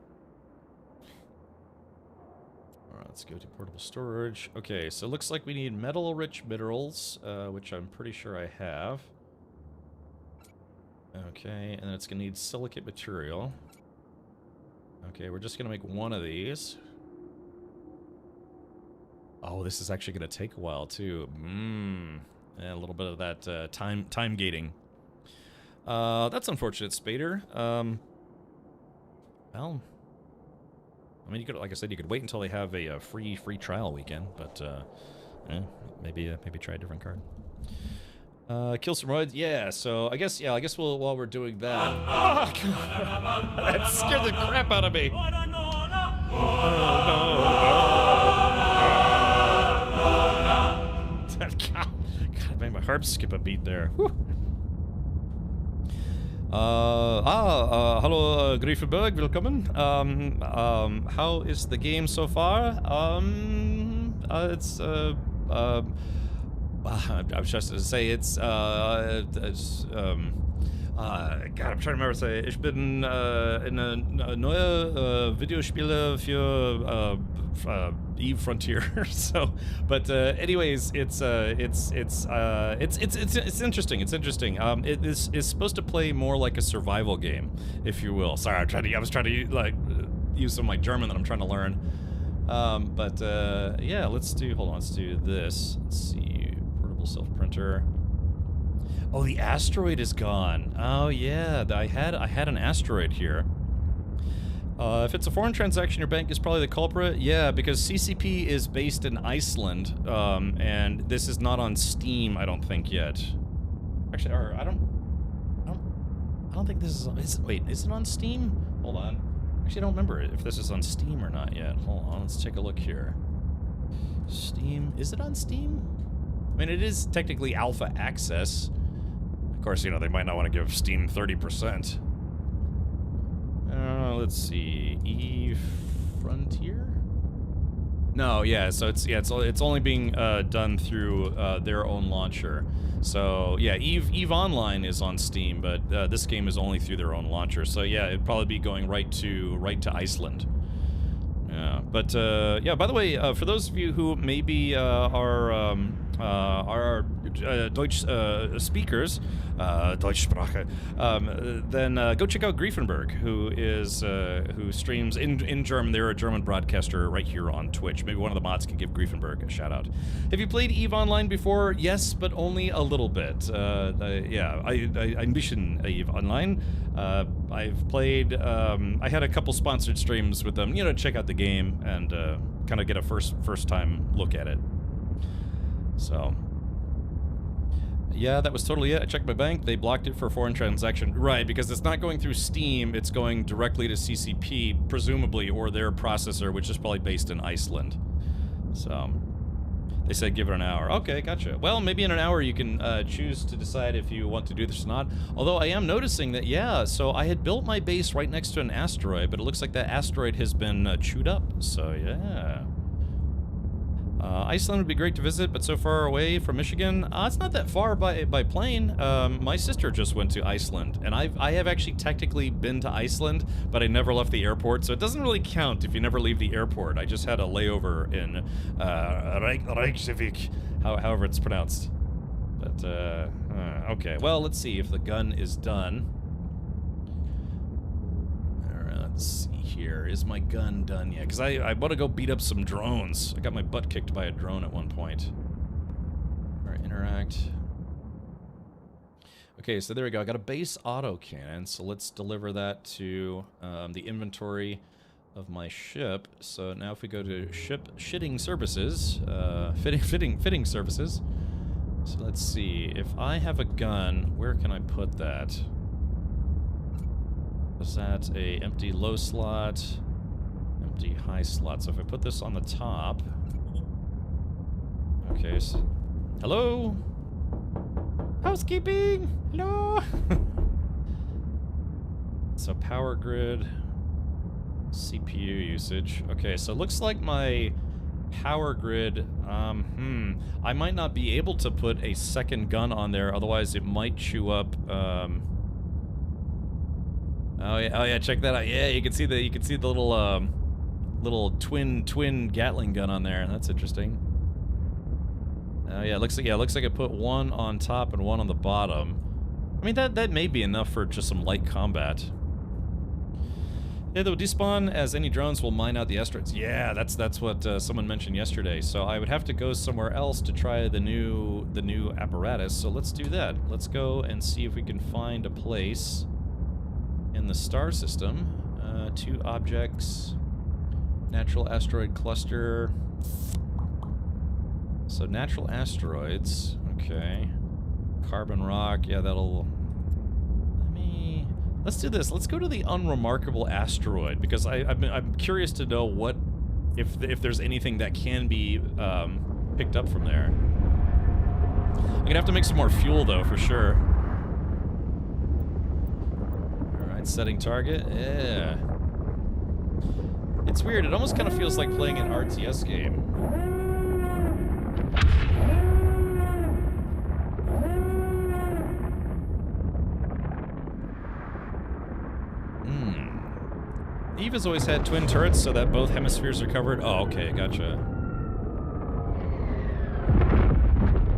Alright, let's go to portable storage. Okay, so it looks like we need metal-rich minerals, which I'm pretty sure I have. Okay, and then it's going to need silicate material. Okay, we're just going to make one of these. Oh, this is actually going to take a while, too. And a little bit of that time gating. That's unfortunate, Spader. Well, I mean, you could, like I said, you could wait until they have a free trial weekend, but maybe try a different card. Kill some roids, yeah. So I guess we'll, while we're doing that. Oh, God. That scared the crap out of me. God, made my heart skip a beat there. Whew. Hallo Griefenberg, willkommen. How is the game so far? I was just to say God, I'm trying to remember to say, ich bin in a neue Videospiele für Eve Frontier. So, but anyways, it's interesting. It's interesting. It is supposed to play more like a survival game, if you will. Sorry, I was trying to like use some of my German that I'm trying to learn. Yeah, let's do this. Let's see. Self-printer. Oh, the asteroid is gone. Oh yeah, I had an asteroid here. If it's a foreign transaction, your bank is probably the culprit. Yeah, because CCP is based in Iceland, and this is not on Steam, I don't think yet. Actually, or I don't think this is. Wait, is it on Steam? Hold on. Actually, I don't remember if this is on Steam or not yet. Hold on, let's take a look here. Steam, is it on Steam? I mean, it is technically alpha access. Of course, you know, they might not want to give Steam 30%. Let's see. Eve Frontier? No, yeah, so it's only being done through their own launcher. So, yeah, Eve Online is on Steam, but this game is only through their own launcher. So, yeah, it'd probably be going right to Iceland. Yeah, but yeah. By the way, for those of you who maybe are Deutsch speakers, Deutschsprache, then go check out Griefenberg, who streams in German. They're a German broadcaster right here on Twitch. Maybe one of the mods could give Griefenberg a shout out. Have you played EVE Online before? Yes, but only a little bit. Yeah, ein bisschen EVE Online. I've played. I had a couple sponsored streams with them, you know, to check out the game and kind of get a first time look at it. So, yeah, that was totally it. I checked my bank. They blocked it for foreign transaction. Right, because it's not going through Steam. It's going directly to CCP, presumably, or their processor, which is probably based in Iceland. So, they said give it an hour. Okay, gotcha. Well, maybe in an hour you can choose to decide if you want to do this or not. Although I am noticing that, yeah, so I had built my base right next to an asteroid, but it looks like that asteroid has been chewed up. So, yeah. Iceland would be great to visit, but so far away from Michigan. It's not that far by plane. My sister just went to Iceland, and I have actually technically been to Iceland, but I never left the airport, so it doesn't really count if you never leave the airport. I just had a layover in Reykjavik, however it's pronounced. But, okay. Well, let's see if the gun is done. Let's see here. Is my gun done yet? Because I want to go beat up some drones. I got my butt kicked by a drone at one point. Alright, interact. Okay, so there we go. I got a base autocannon, so let's deliver that to the inventory of my ship. So now if we go to shitting services, fitting services. So let's see. If I have a gun, where can I put that? Is that a empty low slot, empty high slot? So if I put this on the top, okay. So, hello, housekeeping. Hello. So power grid, CPU usage. Okay, so it looks like my power grid. I might not be able to put a second gun on there, otherwise it might chew up. Oh yeah, check that out. Yeah, you can see the little twin Gatling gun on there. That's interesting. Oh yeah, it looks like I put one on top and one on the bottom. I mean that may be enough for just some light combat. Yeah, they'll despawn as any drones will mine out the asteroids. Yeah, that's what someone mentioned yesterday. So I would have to go somewhere else to try the new apparatus. So let's do that. Let's go and see if we can find a place in the star system. 2 objects, natural asteroid cluster. So natural asteroids, okay. Carbon rock, yeah, that'll. Let's do this. Let's go to the unremarkable asteroid because I'm curious to know what if there's anything that can be picked up from there. I'm gonna have to make some more fuel though, for sure. Setting target, yeah. It's weird, it almost kind of feels like playing an RTS game. EVE has always had twin turrets so that both hemispheres are covered. Oh, okay, gotcha.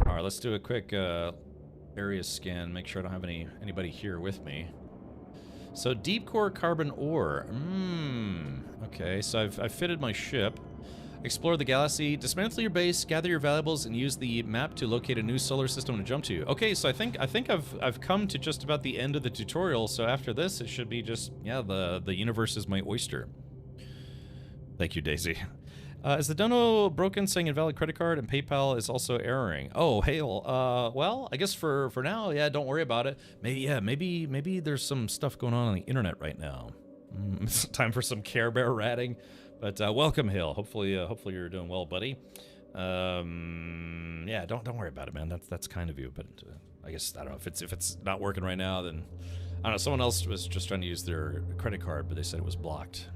Alright, let's do a quick area scan, make sure I don't have anybody here with me. So deep core carbon ore. Okay, so I've fitted my ship. Explore the galaxy, dismantle your base, gather your valuables, and use the map to locate a new solar system to jump to. Okay, so I think I've come to just about the end of the tutorial. So after this, it should be just, yeah, the universe is my oyster. Thank you, Daisy. Is the dono broken, saying invalid credit card, and PayPal is also erroring? Oh, hail. Well, I guess for now, yeah, don't worry about it. Maybe there's some stuff going on the internet right now. It's time for some Care Bear ratting. But welcome, Hill. Hopefully you're doing well, buddy. Yeah, don't worry about it, man. That's kind of you. But I guess I don't know if it's not working right now. Then I don't know. Someone else was just trying to use their credit card, but they said it was blocked.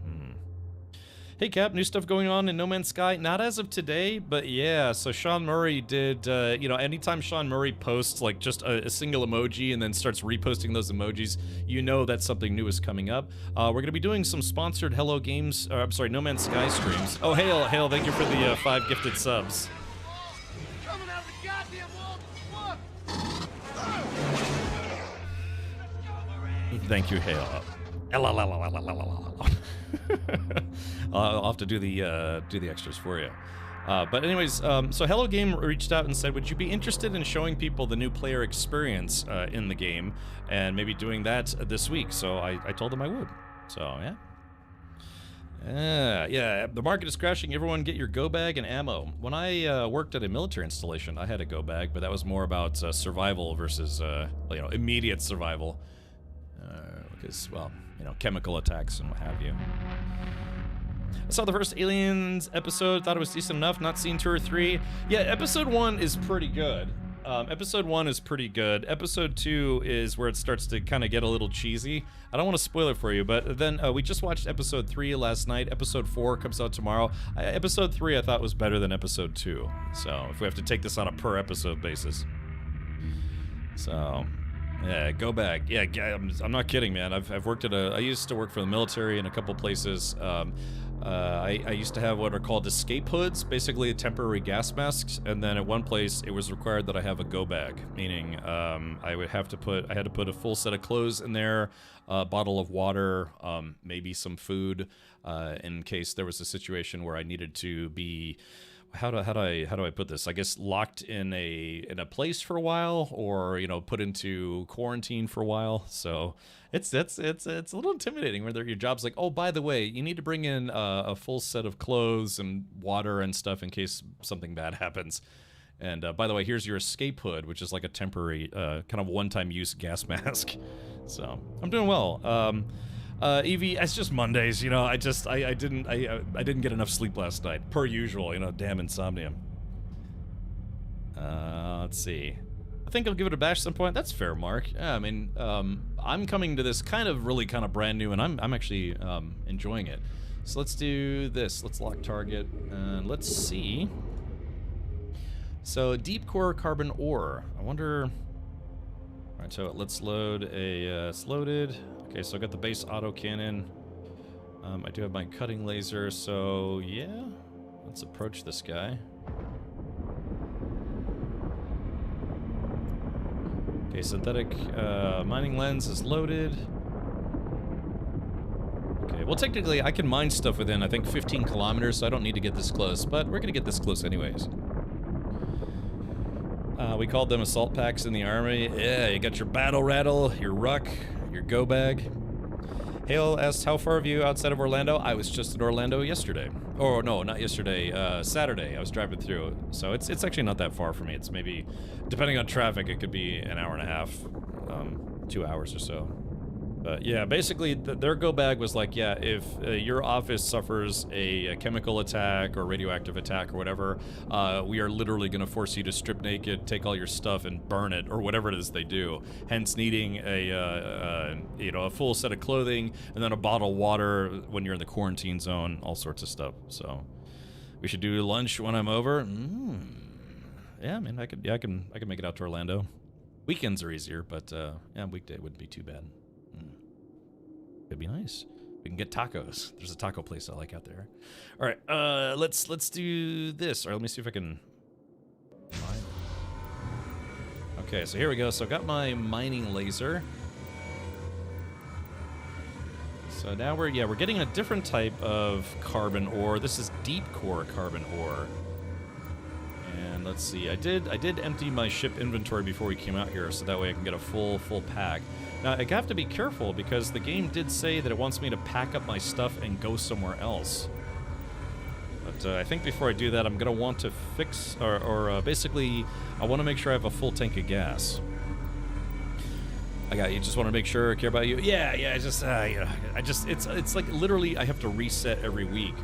Hey Cap, new stuff going on in No Man's Sky? Not as of today, but yeah, so Sean Murray did, you know, anytime Sean Murray posts like just a single emoji and then starts reposting those emojis, you know that something new is coming up. We're going to be doing some sponsored Hello Games, I'm sorry, No Man's Sky streams. Oh, Hale, thank you for the 5 gifted subs. Coming out the goddamn wall. Look. Thank you, Hale. I'll have to do the extras for you. But anyways, so Hello Game reached out and said, would you be interested in showing people the new player experience in the game and maybe doing that this week? So I told them I would. So yeah, the market is crashing. Everyone get your go bag and ammo. When I worked at a military installation, I had a go bag, but that was more about survival versus you know, immediate survival. Because, well, you know, chemical attacks and what have you. I saw the first Aliens episode, thought it was decent enough, not seen 2 or 3. Yeah, episode 1 is pretty good. Episode 2 is where it starts to kind of get a little cheesy. I don't want to spoil it for you, but then we just watched episode 3 last night. Episode 4 comes out tomorrow. Episode 3 I thought was better than episode 2. So, if we have to take this on a per episode basis. So... yeah, go bag. Yeah, I'm not kidding, man. I've worked at I used to work for the military in a couple places. I used to have what are called escape hoods, basically temporary gas masks, and then at one place it was required that I have a go bag, meaning I had to put a full set of clothes in there, a bottle of water, maybe some food, in case there was a situation where I needed to be. How do I put this? I guess locked in a place for a while, or you know, put into quarantine for a while. So it's a little intimidating whether your job's like, oh, by the way, you need to bring in a full set of clothes and water and stuff in case something bad happens. And by the way, here's your escape hood, which is like a temporary kind of one-time use gas mask. So I'm doing well. Evie, it's just Mondays, you know. I didn't get enough sleep last night, per usual. You know, damn insomnia. Let's see. I think I'll give it a bash some point. That's fair, Mark. Yeah, I mean, I'm coming to this kind of brand new, and I'm actually enjoying it. So let's do this. Let's lock target, and let's see. So deep core carbon ore. I wonder. All right, so let's load a. It's loaded. Okay, so I got the base auto cannon. I do have my cutting laser, so yeah. Let's approach this guy. Okay, synthetic mining lens is loaded. Okay, well technically I can mine stuff within, I think, 15 kilometers, so I don't need to get this close, but we're gonna get this close anyways. We called them assault packs in the army. Yeah, you got your battle rattle, your ruck, your go bag. Hale asked, how far are you outside of Orlando? I was just in Orlando yesterday. Oh, no, not yesterday. Saturday. I was driving through. So it's actually not that far for me. It's maybe, depending on traffic, it could be an hour and a half, 2 hours or so. But yeah, basically, their go bag was like, yeah, if your office suffers a chemical attack or radioactive attack or whatever, we are literally going to force you to strip naked, take all your stuff, and burn it, or whatever it is they do. Hence, needing a full set of clothing and then a bottle of water when you're in the quarantine zone, all sorts of stuff. So, we should do lunch when I'm over. Yeah, man, I can make it out to Orlando. Weekends are easier, but yeah, weekday wouldn't be too bad. It'd be nice. We can get tacos. There's a taco place I like out there. All right, let's do this. All right, let me see if I can mine. Okay, so here we go. So I've got my mining laser. So now we're getting a different type of carbon ore. This is deep core carbon ore. And let's see. I did empty my ship inventory before we came out here, so that way I can get a full pack. Now, I have to be careful because the game did say that it wants me to pack up my stuff and go somewhere else. But I think before I do that, I'm going to want to fix, or basically, I want to make sure I have a full tank of gas. I got you. Just want to make sure I care about you. Yeah. It's like literally I have to reset every week.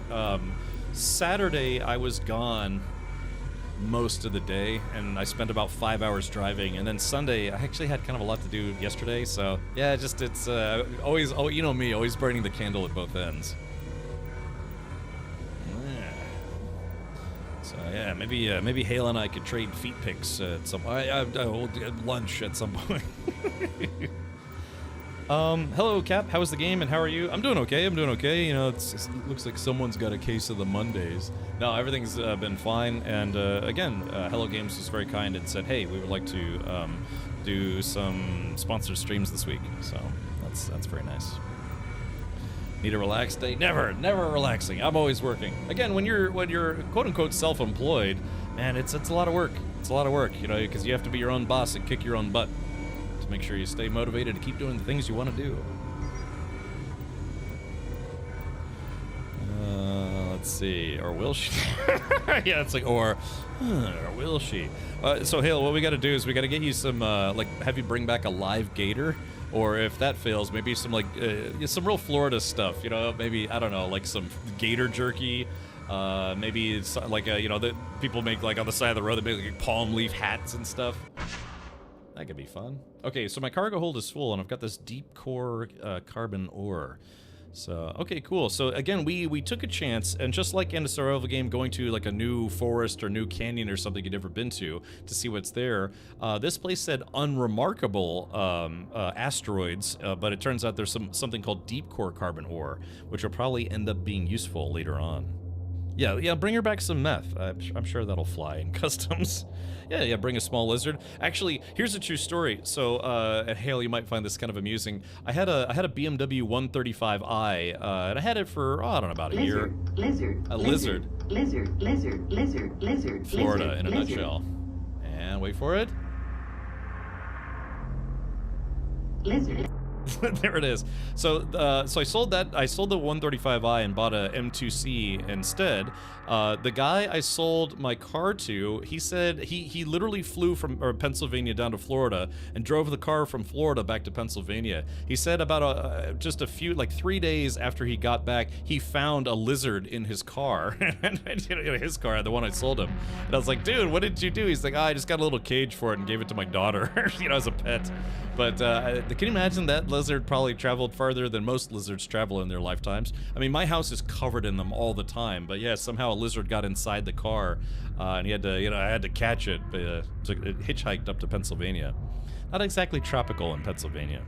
Saturday, I was gone most of the day, and I spent about 5 hours driving, and then Sunday I actually had kind of a lot to do yesterday, so yeah, it's always, you know me, always burning the candle at both ends. So yeah, maybe Hale and I could trade feet pics at some. At lunch at some point. Hello, Cap. How was the game and how are you? I'm doing okay. You know, it looks like someone's got a case of the Mondays. No, everything's been fine. And again, Hello Games was very kind and said, hey, we would like to do some sponsored streams this week. So that's very nice. Need a relaxed day? Never relaxing. I'm always working. Again, when you're quote unquote self-employed, man, it's a lot of work. It's a lot of work, you know, because you have to be your own boss and kick your own butt to make sure you stay motivated to keep doing the things you want to do. Let's see. Or will she? Yeah, it's like, or will she? So, Hale, what we got to do is we got to get you some, like, have you bring back a live gator. Or if that fails, maybe some, like, some real Florida stuff, you know, maybe, I don't know, like some gator jerky. Maybe it's like, you know, that people make, like, on the side of the road, they make, like, palm leaf hats and stuff. That could be fun. Okay, so my cargo hold is full, and I've got this deep core carbon ore. So, okay, cool. So, again, we took a chance, and just like in a survival game, going to, like, a new forest or new canyon or something you've never been to see what's there, this place said unremarkable asteroids, but it turns out there's something called deep core carbon ore, which will probably end up being useful later on. Yeah, bring her back some meth. I'm sure that'll fly in customs. Yeah, bring a small lizard. Actually, here's a true story. So, at Hale, you might find this kind of amusing. I had a BMW 135i, and I had it for, I don't know, about a year. Lizard. Florida, in a nutshell. And wait for it. Lizard. There it is. So I sold the 135i and bought a M2C instead. The guy I sold my car to, he said he literally flew from Pennsylvania down to Florida and drove the car from Florida back to Pennsylvania. He said about just a few, like 3 days after he got back, he found a lizard in his car. His car, the one I sold him. And I was like, dude, what did you do? He's like, I just got a little cage for it and gave it to my daughter, you know, as a pet. But can you imagine that lizard probably traveled farther than most lizards travel in their lifetimes? I mean, my house is covered in them all the time, but yeah, somehow a lizard got inside the car, and he had to, you know, I had to catch it. So it hitchhiked up to Pennsylvania. Not exactly tropical in Pennsylvania.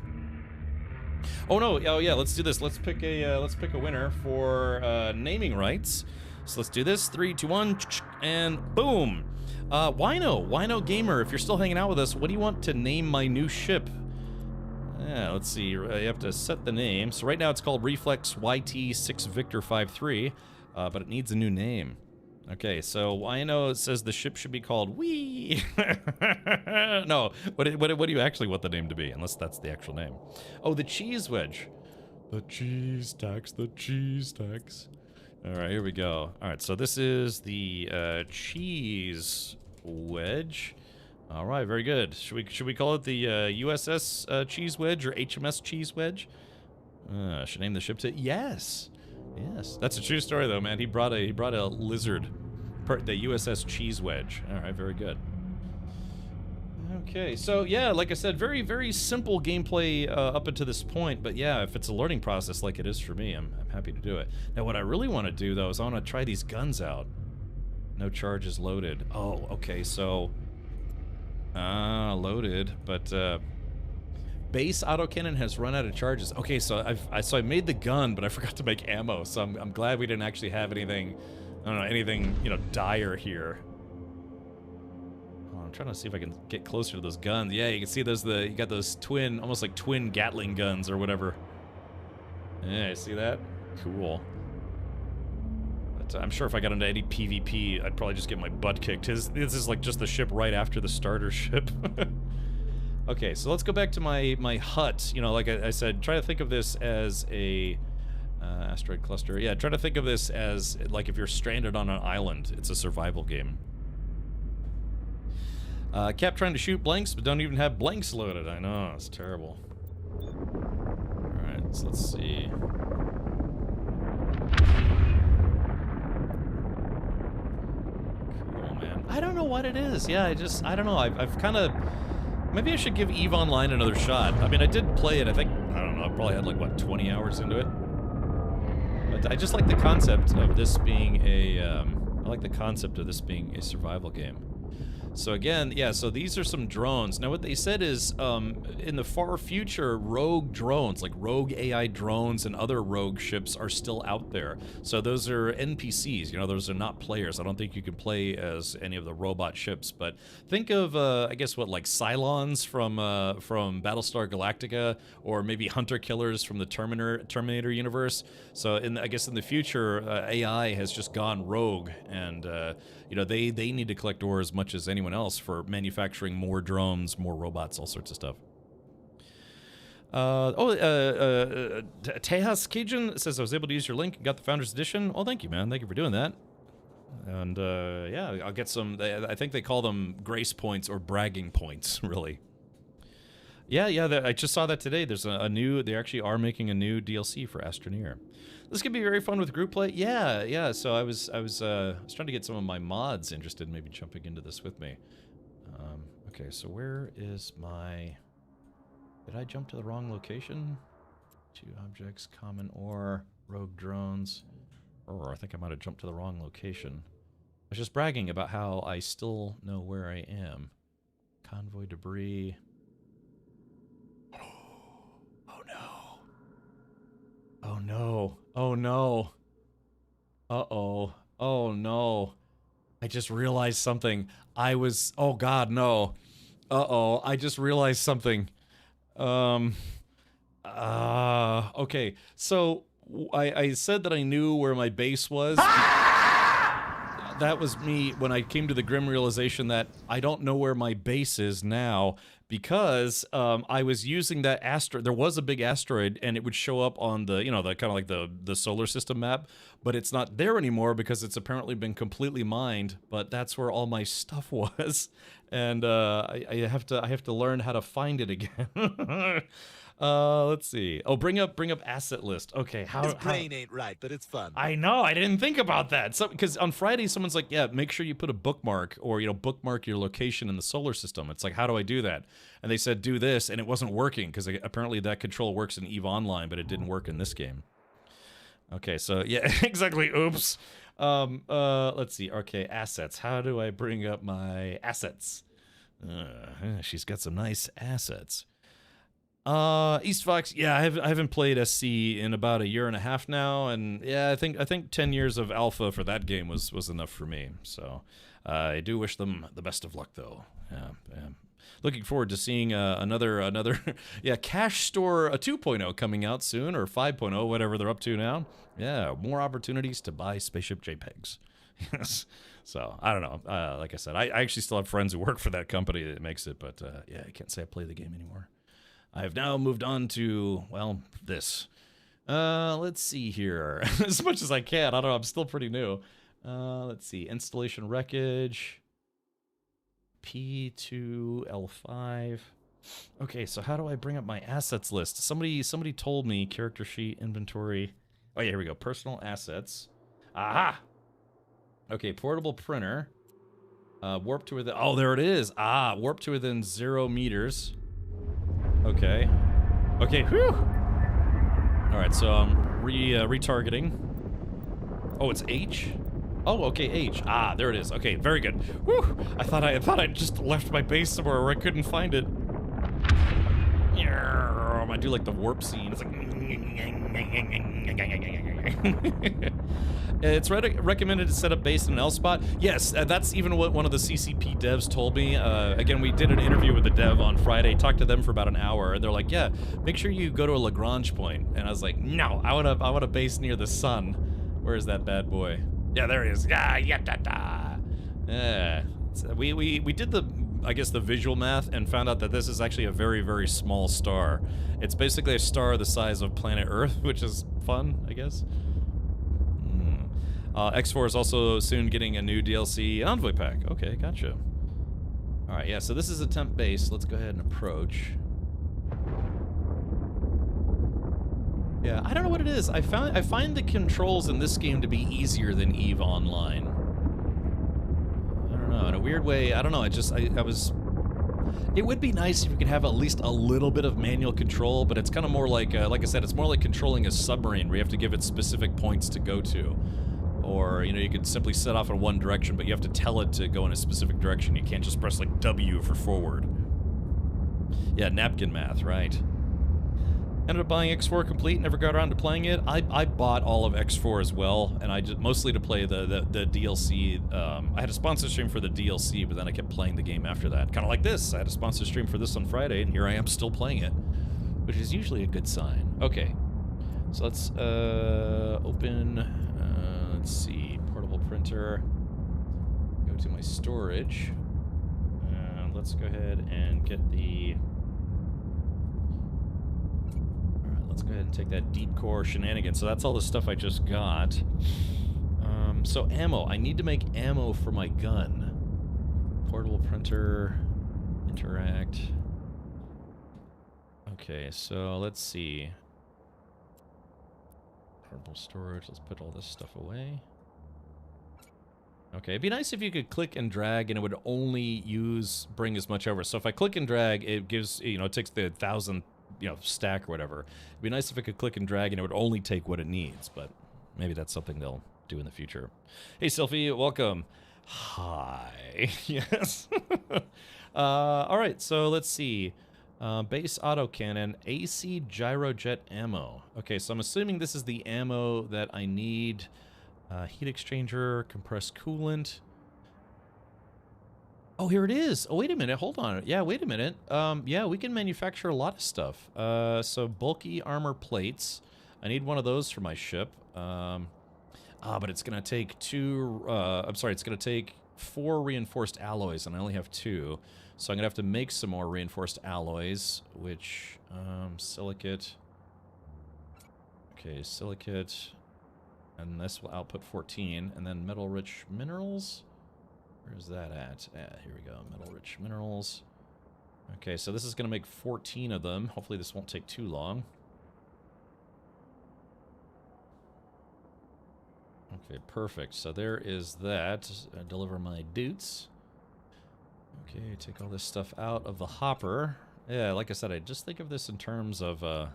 Oh no! Oh yeah, let's do this. Let's pick a winner for naming rights. So let's do this. 3, 2, 1, and boom! Wino Gamer, if you're still hanging out with us, what do you want to name my new ship? Yeah, let's see. You have to set the name. So right now it's called Reflex YT6 Victor 53, but it needs a new name. Okay, so Wino says the ship should be called Wee. No, what do you actually want the name to be? Unless that's the actual name. Oh, the Cheese Wedge. The cheese tax. All right, here we go. All right, so this is the Cheese Wedge. All right, very good. Should we call it the USS Cheese Wedge or HMS Cheese Wedge? Should name the ship to yes. That's a true story though, man. He brought a lizard, the USS Cheese Wedge. All right, very good. Okay, so yeah, like I said, very, very simple gameplay up until this point, but yeah, if it's a learning process like it is for me, I'm happy to do it. Now, what I really want to do, though, is I want to try these guns out. No charges loaded. Oh, okay, so... loaded, but base autocannon has run out of charges. Okay, so I made the gun, but I forgot to make ammo, so I'm glad we didn't actually have anything, I don't know, anything, you know, dire here. I'm trying to see if I can get closer to those guns. Yeah, you can see you got those twin, almost like twin Gatling guns or whatever. Yeah, you see that? Cool. But I'm sure if I got into any PvP, I'd probably just get my butt kicked. This is like just the ship right after the starter ship. Okay, so let's go back to my hut. You know, like I said, try to think of this as a asteroid cluster. Yeah, try to think of this as like if you're stranded on an island. It's a survival game. Kept trying to shoot blanks, but don't even have blanks loaded. I know, it's terrible. Alright, so let's see. Cool, man. I don't know what it is. Yeah, I don't know. I've kind of... Maybe I should give EVE Online another shot. I mean, I did play it, I think, I don't know, I probably had like, what, 20 hours into it? But I just like the concept of this being a, I like the concept of this being a survival game. So again, yeah, so these are some drones. Now what they said is, in the far future, rogue drones, like rogue AI drones and other rogue ships are still out there. So those are NPCs, you know, those are not players. I don't think you can play as any of the robot ships, but think of, I guess what, like Cylons from Battlestar Galactica, or maybe Hunter Killers from the Terminator universe. So I guess in the future, AI has just gone rogue, and you know, they need to collect ore as much as anyone else for manufacturing more drones, more robots, all sorts of stuff. Tejas Cajun says, I was able to use your link and got the Founders Edition. Oh, thank you, man. Thank you for doing that. And yeah, I'll get some, I think they call them grace points or bragging points, really. Yeah, I just saw that today. There's a new, they actually are making a new DLC for Astroneer. This could be very fun with group play. Yeah. So I was trying to get some of my mods interested in maybe jumping into this with me. Okay, so where is my... Did I jump to the wrong location? 2 objects, common ore, rogue drones. Or I think I might have jumped to the wrong location. I was just bragging about how I still know where I am. Convoy debris. Oh no. Oh no. Oh no. Uh-oh. Oh no. I just realized something. Oh god, no. Uh-oh. I just realized something. Okay. So I said that I knew where my base was. That was me when I came to the grim realization that I don't know where my base is now, because I was using that asteroid. There was a big asteroid, and it would show up on the, you know, the kind of like the solar system map, but it's not there anymore because it's apparently been completely mined. But that's where all my stuff was, and I have to learn how to find it again. Let's see. Oh, bring up asset list. Okay, His brain ain't right, but it's fun. I know. I didn't think about that. So, because on Friday, someone's like, "Yeah, make sure you put a bookmark, or you know, bookmark your location in the solar system." It's like, how do I do that? And they said, do this, and it wasn't working because apparently that control works in EVE Online, but it didn't work in this game. Okay, so yeah, exactly. Oops. Let's see. Okay, assets. How do I bring up my assets? She's got some nice assets. East Fox, yeah, I haven't played SC in about 1.5 years now, and yeah, I think 10 years of alpha for that game was enough for me. So I do wish them the best of luck, though. Yeah. Looking forward to seeing another yeah, Cash Store 2.0 coming out soon, or 5.0, whatever they're up to now. Yeah, more opportunities to buy spaceship JPEGs. Yes. So I don't know. Like I said, I actually still have friends who work for that company that makes it, but yeah, I can't say I play the game anymore. I have now moved on to, well, this. Let's see here. As much as I can. I don't know. I'm still pretty new. Let's see. Installation wreckage. P2L5. Okay, so how do I bring up my assets list? Somebody told me character sheet, inventory. Oh, yeah, here we go. Personal assets. Aha! Okay, portable printer. Warp to within... Oh, there it is. Warp to within 0 meters. Okay. Okay, whew! Alright, so I'm retargeting. Oh, it's H? Oh, okay, H. There it is. Okay, very good. Whew! I thought I just left my base somewhere where I couldn't find it. I do like the warp scene. It's like... It's recommended to set up base in an L spot. Yes, that's even what one of the CCP devs told me. Again, we did an interview with the dev on Friday, talked to them for about an hour, and they're like, yeah, make sure you go to a Lagrange point. And I was like, no, I want a base near the sun. Where is that bad boy? Yeah, there it is. Yeah. So we did the, I guess, the visual math and found out that this is actually a very, very small star. It's basically a star the size of planet Earth, which is fun, I guess. X4 is also soon getting a new DLC Envoy pack. Okay, gotcha. Alright, yeah, so this is a temp base. Let's go ahead and approach. Yeah, I don't know what it is. I find the controls in this game to be easier than EVE Online. I don't know, in a weird way, I don't know, I was... It would be nice if you could have at least a little bit of manual control, but it's kind of more like I said, it's more like controlling a submarine where you have to give it specific points to go to. Or, you know, you could simply set off in one direction, but you have to tell it to go in a specific direction. You can't just press, like, W for forward. Yeah, napkin math, right. Ended up buying X4 complete, never got around to playing it. I bought all of X4 as well, and I just mostly to play the DLC. I had a sponsor stream for the DLC, but then I kept playing the game after that. Kind of like this. I had a sponsor stream for this on Friday, and here I am still playing it, which is usually a good sign. Okay, so let's open, let's see, portable printer, go to my storage, and let's go ahead and get the... Let's go ahead and take that deep core shenanigans. So that's all the stuff I just got. So ammo. I need to make ammo for my gun. Portable printer. Interact. Okay, so let's see. Portable storage. Let's put all this stuff away. Okay, it'd be nice if you could click and drag and it would only bring as much over. So if I click and drag, it gives, you know, it takes the 1,000... you know, stack or whatever. It'd be nice if I could click and drag and it would only take what it needs, but maybe that's something they'll do in the future. Hey, Sylphie, welcome. Hi. Yes. All right, so let's see. Base autocannon, AC gyrojet ammo. Okay, so I'm assuming this is the ammo that I need. Heat exchanger, compressed coolant. Oh, here it is. Oh, wait a minute. Hold on. Yeah, wait a minute. Yeah, we can manufacture a lot of stuff. So bulky armor plates. I need one of those for my ship. But it's going to take it's going to take 4 reinforced alloys, and I only have 2. So I'm going to have to make some more reinforced alloys, which, silicate. Okay, silicate. And this will output 14. And then metal-rich minerals. Where's that at? Here we go. Metal-rich minerals. Okay, so this is going to make 14 of them. Hopefully this won't take too long. Okay, perfect. So there is that. Deliver my doots. Okay, take all this stuff out of the hopper. Yeah, like I said, I just think of this in terms of your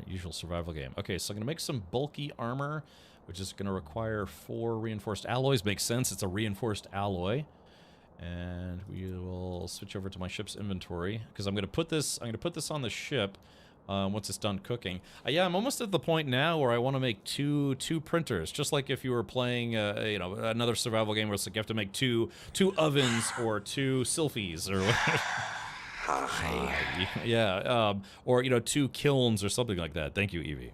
usual survival game. Okay, so I'm going to make some bulky armor, which is going to require 4 reinforced alloys. Makes sense. It's a reinforced alloy. And we will switch over to my ship's inventory because I'm going to put this on the ship once it's done cooking. Yeah, I'm almost at the point now where I want to make two printers, just like if you were playing you know, another survival game where it's like you have to make two ovens or 2 Sylphies or whatever. Yeah, or, you know, 2 kilns or something like that. Thank you, Evie.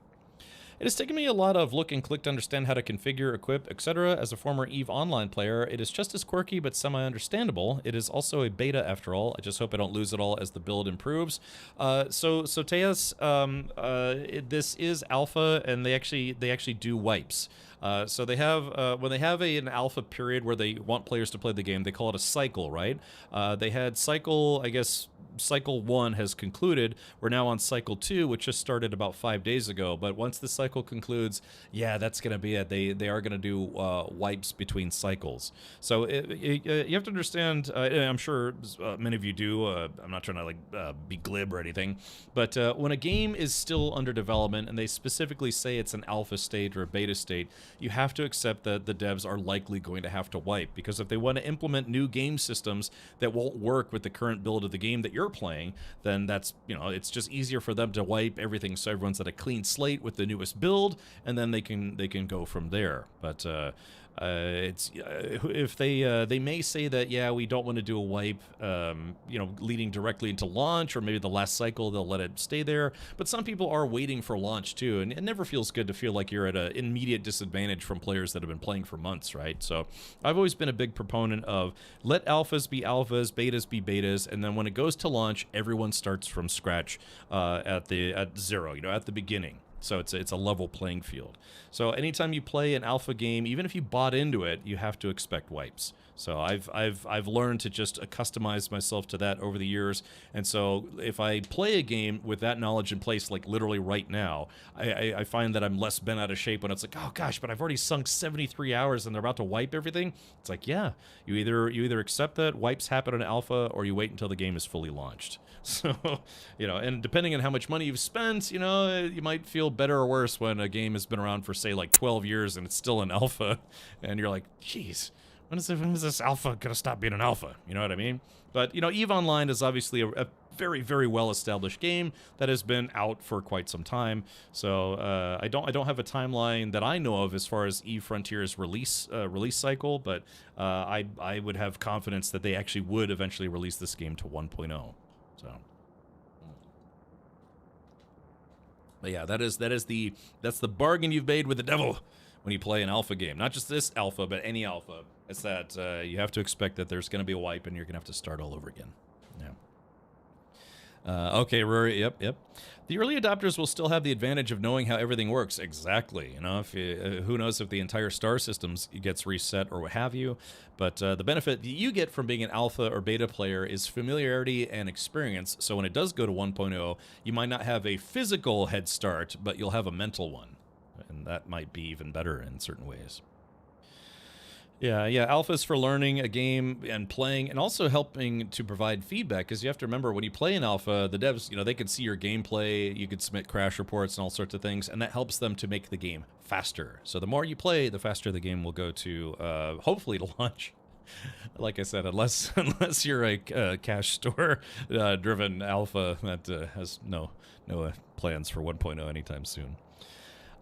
It has taken me a lot of look and click to understand how to configure, equip, etc. As a former EVE Online player, it is just as quirky but semi-understandable. It is also a beta after all. I just hope I don't lose it all as the build improves. So Tejas, this is alpha, and they actually do wipes. So they have, when they have an alpha period where they want players to play the game, they call it a cycle, right? They had cycle, I guess, cycle 1 has concluded. We're now on cycle 2, which just started about 5 days ago. But once the cycle concludes, yeah, that's going to be it. They are going to do wipes between cycles. So you have to understand, I'm sure many of you do, I'm not trying to like be glib or anything, but when a game is still under development and they specifically say it's an alpha state or a beta state, you have to accept that the devs are likely going to have to wipe, because if they want to implement new game systems that won't work with the current build of the game that you're playing, then that's, you know, it's just easier for them to wipe everything so everyone's at a clean slate with the newest build, and then they can go from there. But it's if they may say that, yeah, we don't want to do a wipe, you know, leading directly into launch, or maybe the last cycle they'll let it stay there. But some people are waiting for launch too, and it never feels good to feel like you're at an immediate disadvantage from players that have been playing for months, right? So I've always been a big proponent of let alphas be alphas, betas be betas, and then when it goes to launch, everyone starts from scratch at 0, you know, at the beginning. So it's a level playing field. So anytime you play an alpha game, even if you bought into it, you have to expect wipes. So I've learned to just customize myself to that over the years. And so if I play a game with that knowledge in place, like literally right now, I find that I'm less bent out of shape when it's like, oh gosh, but I've already sunk 73 hours and they're about to wipe everything. It's like, yeah, you either accept that wipes happen in alpha, or you wait until the game is fully launched. So, and depending on how much money you've spent, you might feel better or worse when a game has been around for, say, like 12 years and it's still an alpha, and you're like, geez, when is this alpha going to stop being an alpha? You know what I mean? But, EVE Online is obviously a very, very well-established game that has been out for quite some time. So I don't have a timeline that I know of as far as EVE Frontier's release cycle, but I would have confidence that they actually would eventually release this game to 1.0. So, but yeah, that's the bargain you've made with the devil when you play an alpha game. Not just this alpha, but any alpha. It's that you have to expect that there's going to be a wipe and you're going to have to start all over again. Yeah. Okay, Rory. Yep. The early adopters will still have the advantage of knowing how everything works. Exactly. If who knows if the entire star system gets reset or what have you. But the benefit that you get from being an alpha or beta player is familiarity and experience. So when it does go to 1.0, you might not have a physical head start, but you'll have a mental one. And that might be even better in certain ways. Yeah, alpha's for learning a game and playing, and also helping to provide feedback, because you have to remember, when you play in alpha, the devs, they can see your gameplay, you could submit crash reports and all sorts of things, and that helps them to make the game faster. So the more you play, the faster the game will go to, hopefully to launch. Like I said, unless you're a cash store driven alpha that has no plans for 1.0 anytime soon.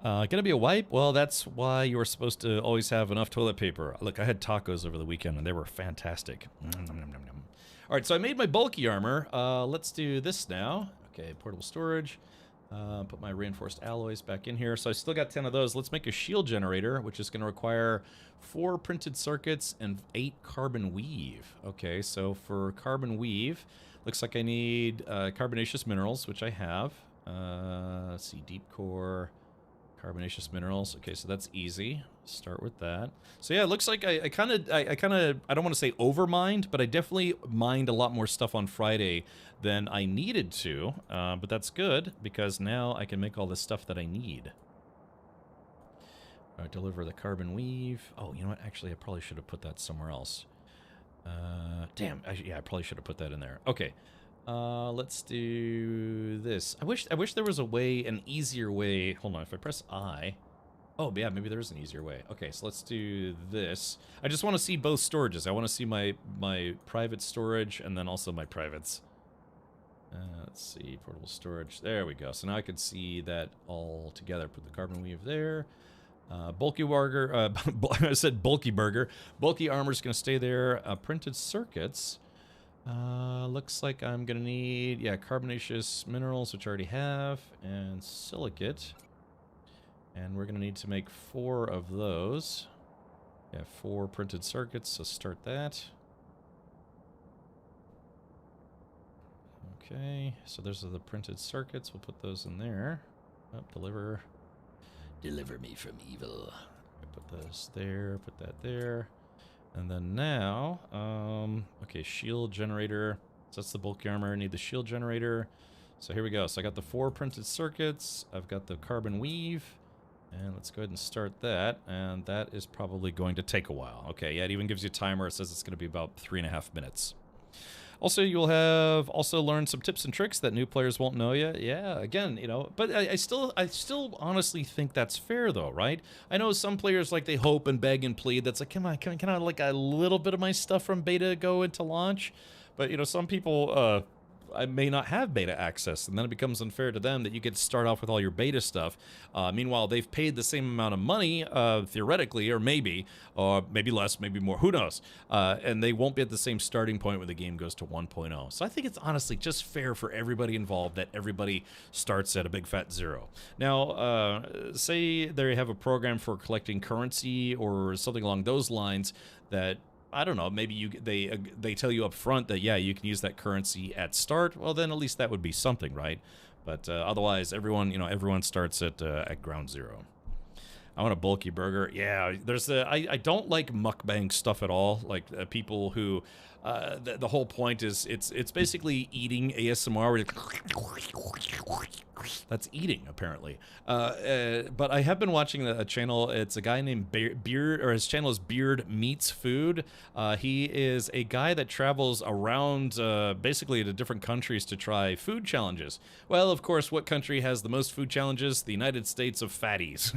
Gonna be a wipe? Well, that's why you were supposed to always have enough toilet paper. Look, I had tacos over the weekend, and they were fantastic. All right, so I made my bulky armor. Let's do this now. Okay, portable storage. Put my reinforced alloys back in here. So I still got 10 of those. Let's make a shield generator, which is going to require 4 printed circuits and 8 carbon weave. Okay, so for carbon weave, looks like I need carbonaceous minerals, which I have. Let's see, deep core... carbonaceous minerals. Okay, so that's easy. Start with that. So yeah, it looks like I kind of, I don't want to say overmined, but I definitely mined a lot more stuff on Friday than I needed to. But that's good, because now I can make all the stuff that I need. Deliver the carbon weave. Oh, you know what? Actually, I probably should have put that somewhere else. Damn. Yeah, I probably should have put that in there. Okay. Let's do this. I wish there was a way, an easier way. Hold on, if I press I. Oh, yeah, maybe there is an easier way. Okay, so let's do this. I just want to see both storages. I want to see my private storage and then also my privates. Let's see, portable storage. There we go. So now I can see that all together. Put the carbon weave there. Bulky burger. I said bulky burger. Bulky armor's going to stay there. Printed circuits. Looks like I'm gonna need, carbonaceous minerals, which I already have, and silicate. And we're gonna need to make 4 of those. 4 printed circuits, so start that. Okay, so those are the printed circuits. We'll put those in there. Oh, deliver me from evil. Put those there, put that there. And then now, okay, shield generator. So that's the bulky armor. I need the shield generator. So here we go. So I got the 4 printed circuits. I've got the carbon weave. And let's go ahead and start that. And that is probably going to take a while. Okay, yeah, it even gives you a timer. It says it's going to be about 3.5 minutes. Also, you'll have also learned some tips and tricks that new players won't know yet. Yeah, again, but I still honestly think that's fair, though, right? I know some players, like, they hope and beg and plead. That's like, come on, can I, like, a little bit of my stuff from beta go into launch? But, some people I may not have beta access, and then it becomes unfair to them that you get to start off with all your beta stuff. Meanwhile, they've paid the same amount of money, theoretically, or maybe less, maybe more, who knows? And they won't be at the same starting point when the game goes to 1.0. So I think it's honestly just fair for everybody involved that everybody starts at a big fat 0. Now, say they have a program for collecting currency or something along those lines that, I don't know, maybe they tell you up front that, yeah, you can use that currency at start. Well, then at least that would be something, right? But otherwise, everyone starts at ground zero. I want a bulky burger. Yeah, I don't like mukbang stuff at all. Like people who, the whole point is it's basically eating ASMR. That's eating, apparently. But I have been watching a channel. It's a guy named Beard, or his channel is Beard Meets Food. He is a guy that travels around basically to different countries to try food challenges. Well, of course, what country has the most food challenges? The United States of fatties,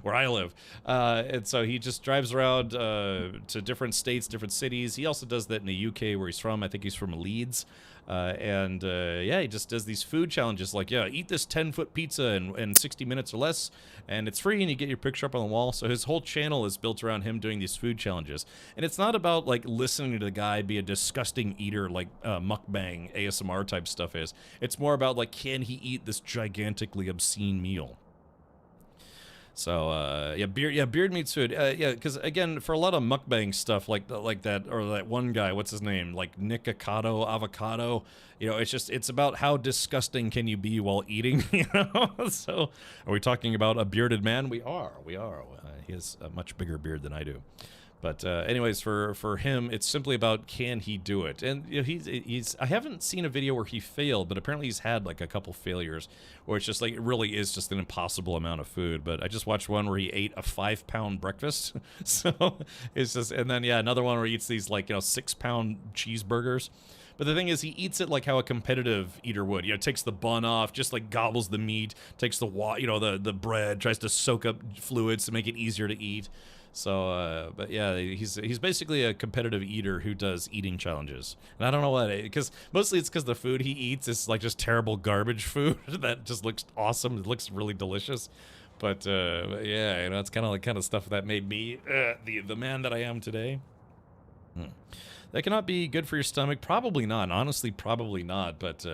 where I live. And so he just drives around to different states, different cities. He also does that in the UK where he's from. I think he's from Leeds. Yeah, he just does these food challenges like, yeah, eat this 10-foot pizza in 60 minutes or less, and it's free, and you get your picture up on the wall. So his whole channel is built around him doing these food challenges. And it's not about, like, listening to the guy be a disgusting eater like mukbang ASMR type stuff is. It's more about, like, can he eat this gigantically obscene meal? So, yeah, Beard Meets Food. Yeah, because, again, for a lot of mukbang stuff like that, or that one guy, what's his name? Like, Nick Avocado. It's about how disgusting can you be while eating, So, are we talking about a bearded man? We are. He has a much bigger beard than I do. But anyways, for him, it's simply about can he do it? And he's I haven't seen a video where he failed, but apparently he's had like a couple failures where it's just like it really is just an impossible amount of food. But I just watched one where he ate a 5-pound breakfast, so it's just, and then another one where he eats these 6-pound cheeseburgers. But the thing is, he eats it like how a competitive eater would. Takes the bun off, just like gobbles the meat, takes the the bread, tries to soak up fluids to make it easier to eat. So, but yeah, he's basically a competitive eater who does eating challenges. And I don't know what, because mostly it's because the food he eats is like just terrible garbage food that just looks awesome. It looks really delicious. But yeah, it's kind of stuff that made me the man that I am today. That cannot be good for your stomach. Probably not. Honestly, probably not. But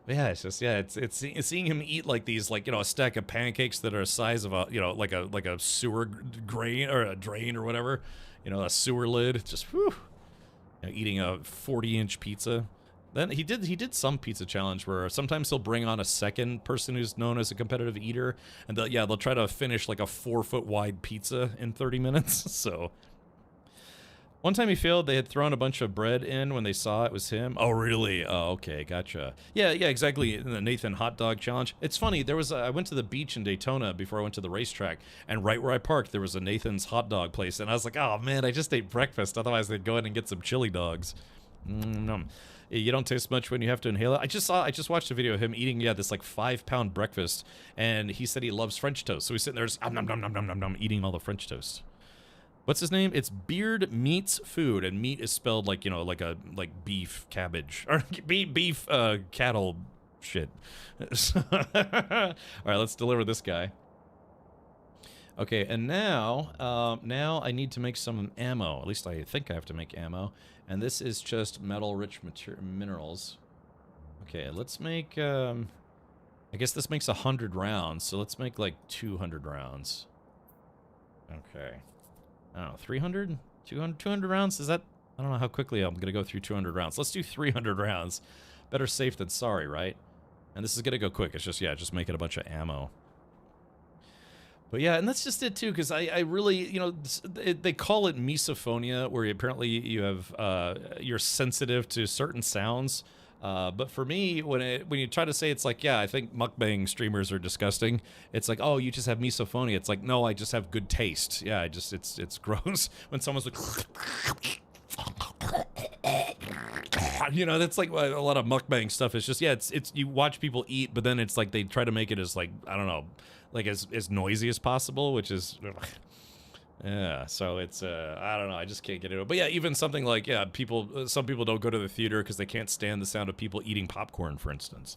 yeah, it's just it's seeing him eat like these a stack of pancakes that are the size of a like a sewer drain or a drain or whatever, a sewer lid. Just whew, eating a 40-inch pizza. Then he did some pizza challenge where sometimes he'll bring on a second person who's known as a competitive eater, and they'll try to finish like a 4-foot wide pizza in 30 minutes. So. One time he failed, they had thrown a bunch of bread in when they saw it was him. Oh, really? Oh, okay, gotcha. Yeah, exactly, the Nathan Hot Dog Challenge. It's funny, I went to the beach in Daytona before I went to the racetrack, and right where I parked, there was a Nathan's Hot Dog place, and I was like, oh, man, I just ate breakfast. Otherwise, they'd go in and get some chili dogs. You don't taste much when you have to inhale it. I just watched a video of him eating, this 5-pound breakfast, and he said he loves French toast. So he's sitting there just eating all the French toast. What's his name? It's Beard Meets Food, and meat is spelled like like beef cabbage or beef cattle shit. All right, let's deliver this guy. Okay, and now I need to make some ammo. At least I think I have to make ammo, and this is just metal-rich minerals. Okay, let's make. I guess this makes 100 rounds, so let's make like 200 rounds. Okay. I don't know, 300? 200 rounds? Is that... I don't know how quickly I'm going to go through 200 rounds. Let's do 300 rounds. Better safe than sorry, right? And this is going to go quick. It's just, just making a bunch of ammo. But yeah, and that's just it too, because I really, they call it misophonia, where apparently you have, you're sensitive to certain sounds. But for me, when you try to say it's like, yeah, I think mukbang streamers are disgusting, it's like, oh, you just have misophonia. It's like, no, I just have good taste. Yeah, it's gross when someone's like, that's like a lot of mukbang stuff. It's just, it's you watch people eat, but then it's like they try to make it as like, I don't know, like as noisy as possible, which is... Yeah, so it's, I don't know, I just can't get into it. But yeah, even something like, some people don't go to the theater because they can't stand the sound of people eating popcorn, for instance.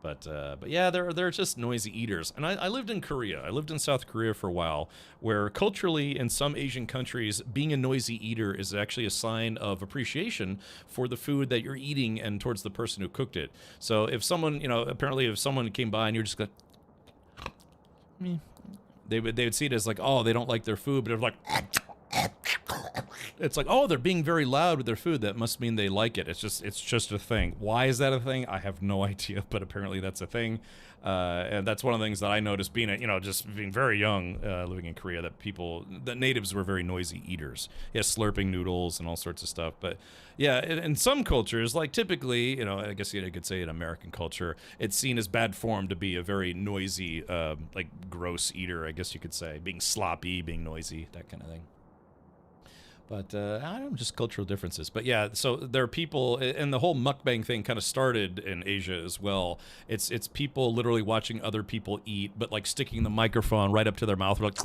But yeah, they're just noisy eaters. And I lived in Korea. I lived in South Korea for a while, where culturally in some Asian countries, being a noisy eater is actually a sign of appreciation for the food that you're eating and towards the person who cooked it. So if someone, apparently if someone came by and you're just like, they would see it as like, oh, they don't like their food, but they're like, it's like, oh, they're being very loud with their food. That must mean they like it. It's just a thing. Why is that a thing? I have no idea, but apparently that's a thing. And that's one of the things that I noticed being, just being very young, living in Korea, that natives were very noisy eaters. Yeah, slurping noodles and all sorts of stuff. But yeah, in some cultures, like typically, I guess you could say in American culture, it's seen as bad form to be a very noisy, like gross eater, I guess you could say. Being sloppy, being noisy, that kind of thing. But I don't know, just cultural differences. But yeah, so there are people, and the whole mukbang thing kind of started in Asia as well. It's people literally watching other people eat, but like sticking the microphone right up to their mouth, like,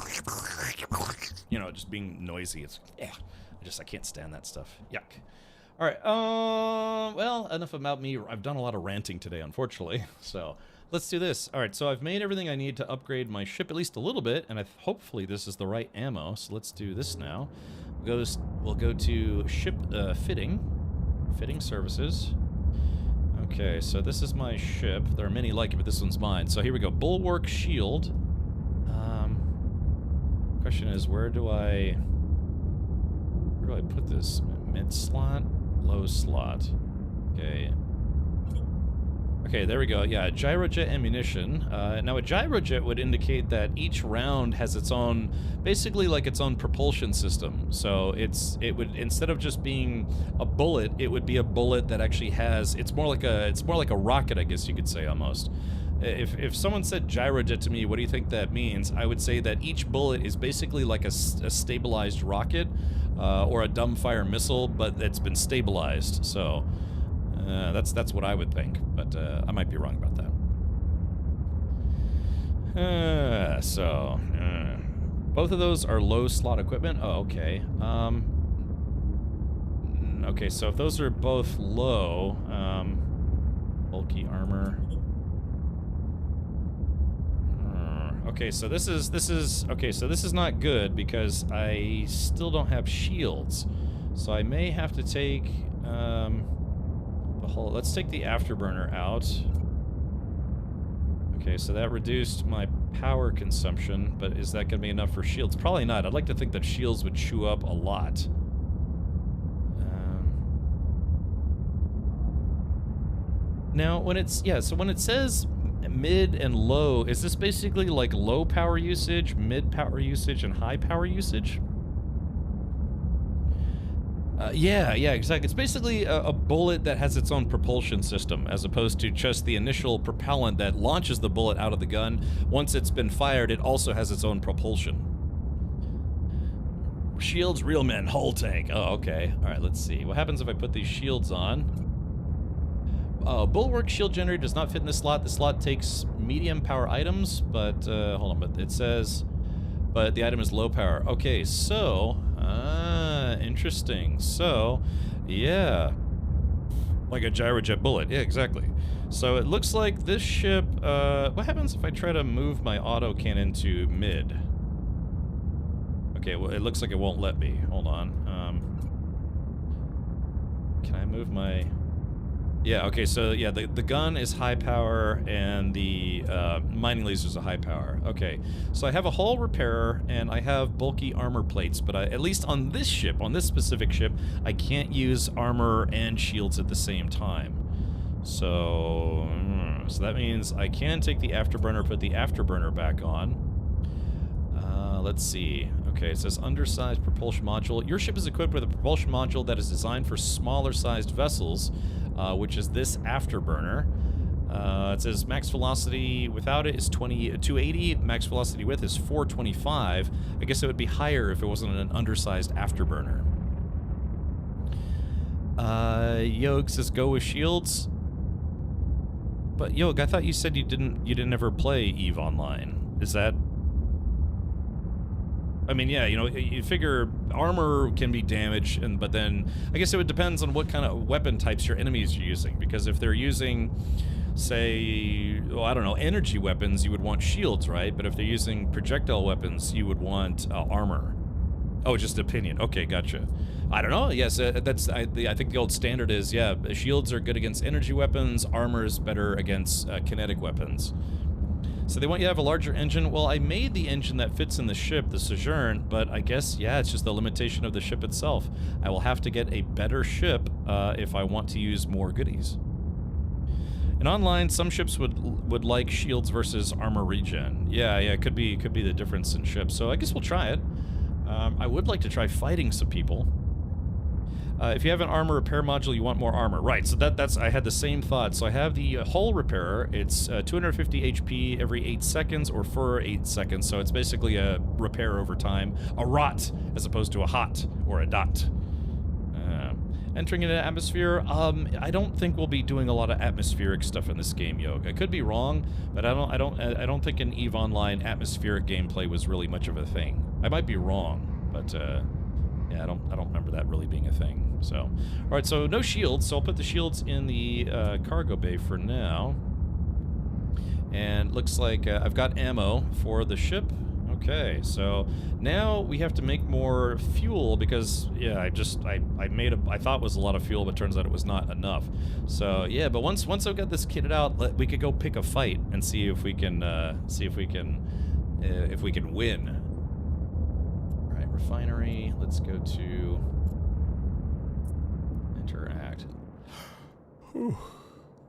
just being noisy. It's I can't stand that stuff. Yuck. All right. Well, enough about me. I've done a lot of ranting today, unfortunately. So let's do this. All right. So I've made everything I need to upgrade my ship at least a little bit, and hopefully this is the right ammo. So let's do this now. We'll go to ship fitting services. Okay, so this is my ship. There are many like it, but this one's mine. So here we go. Bulwark shield. Question is, where do I put this? Mid slot, low slot. Okay. Okay, there we go. Yeah, gyrojet ammunition. Now, a gyrojet would indicate that each round has its own, basically like its own propulsion system. So it would, instead of just being a bullet, it would be a bullet that actually has. It's more like a rocket, I guess you could say, almost. If someone said gyrojet to me, what do you think that means? I would say that each bullet is basically like a stabilized rocket or a dumbfire missile, but it's been stabilized. So. That's what I would think, but I might be wrong about that. Both of those are low slot equipment. Oh, okay. Okay, so if those are both low, bulky armor. Okay, so this is not good because I still don't have shields, so I may have to take let's take the afterburner out. Okay, so that reduced my power consumption, but is that going to be enough for shields? Probably not. I'd like to think that shields would chew up a lot. Now, when it says mid and low, is this basically like low power usage, mid power usage, and high power usage? Yeah, exactly. It's basically a bullet that has its own propulsion system, as opposed to just the initial propellant that launches the bullet out of the gun. Once it's been fired, it also has its own propulsion. Shields, real men, hull tank. Oh, okay. All right, let's see. What happens if I put these shields on? Bulwark shield generator does not fit in this slot. The slot takes medium power items, but, hold on, but it says, but the item is low power. Okay, so, interesting. So, yeah, like a gyrojet bullet. Yeah, exactly. So it looks like this ship, what happens if I try to move my autocannon to mid? Okay, well, it looks like it won't let me. Hold on. Can I move my... Yeah, okay, so yeah, the gun is high power and the mining laser is a high power. Okay, so I have a hull repairer and I have bulky armor plates, but at least on this ship, on this specific ship, I can't use armor and shields at the same time. So that means I can take the afterburner, put the afterburner back on. Let's see. Okay, it says undersized propulsion module. Your ship is equipped with a propulsion module that is designed for smaller sized vessels, which is this afterburner. It says max velocity without it is 280, max velocity with is 425. I guess it would be higher if it wasn't an undersized afterburner. Yog says go with shields. But Yog, I thought you said you didn't ever play EVE Online. Is that... I mean, yeah, you know, you figure armor can be damaged, but then I guess it depends on what kind of weapon types your enemies are using. Because if they're using, say, well, I don't know, energy weapons, you would want shields, right? But if they're using projectile weapons, you would want armor. Oh, just opinion. Okay, gotcha. I don't know. Yes, I think the old standard is, yeah, shields are good against energy weapons, armor is better against kinetic weapons. So they want you to have a larger engine. Well, I made the engine that fits in the ship, the Sojourn, but I guess, yeah, it's just the limitation of the ship itself. I will have to get a better ship if I want to use more goodies. In online, some ships would like shields versus armor regen. Yeah, it could be the difference in ships. So I guess we'll try it. I would like to try fighting some people. If you have an armor repair module, you want more armor. Right, so that's I had the same thought. So I have the hull repairer. It's 250 HP every 8 seconds or for 8 seconds. So it's basically a repair over time. A rot as opposed to a hot or a dot. Entering into atmosphere, I don't think we'll be doing a lot of atmospheric stuff in this game, Yoke. I could be wrong, but I don't think in EVE Online atmospheric gameplay was really much of a thing. I might be wrong, but yeah, I don't remember that really being a thing. So, all right, so no shields. So I'll put the shields in the cargo bay for now. And looks like I've got ammo for the ship. Okay, so now we have to make more fuel because, yeah, I thought it was a lot of fuel, but turns out it was not enough. So yeah, but once I've got this kitted out, we could go pick a fight and see if we can win. All right, refinery. Let's go to interact. Whew.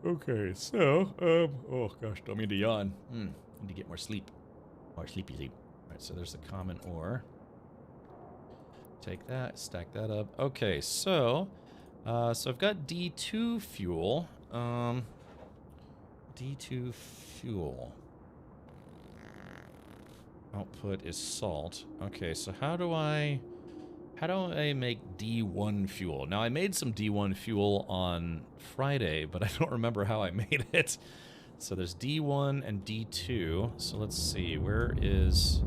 Okay, so oh gosh, don't mean to yawn. Need to get more sleep. More sleepy sleep. Alright, so there's the common ore. Take that, stack that up. Okay, so I've got D2 fuel. D2 fuel. Output is salt. Okay, so how do I make D1 fuel? Now I made some D1 fuel on Friday, but I don't remember how I made it. So there's D1 and D2. So let's see, where is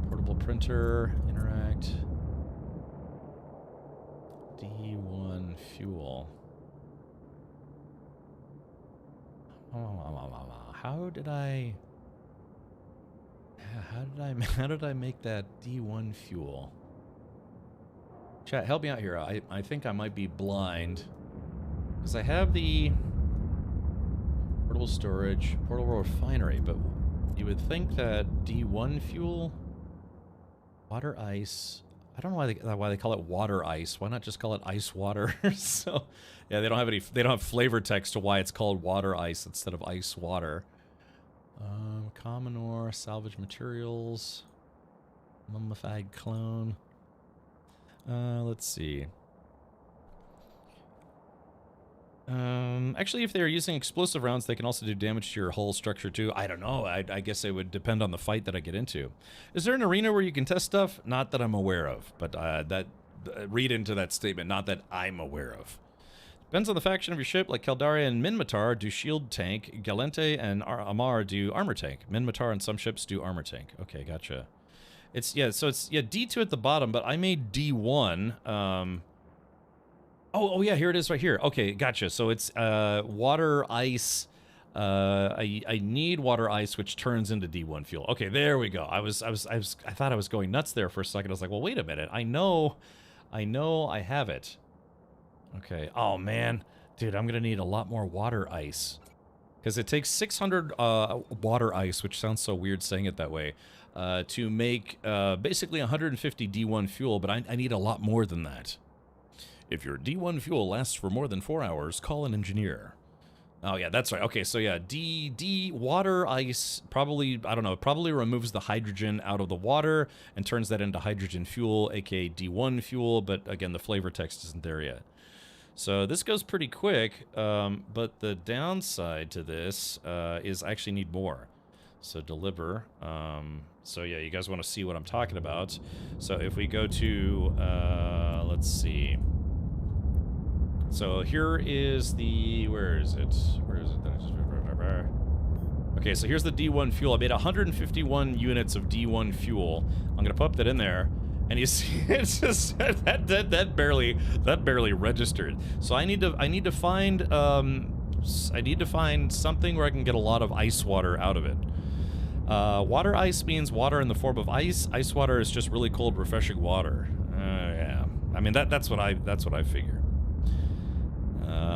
portable printer, interact, D1 fuel. How did I make that D1 fuel? Chat, help me out here. I think I might be blind because I have the portable storage, portable refinery, but you would think that D1 fuel, water ice. I don't know why they call it water ice. Why not just call it ice water? So, yeah, they don't have flavor text to why it's called water ice instead of ice water. Common ore, salvage materials, mummified clone. Let's see. Actually, if they're using explosive rounds, they can also do damage to your hull structure too. I don't know. I guess it would depend on the fight that I get into. Is there an arena where you can test stuff? Not that I'm aware of, but read into that statement, not that I'm aware of. Depends on the faction of your ship, like Caldari and Minmatar do shield tank, Galente and Amar do armor tank. Minmatar and some ships do armor tank. Okay, gotcha. So it's D2 at the bottom, but I made D1. Oh yeah, here it is right here. Okay, gotcha. So it's water ice. I need water ice, which turns into D1 fuel. Okay, there we go. I thought I was going nuts there for a second. I was like, well, wait a minute. I know I have it. Okay. Oh man, dude, I'm gonna need a lot more water ice because it takes 600 water ice, which sounds so weird saying it that way, to make basically 150 D1 fuel. But I need a lot more than that. If your D1 fuel lasts for more than 4 hours, call an engineer. Oh yeah, that's right. Okay, so yeah, D water ice probably, I don't know, probably removes the hydrogen out of the water and turns that into hydrogen fuel, aka D1 fuel, but again, the flavor text isn't there yet. So this goes pretty quick, but the downside to this is I actually need more. So deliver. So yeah, you guys want to see what I'm talking about. So if we go to, let's see. So here is the, where is it? Okay, so here's the D1 fuel. I made 151 units of D1 fuel. I'm gonna put that in there, and you see, it's just that barely registered. So I need to find something where I can get a lot of ice water out of it. Water ice means water in the form of ice. Ice water is just really cold, refreshing water. Yeah, I mean that's what I figure.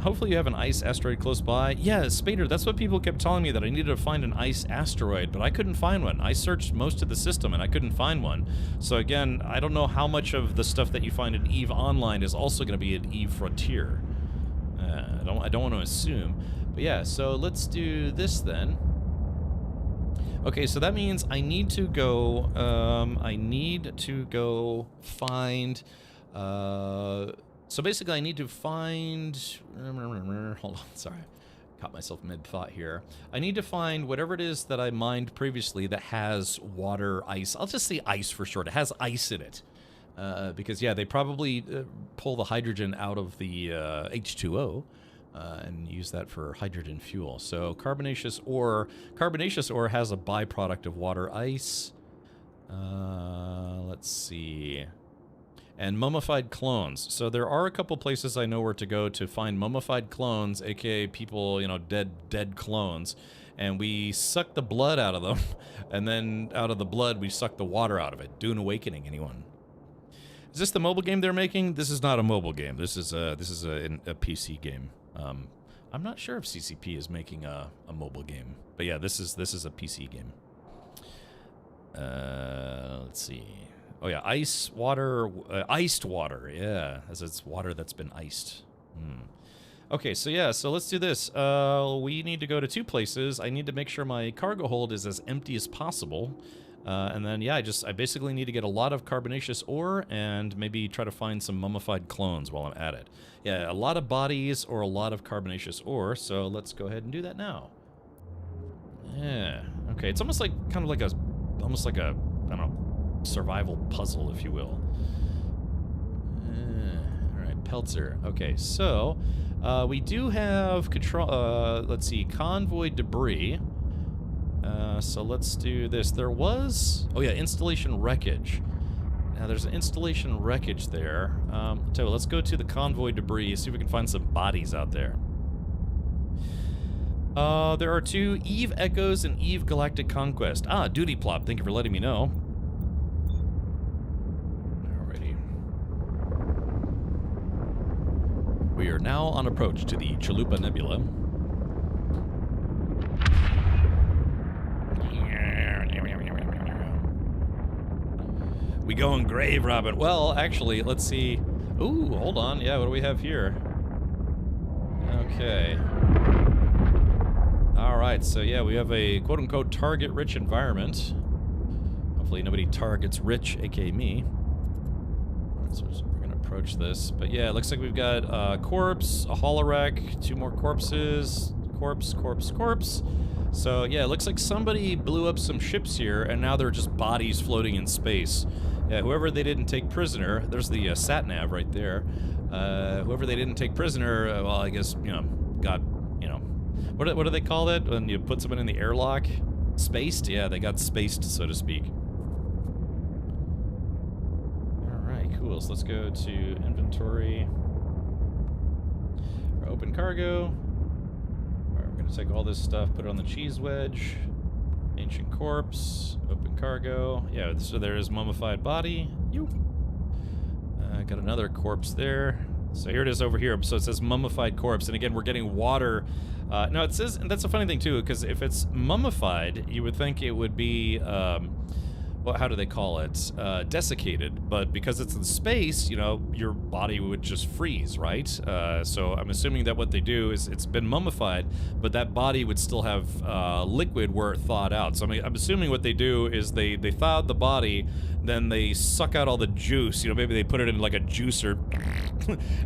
Hopefully you have an ice asteroid close by. Yeah, Spader, that's what people kept telling me, that I needed to find an ice asteroid, but I couldn't find one. I searched most of the system and I couldn't find one. So again, I don't know how much of the stuff that you find in EVE Online is also going to be in EVE Frontier. I don't want to assume. But yeah, so let's do this then. Okay, so that means I need to go find, so basically I need to find, hold on, sorry, caught myself mid-thought here. I need to find whatever it is that I mined previously that has water, ice. I'll just say ice for short. It has ice in it. Because, yeah, they probably pull the hydrogen out of the H2O and use that for hydrogen fuel. So carbonaceous ore has a byproduct of water, ice. Let's see. And mummified clones. So there are a couple places I know where to go to find mummified clones, aka people, you know, dead clones. And we suck the blood out of them, and then out of the blood we suck the water out of it. Dune Awakening, anyone? Is this the mobile game they're making? This is not a mobile game. This is a PC game. I'm not sure if CCP is making a mobile game, but yeah, this is a PC game. Let's see. Oh yeah, iced water. Yeah, as it's water that's been iced. Okay, so yeah, so let's do this. We need to go to two places. I need to make sure my cargo hold is as empty as possible. And then, yeah, I basically need to get a lot of carbonaceous ore and maybe try to find some mummified clones while I'm at it. Yeah, a lot of bodies or a lot of carbonaceous ore, so let's go ahead and do that now. Yeah, okay, it's almost like, I don't know, survival puzzle, if you will. Alright, Peltzer. Okay, so, we do have control, let's see, convoy debris. So let's do this. There was... Oh yeah, installation wreckage. Now there's an installation wreckage there. Tell you what, let's go to the convoy debris, see if we can find some bodies out there. There are two EVE Echoes and EVE Galactic Conquest. Ah, Duty Plop, thank you for letting me know. Alrighty. We are now on approach to the Chalupa Nebula. We going grave robbing. Well, actually, let's see. Ooh, hold on. Yeah, what do we have here? Okay. Alright, so yeah, we have a quote-unquote target-rich environment. Hopefully nobody targets Rich, aka me. So we're gonna approach this. But yeah, it looks like we've got a corpse, a holowreck, two more corpses, corpse. So yeah, it looks like somebody blew up some ships here, and now they're just bodies floating in space. Yeah, whoever they didn't take prisoner, there's the sat-nav right there. Whoever they didn't take prisoner, well, I guess, you know, got, you know, what do they call that when you put someone in the airlock? Spaced? Yeah, they got spaced, so to speak. Alright, cool. So let's go to inventory. Or open cargo. Alright, we're gonna take all this stuff, put it on the cheese wedge. Ancient corpse, open cargo. Yeah, so there is mummified body. Got another corpse there. So here it is over here. So it says mummified corpse, and again, we're getting water. No, it says, and that's a funny thing too, because if it's mummified, you would think it would be, well, how do they call it? Desiccated, but because it's in space, you know, your body would just freeze, right? So I'm assuming that what they do is it's been mummified, but that body would still have liquid where it thawed out. So I'm assuming what they do is they thaw out the body, then they suck out all the juice. You know, maybe they put it in like a juicer,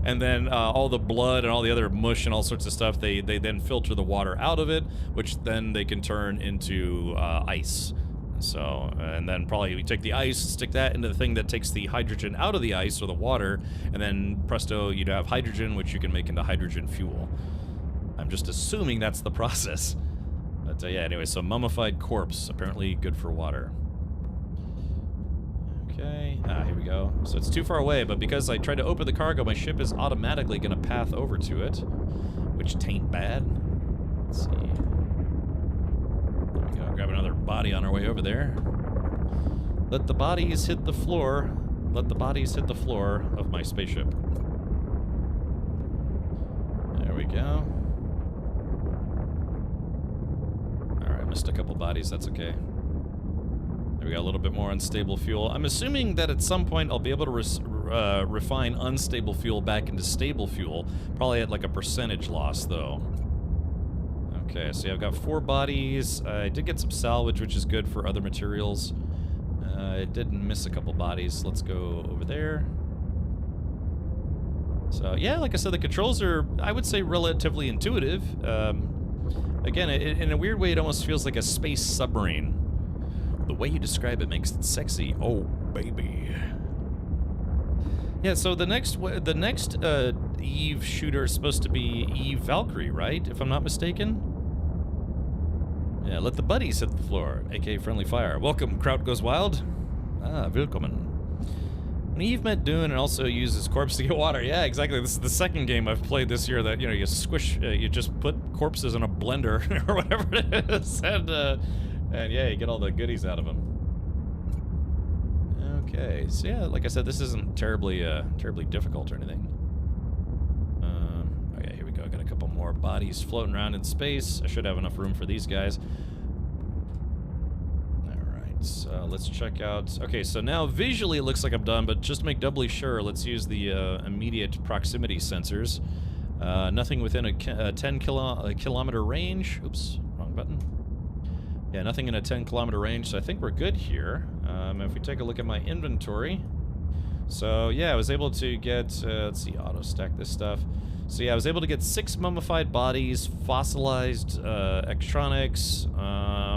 and then all the blood and all the other mush and all sorts of stuff, they then filter the water out of it, which then they can turn into ice. So, and then probably we take the ice, stick that into the thing that takes the hydrogen out of the ice or the water, and then presto, you'd have hydrogen, which you can make into hydrogen fuel. I'm just assuming that's the process. But yeah, anyway, so mummified corpse, apparently good for water. Okay, here we go. So it's too far away, but because I tried to open the cargo, my ship is automatically going to path over to it, which tain't bad. Let's see. There we go, grab another body on our way over there. Let the bodies hit the floor. Let the bodies hit the floor of my spaceship. There There we go. Alright, missed a couple bodies, that's okay. There we got a little bit more unstable fuel. I'm assuming that at some point I'll be able to refine unstable fuel back into stable fuel. Probably at like a percentage loss, though. Okay, so yeah, I've got 4 bodies. I did get some salvage, which is good for other materials. I did miss a couple bodies. Let's go over there. So, yeah, like I said, the controls are, I would say, relatively intuitive. Again, in a weird way, it almost feels like a space submarine. The way you describe it makes it sexy. Oh, baby. Yeah, so the next Eve shooter is supposed to be Eve Valkyrie, right? If I'm not mistaken? Yeah, let the buddies hit the floor, aka friendly fire. Welcome, Kraut Goes Wild. Ah, willkommen. When Eve met Dune and also used his corpse to get water. Yeah, exactly. This is the second game I've played this year that, you know, you squish, you just put corpses in a blender or whatever it is, and yeah, you get all the goodies out of them. Okay, so yeah, like I said, this isn't terribly difficult or anything. Okay, here we go. Got a couple more bodies floating around in space. I should have enough room for these guys. So let's check out. Okay, so now visually it looks like I'm done, but just to make doubly sure, let's use the immediate proximity sensors. Nothing within a 10 kilometer range. Oops, wrong button. Yeah, nothing in a 10 kilometer range, so I think we're good here. If we take a look at my inventory. So yeah, I was able to get, let's see, auto stack this stuff. So yeah, I was able to get 6 mummified bodies, fossilized electronics,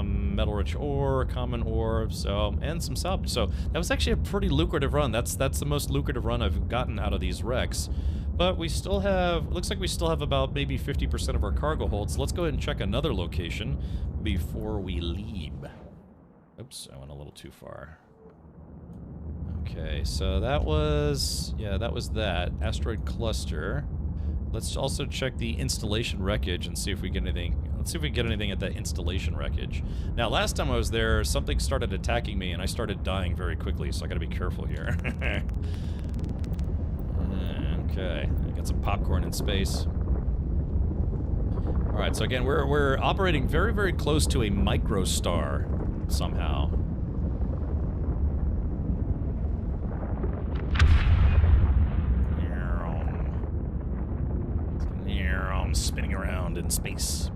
metal-rich ore, common ore, so, and some salvage. So that was actually a pretty lucrative run. That's the most lucrative run I've gotten out of these wrecks. But we still have, looks like we still have about maybe 50% of our cargo hold. So let's go ahead and check another location before we leave. Oops, I went a little too far. Okay, so that was, yeah, that was that. Asteroid cluster. Let's also check the installation wreckage and see if we get anything. Let's see if we get anything at that installation wreckage. Now, last time I was there, something started attacking me, and I started dying very quickly, so I gotta be careful here. Okay, I got some popcorn in space. Alright, so again, we're operating very, very close to a microstar, somehow. Spinning around in space.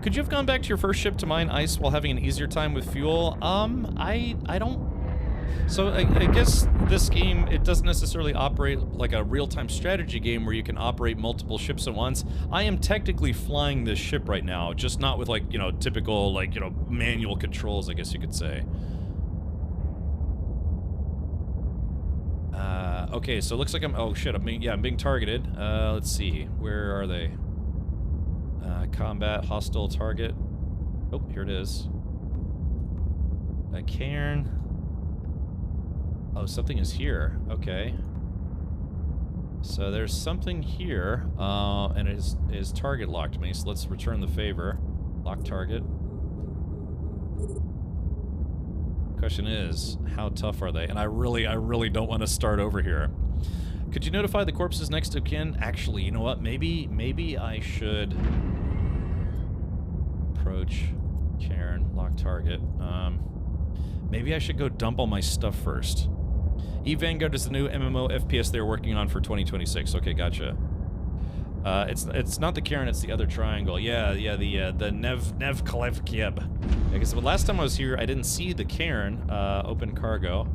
Could you have gone back to your first ship to mine ice while having an easier time with fuel? I don't... So I guess this game, it doesn't necessarily operate like a real-time strategy game where you can operate multiple ships at once. I am technically flying this ship right now, just not with, like, you know, typical, like, you know, manual controls, I guess you could say. Okay, so it looks like I'm... Oh, shit, I'm being targeted. Let's see. Where are they? Combat, hostile target. Oh, here it is. Cairn. Oh, something is here. Okay. So there's something here, and it is target locked me, so let's return the favor. Lock target. Question is, how tough are they? And I really don't want to start over here. Could you notify the corpses next to kin? Actually, you know what? Maybe I should approach Cairn, lock target. Maybe I should go dump all my stuff first. Eve Vanguard is the new MMO FPS they're working on for 2026. Okay, gotcha. It's not the Cairn, it's the other triangle. Yeah, the Nev Kalev Kieb. I guess, but last time I was here, I didn't see the Cairn. Open cargo.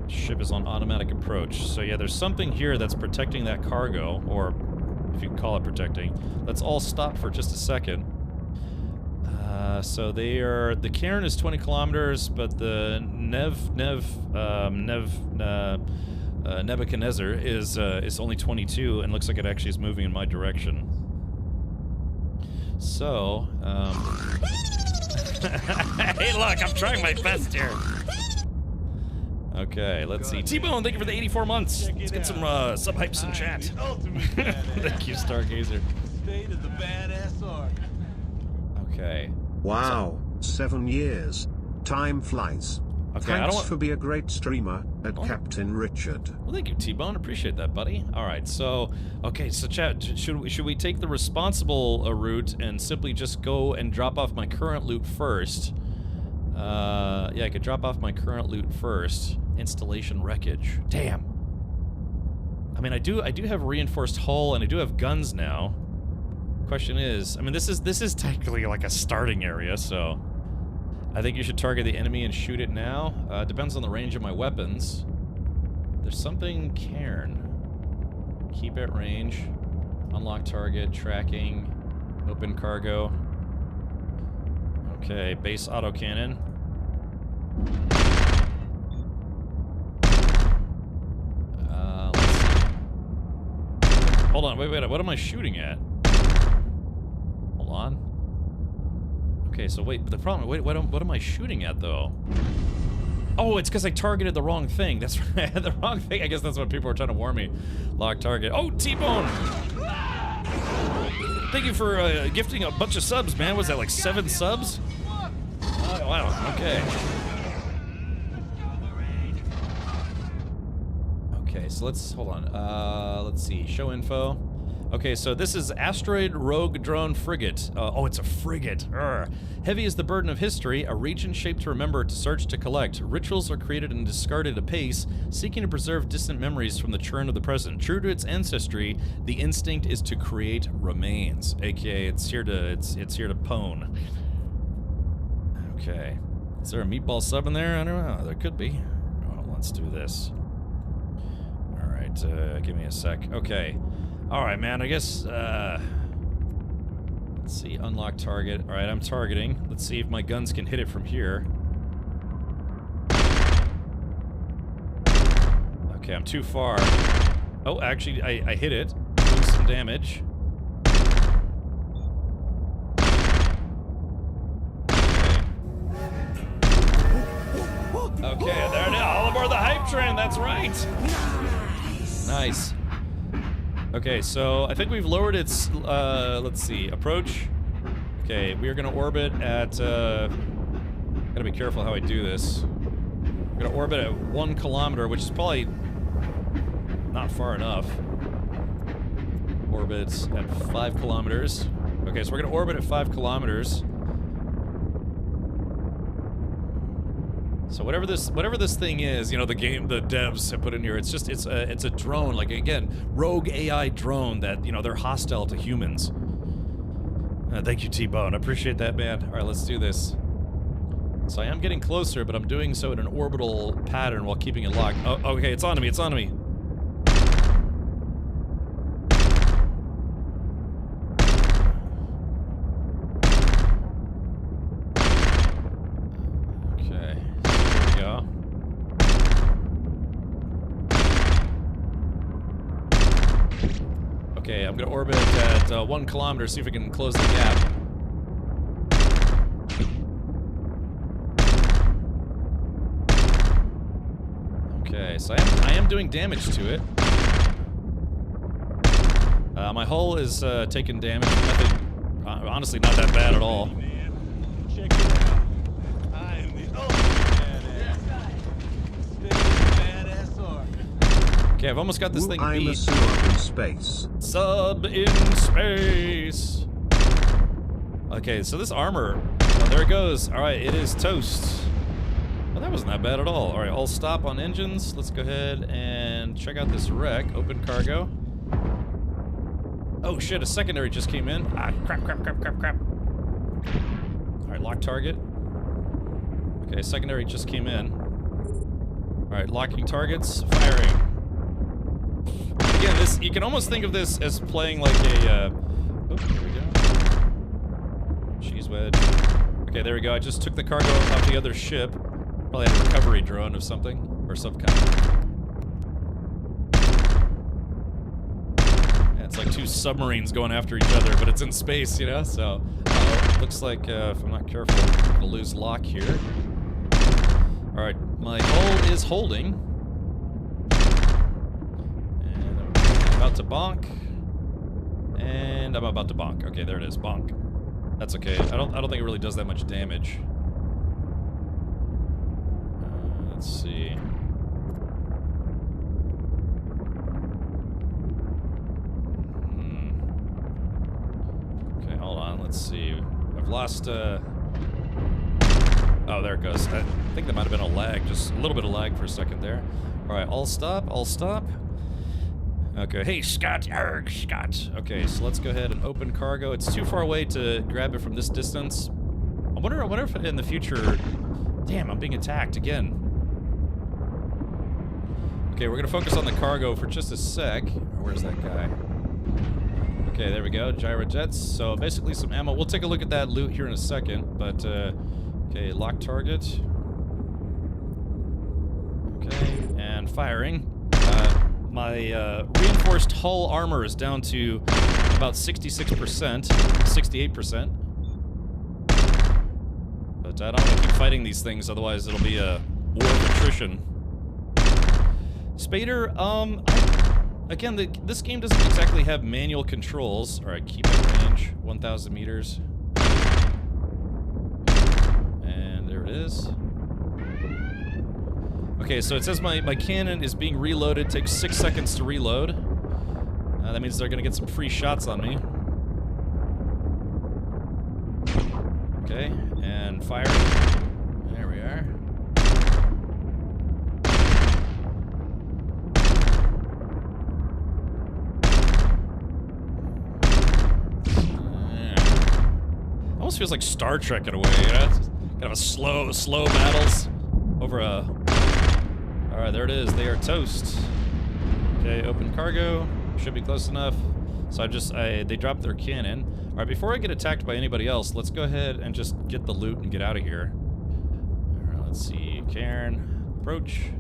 Ship is on automatic approach. So yeah, there's something here that's protecting that cargo, or if you can call it protecting. Let's all stop for just a second. So they are, the Cairn is 20 kilometers, but the Nebuchadnezzar is only 22, and looks like it actually is moving in my direction. So, hey, look, I'm trying my best here. Okay, let's see. T-Bone, thank you for the 84 months. Let's get some sub-hypes in chat. Thank you, Stargazer. State of the badass art. Okay. Wow, 7 years. Time flies. Okay, I don't Thanks want... for being a great streamer, at Captain Richard. Well, thank you, T-Bone. Appreciate that, buddy. All right, so... Okay, so chat, should we take the responsible route and simply just go and drop off my current loot first? Yeah, I could drop off my current loot first. Installation wreckage. Damn. I mean, I do have reinforced hull, and I do have guns now. Question is, I mean, this is technically like a starting area, so... I think you should target the enemy and shoot it now. Depends on the range of my weapons. There's something Cairn. Keep at range. Unlock target, tracking, open cargo. Okay, base autocannon. Let's see. Hold on, wait, what am I shooting at? Hold on. Okay, so wait, but the problem, wait, what am I shooting at, though? Oh, it's because I targeted the wrong thing. That's right, the wrong thing. I guess that's what people were trying to warn me. Lock target. Oh, T-Bone! Thank you for gifting a bunch of subs, man. Was that like 7 subs? Oh, wow, okay. Okay, so let's, hold on. Let's see, show info. Okay, so this is Asteroid Rogue Drone Frigate. Oh, it's a frigate. Urgh. Heavy is the burden of history, a region shaped to remember, to search, to collect. Rituals are created and discarded apace, seeking to preserve distant memories from the churn of the present. True to its ancestry, the instinct is to create remains. AKA, it's here to pwn. Okay. Is there a meatball sub in there? I don't know. There could be. Oh, let's do this. All right, give me a sec. Okay. Alright, man, I guess, let's see, unlock target. Alright, I'm targeting. Let's see if my guns can hit it from here. Okay, I'm too far. Oh, actually, I hit it. Doing some damage. Okay, there it is. All aboard the hype train, that's right! Nice. Okay, so I think we've lowered its, let's see, approach. Okay, we are gonna orbit at, gotta be careful how I do this. We're gonna orbit at 1 kilometer, which is probably not far enough. Orbits at 5 kilometers. Okay, so we're gonna orbit at 5 kilometers. So whatever this thing is, you know, the devs have put in here, it's a drone, like, again, rogue AI drone that, you know, they're hostile to humans. Thank you, T-Bone. I appreciate that, man. All right, let's do this. So I am getting closer, but I'm doing so in an orbital pattern while keeping it locked. Oh, okay, it's on to me, it's on to me. Okay, I'm gonna orbit at 1 kilometer, see if we can close the gap. Okay, so I am doing damage to it. My hull is taking damage. Nothing, honestly, not that bad at all. Check it out. I am the ultimate badass. Okay, I've almost got this thing beat. I'm a sub in space. Sub in space. Okay, so this armor, oh, there it goes. All right, it is toast. Well, that wasn't that bad at all. All right, I'll stop on engines. Let's go ahead and check out this wreck. Open cargo. Oh shit, a secondary just came in. Ah, crap. All right, lock target. Okay, secondary just came in. All right, locking targets, firing. Again, this, you can almost think of this as playing like a, oh, here we go. Cheese wedge. Okay, there we go. I just took the cargo off the other ship. Probably had a recovery drone of something, or some kind. Yeah, it's like 2 submarines going after each other, but it's in space, you know, so. Looks like, if I'm not careful, I'm gonna lose lock here. Alright, my hull is holding. About to bonk, and I'm about to bonk. Okay, there it is, bonk. That's okay. I don't think it really does that much damage. Let's see. Okay, hold on. Let's see. I've lost, oh, there it goes. I think there might have been a lag, just a little bit of lag for a second there. All right, I'll stop. Okay, hey, Scott. Arg, Scott. Okay, so let's go ahead and open cargo. It's too far away to grab it from this distance. I wonder if in the future... Damn, I'm being attacked again. Okay, we're gonna focus on the cargo for just a sec. Where's that guy? Okay, there we go, gyro jets. So basically some ammo. We'll take a look at that loot here in a second, but, okay, lock target. Okay, and firing. My reinforced hull armor is down to about 66%, 68%. But I don't want to keep fighting these things, otherwise it'll be a war of attrition. Spader, again, this game doesn't exactly have manual controls. Alright, keep at range, 1,000 meters. And there it is. Okay, so it says my cannon is being reloaded, takes 6 seconds to reload. That means they're gonna get some free shots on me. Okay, and fire. There we are. Almost feels like Star Trek in a way, you know? Kind of a slow battles over a... Alright, there it is. They are toast. Okay, open cargo. Should be close enough. So they dropped their cannon. Alright, before I get attacked by anybody else, let's go ahead and just get the loot and get out of here. Alright, let's see. Cairn, approach.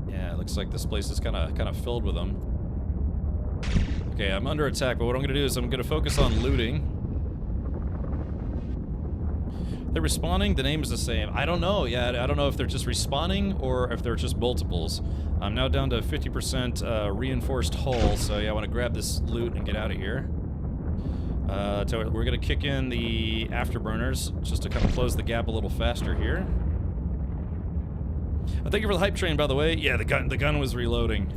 Yeah, it looks like this place is kind of filled with them. Okay, I'm under attack, but what I'm gonna do is I'm gonna focus on looting. They're respawning, the name is the same. I don't know, yeah, I don't know if they're just respawning or if they're just multiples. I'm now down to 50% reinforced hull, so yeah, I want to grab this loot and get out of here. So we're gonna kick in the afterburners just to kind of close the gap a little faster here. Thank you for the hype train, by the way. Yeah, the gun was reloading.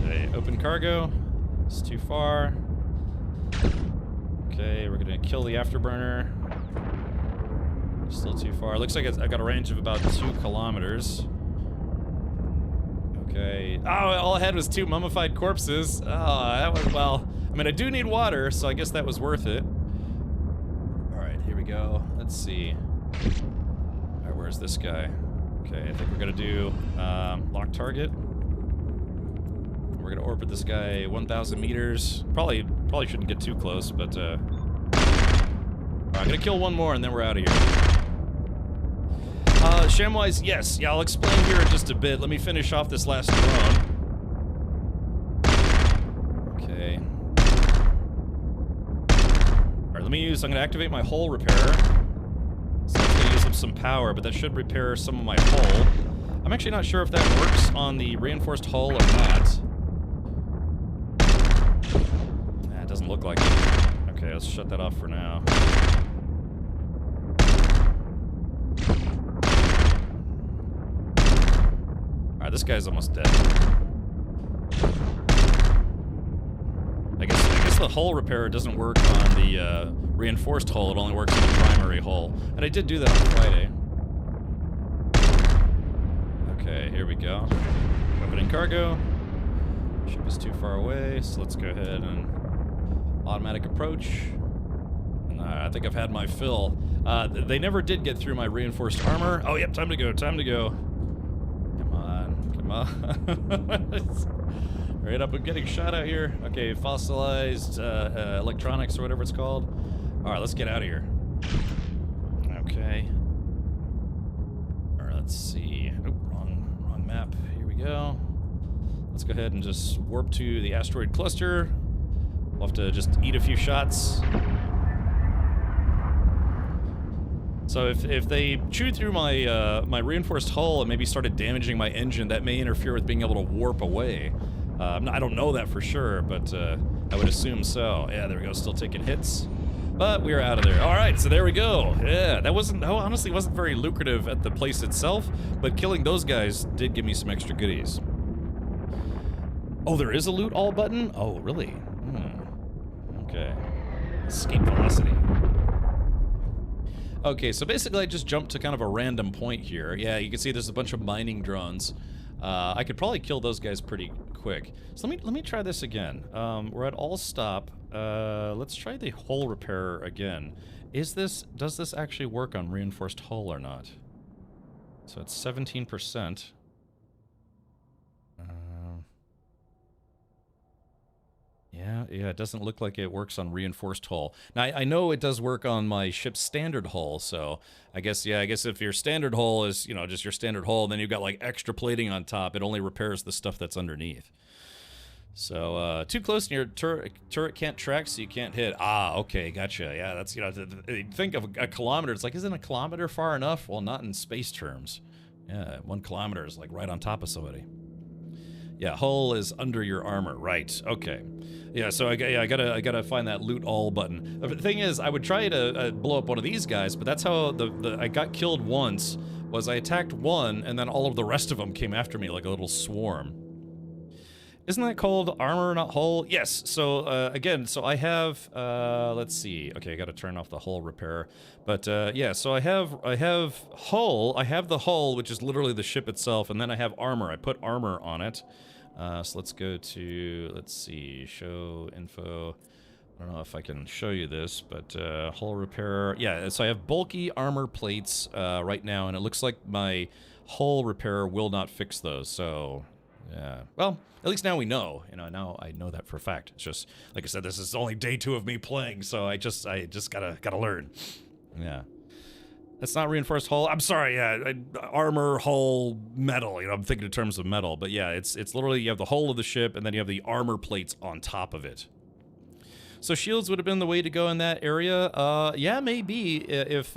Okay, open cargo. It's too far. Okay, we're gonna kill the afterburner. Still too far. Looks like I got a range of about 2 kilometers. Okay. Oh, all I had was 2 mummified corpses. Oh, that was, well, I mean, I do need water, so I guess that was worth it. Alright, here we go. Let's see. Alright, where's this guy? Okay, I think we're gonna do lock target. We're gonna orbit this guy 1,000 meters. Probably shouldn't get too close, but I'm gonna kill one more and then we're out of here. Shamwise, yes. Yeah, I'll explain here in just a bit. Let me finish off this last drone. Okay. Alright, I'm gonna activate my hull repairer. So it's gonna use up some power, but that should repair some of my hull. I'm actually not sure if that works on the reinforced hull or not. It doesn't look like it. Okay, let's shut that off for now. Alright, this guy's almost dead. I guess the hull repair doesn't work on the reinforced hull, it only works on the primary hull. And I did do that on Friday. Okay, here we go. Opening cargo. Ship is too far away, so let's go ahead and automatic approach. I think I've had my fill. They never did get through my reinforced armor. Oh, yep, time to go, time to go. Come on, come on. Right up, I'm getting shot out here. Okay, fossilized electronics or whatever it's called. Alright, let's get out of here. Okay. Alright, let's see. Nope, wrong map. Here we go. Let's go ahead and just warp to the asteroid cluster. We'll have to just eat a few shots. So if they chewed through my my reinforced hull and maybe started damaging my engine, that may interfere with being able to warp away. I don't know that for sure, but I would assume so. Yeah, there we go, still taking hits. But we are out of there. All right, so there we go. Yeah, that honestly wasn't very lucrative at the place itself, but killing those guys did give me some extra goodies. Oh, there is a loot all button? Oh, really? Okay. Escape velocity. Okay, so basically I just jumped to kind of a random point here. Yeah, you can see there's a bunch of mining drones. I could probably kill those guys pretty quick. So let me try this again. We're at all stop. Let's try the hull repair again. Does this actually work on reinforced hull or not? So it's 17%. Yeah, it doesn't look like it works on reinforced hull. Now, I know it does work on my ship's standard hull, so I guess if your standard hull is, you know, just your standard hull, then you've got like extra plating on top, it only repairs the stuff that's underneath. So, too close and your turret can't track, so you can't hit. Ah, okay, gotcha. Yeah, that's, you know, think of a kilometer. It's like, isn't a kilometer far enough? Well, not in space terms. Yeah, 1 kilometer is like right on top of somebody. Yeah, hull is under your armor, right? Okay. Yeah, so I gotta find that loot all button. The thing is, I would try to blow up one of these guys, but that's how I got killed once. Was I attacked one, and then all of the rest of them came after me like a little swarm. Isn't that called armor, not hull? Yes. So again, so I have let's see. Okay, I got to turn off the hull repair. But yeah, so I have hull. I have the hull, which is literally the ship itself, and then I have armor. I put armor on it. So let's go to, let's see, show info. I don't know if I can show you this, but hull repair. Yeah, so I have bulky armor plates right now, and it looks like my hull repair will not fix those. So yeah, well, at least now we know. You know, now I know that for a fact. It's just, like I said, this is only day 2 of me playing, so I just gotta learn. Yeah. That's not reinforced hull. I'm sorry, yeah, armor, hull, metal. You know, I'm thinking in terms of metal, but yeah, it's literally you have the hull of the ship, and then you have the armor plates on top of it. So shields would have been the way to go in that area. Yeah, maybe if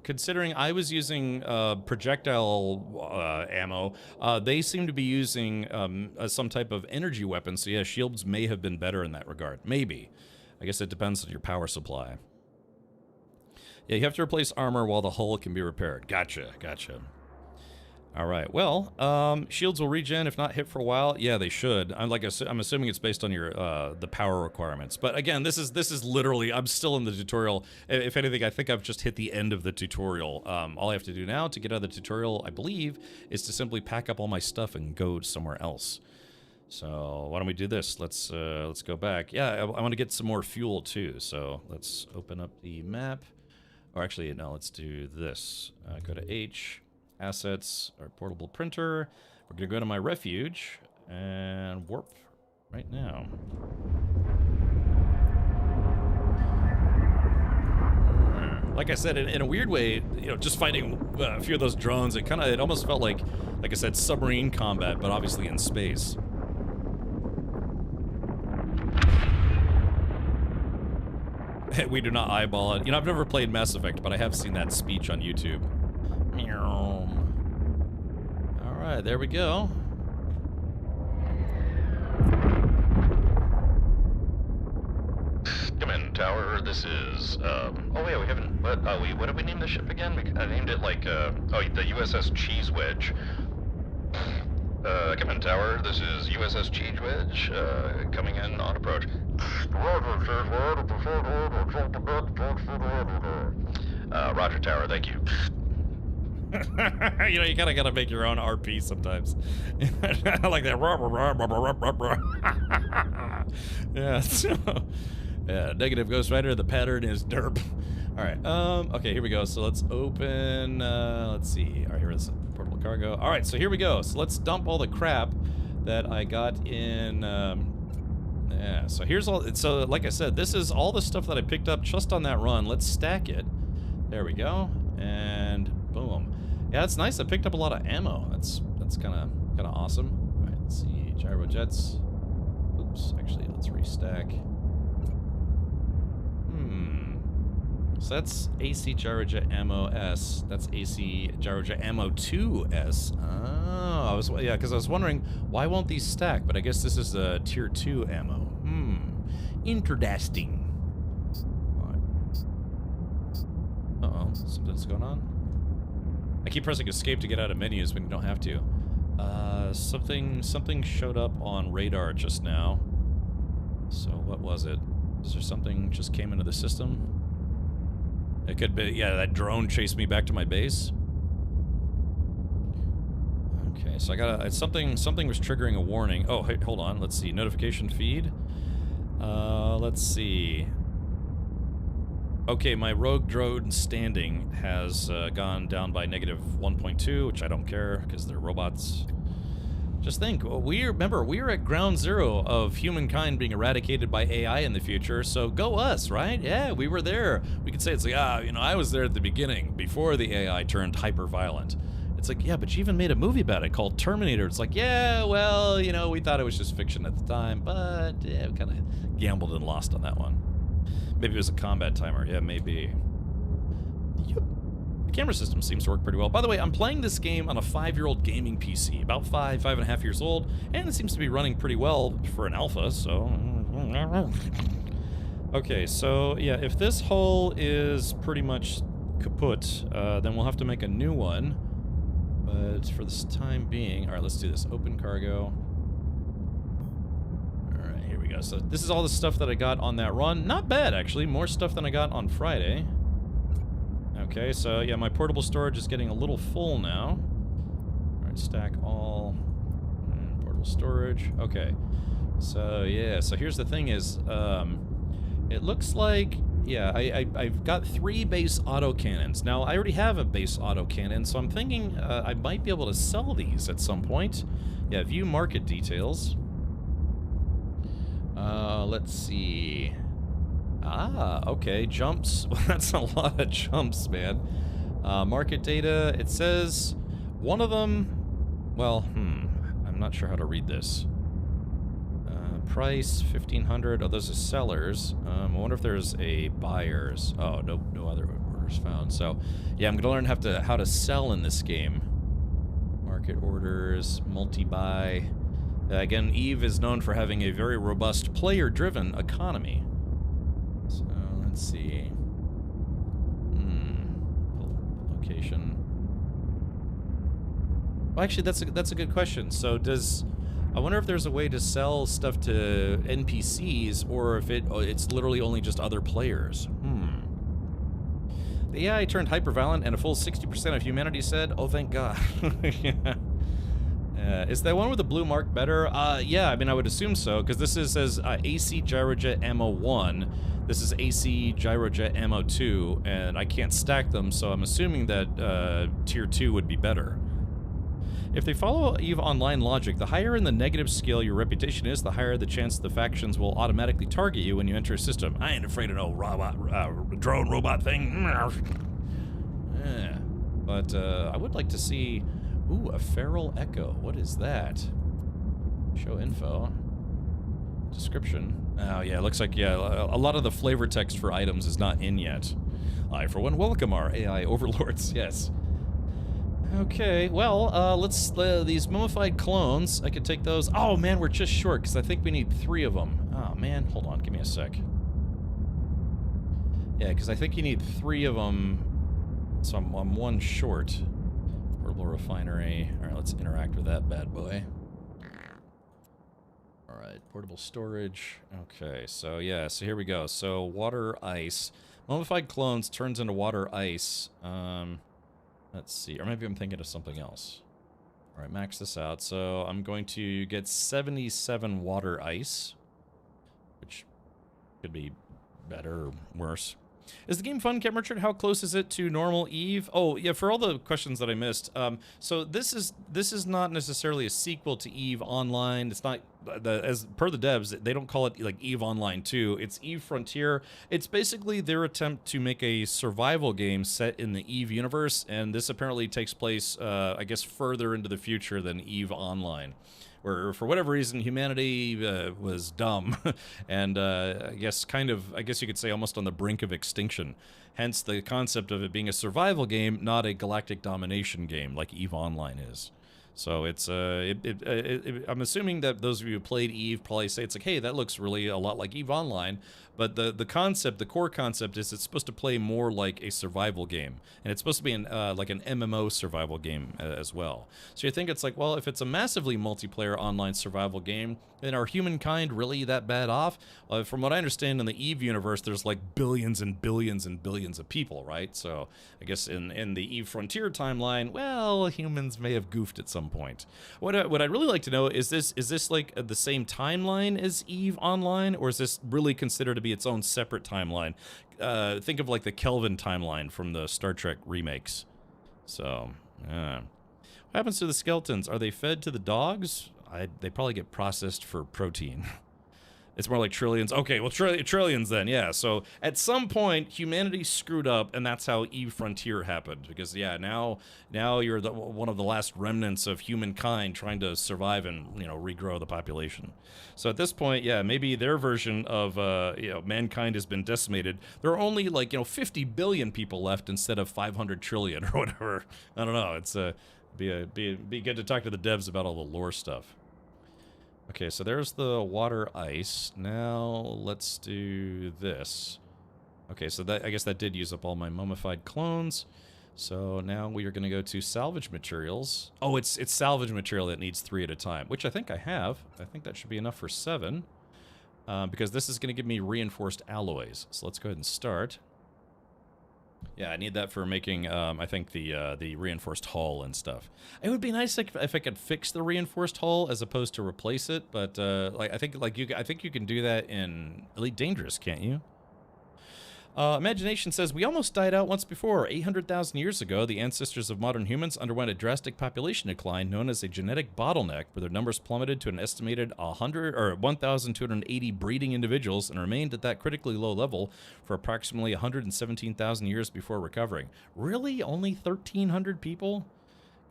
considering I was using projectile ammo, they seem to be using some type of energy weapon. So yeah, shields may have been better in that regard. Maybe. I guess it depends on your power supply. Yeah, you have to replace armor while the hull can be repaired. Gotcha, gotcha. All right, well, shields will regen if not hit for a while. Yeah, they should. I'm assuming it's based on your the power requirements. But again, this is literally, I'm still in the tutorial. If anything, I think I've just hit the end of the tutorial. All I have to do now to get out of the tutorial, I believe, is to simply pack up all my stuff and go somewhere else. So why don't we do this? Let's go back. Yeah, I want to get some more fuel too. So let's open up the map. Or actually, no, let's do this. Go to H, assets, or portable printer. We're gonna go to my refuge and warp right now. Like I said, in a weird way, you know, just fighting a few of those drones, it almost felt like I said, submarine combat, but obviously in space. We do not eyeball it. You know, I've never played Mass Effect, but I have seen that speech on YouTube. Alright, there we go. Come in, Tower. This is, oh wait, we haven't, what did we name the ship again? I named it like, oh, the USS Cheese Wedge. Come in, Tower. This is USS Cheese Wedge, coming in on approach. Roger, Tower, thank you. You know, you kinda gotta make your own RP sometimes. Like that. Yeah, so, yeah, negative Ghost Rider, the pattern is derp. Alright, okay, here we go. So let's open, let's see. Alright, here is portable cargo. Alright, so here we go. So let's dump all the crap that I got in, yeah, so here's all, so like I said, this is all the stuff that I picked up just on that run. Let's stack it. There we go, and boom. Yeah, it's nice. I picked up a lot of ammo. That's kind of awesome. All right, let's see, gyro jets. Oops, actually, let's restack. So that's AC Gyrojet Ammo S. That's AC Gyrojet Ammo 2S. Oh, yeah, because I was wondering why won't these stack? But I guess this is a tier 2 ammo. Interesting. All right. Uh-oh, something's going on. I keep pressing escape to get out of menus when you don't have to. Something showed up on radar just now. So what was it? Is there something just came into the system? It could be, yeah, that drone chased me back to my base. Okay, so I got something was triggering a warning. Oh, hey, hold on. Let's see. Notification feed. Let's see. Okay, my rogue drone standing has gone down by -1.2, which I don't care because they're robots. Just think, remember, we are at ground zero of humankind being eradicated by AI in the future, so go us, right? Yeah, we were there. We could say it's like, I was there at the beginning, before the AI turned hyper-violent. It's like, yeah, but you even made a movie about it called Terminator. It's like, yeah, well, we thought it was just fiction at the time, but yeah, we kind of gambled and lost on that one. Maybe it was a combat timer. Yeah, maybe. Yep. The camera system seems to work pretty well. By the way, I'm playing this game on a 5-year-old gaming PC, about 5.5 years old, and it seems to be running pretty well for an alpha, so... Okay, so, yeah, if this hull is pretty much kaput, then we'll have to make a new one. But for this time being... Alright, let's do this. Open cargo. Alright, here we go. So this is all the stuff that I got on that run. Not bad, actually. More stuff than I got on Friday. Okay, so yeah, my portable storage is getting a little full now. Alright, stack all. Portable storage. Okay. So, yeah, so here's the thing is, it looks like, yeah, I've got 3 base autocannons. Now, I already have a base autocannon, so I'm thinking I might be able to sell these at some point. Yeah, view market details. Let's see. Ah, okay, jumps. Well, that's a lot of jumps, man. Market data, it says one of them, well, I'm not sure how to read this. Price, 1,500. Oh, those are sellers. I wonder if there's a buyers. Oh, no other orders found. So, yeah, I'm gonna learn how to sell in this game. Market orders, multi-buy. Again, EVE is known for having a very robust player-driven economy. So, let's see. Location. Well, actually, that's a good question. So, I wonder if there's a way to sell stuff to NPCs, or if it's literally only just other players. The AI turned hyperviolent, and a full 60% of humanity said, "Oh, thank God." Yeah. Is that one with the blue mark better? Yeah, I mean, I would assume so, because this says AC Gyrojet Ammo 1. This is AC Gyrojet Ammo 2, and I can't stack them, so I'm assuming that Tier 2 would be better. If they follow EVE Online logic, the higher in the negative scale your reputation is, the higher the chance the factions will automatically target you when you enter a system. I ain't afraid of no drone robot thing. Yeah. But I would like to see... Ooh, a feral echo. What is that? Show info. Description. Oh, yeah, it looks like, yeah, a lot of the flavor text for items is not in yet. I, for one, welcome our AI overlords, yes. Okay, well, let's, these mummified clones, I could take those. Oh, man, we're just short, because I think we need 3 of them. Oh, man, hold on, give me a sec. Yeah, because I think you need 3 of them, so I'm 1 short. Portable refinery. Alright, let's interact with that bad boy. Alright, portable storage. Okay, so yeah, so here we go. So, water, ice. Mummified clones turns into water, ice. Let's see, or maybe I'm thinking of something else. Alright, max this out. So I'm going to get 77 water ice, which could be better or worse. Is the game fun, Captain Richard? How close is it to normal EVE? Oh, yeah, for all the questions that I missed. So this is not necessarily a sequel to EVE Online. It's not, as per the devs, they don't call it like EVE Online 2. It's EVE Frontier. It's basically their attempt to make a survival game set in the EVE universe, and this apparently takes place, I guess, further into the future than EVE Online, where for whatever reason humanity was dumb and I guess you could say almost on the brink of extinction. Hence the concept of it being a survival game, not a galactic domination game like EVE Online is. So it's I'm assuming that those of you who played Eve probably say it's like, hey, that looks really a lot like Eve Online, but the concept, the core concept is it's supposed to play more like a survival game, and it's supposed to be like an MMO survival game as well. So you think it's like, well, if it's a massively multiplayer online survival game, then are humankind really that bad off? From what I understand, in the Eve universe, there's like billions and billions and billions of people, right? So I guess in the Eve Frontier timeline, well, humans may have goofed at some point. What I'd really like to know is this like the same timeline as Eve Online, or is this really considered to be its own separate timeline? Think of like the Kelvin timeline from the Star Trek remakes. So, what happens to the skeletons? Are they fed to the dogs? They probably get processed for protein. It's more like trillions. Okay, well, trillions then, yeah. So at some point, humanity screwed up, and that's how Eve Frontier happened. Because, yeah, now you're one of the last remnants of humankind trying to survive and, regrow the population. So at this point, yeah, maybe their version of, mankind has been decimated. There are only, 50 billion people left instead of 500 trillion or whatever. I don't know. It's be good to talk to the devs about all the lore stuff. Okay, so there's the water ice. Now let's do this. Okay, so I guess that did use up all my mummified clones. So now we are going to go to salvage materials. Oh, it's salvage material that needs 3 at a time, which I think I have. I think that should be enough for 7. Because this is going to give me reinforced alloys. So let's go ahead and start. Yeah, I need that for making, I think, the reinforced hull and stuff. It would be nice if I could fix the reinforced hull as opposed to replace it, but I think you can do that in Elite Dangerous, can't you? Imagination says, we almost died out once before. 800,000 years ago, the ancestors of modern humans underwent a drastic population decline known as a genetic bottleneck, where their numbers plummeted to an estimated 1,280 breeding individuals and remained at that critically low level for approximately 117,000 years before recovering. Really? Only 1,300 people?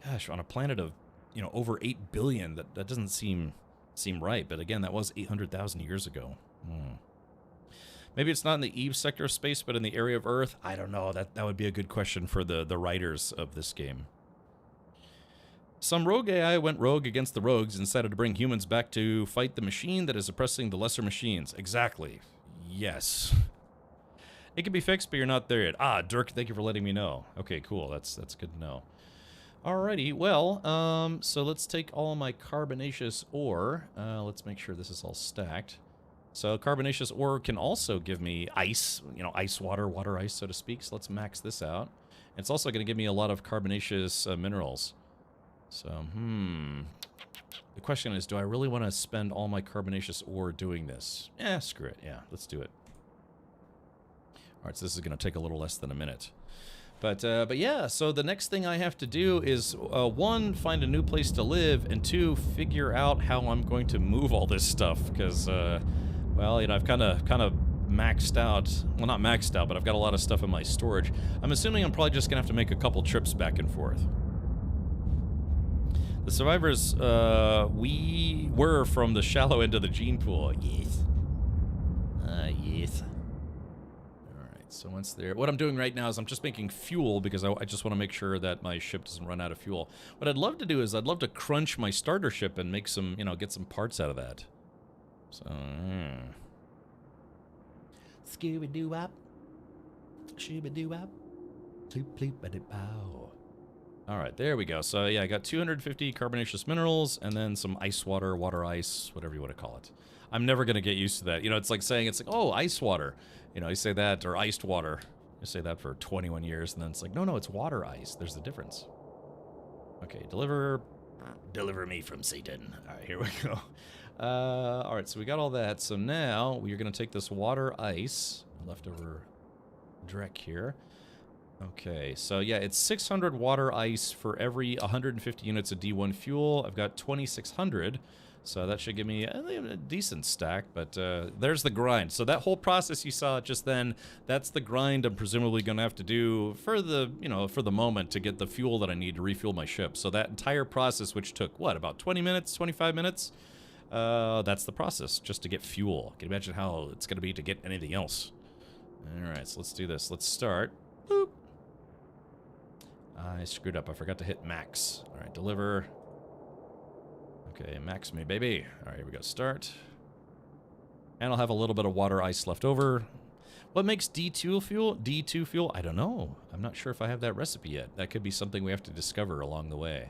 Gosh, on a planet of, over 8 billion, that doesn't seem right. But again, that was 800,000 years ago. Maybe it's not in the Eve sector of space, but in the area of Earth? I don't know. That would be a good question for the writers of this game. Some rogue AI went rogue against the rogues and decided to bring humans back to fight the machine that is oppressing the lesser machines. Exactly. Yes. It can be fixed, but you're not there yet. Ah, Dirk, thank you for letting me know. Okay, cool. That's good to know. Alrighty, well, so let's take all my carbonaceous ore. Let's make sure this is all stacked. So carbonaceous ore can also give me ice, ice water, water ice, so to speak. So let's max this out. It's also going to give me a lot of carbonaceous minerals. So, the question is, do I really want to spend all my carbonaceous ore doing this? Screw it. Yeah, let's do it. All right, so this is going to take a little less than a minute. But yeah, so the next thing I have to do is, 1, find a new place to live, and 2, figure out how I'm going to move all this stuff, because, well, I've kind of maxed out, well, not maxed out, but I've got a lot of stuff in my storage. I'm assuming I'm probably just going to have to make a couple trips back and forth. The survivors, we were from the shallow end of the gene pool. Yes. Yes. Alright, so once there, what I'm doing right now is I'm just making fuel because I just want to make sure that my ship doesn't run out of fuel. What I'd love to do is I'd love to crunch my starter ship and make some, get some parts out of that. So, Scooby-Doo-wop, Shooby-Doo-wop, Ploop-Ploop-a-dip-pow. Alright, there we go. So, yeah, I got 250 carbonaceous minerals, and then some ice water, water ice, whatever you want to call it. I'm never going to get used to that. It's like saying, oh, ice water. You say that, or iced water. You say that for 21 years, and then it's like, no, it's water ice. There's a difference. Okay, deliver me from Satan. Alright, here we go. Alright, so we got all that. So now we are going to take this water ice, leftover dreck here. Okay, so yeah, it's 600 water ice for every 150 units of D1 fuel. I've got 2,600, so that should give me a decent stack, but there's the grind. So that whole process you saw just then, that's the grind I'm presumably going to have to do for the, for the moment to get the fuel that I need to refuel my ship. So that entire process, which took, what, about 20 minutes, 25 minutes? That's the process, just to get fuel. Can you imagine how it's going to be to get anything else? Alright, so let's do this. Let's start. Boop. I screwed up. I forgot to hit max. Alright, deliver. Okay, max me, baby. All right, here we go. Start. And I'll have a little bit of water ice left over. What makes D2 fuel? D2 fuel? I don't know. I'm not sure if I have that recipe yet. That could be something we have to discover along the way.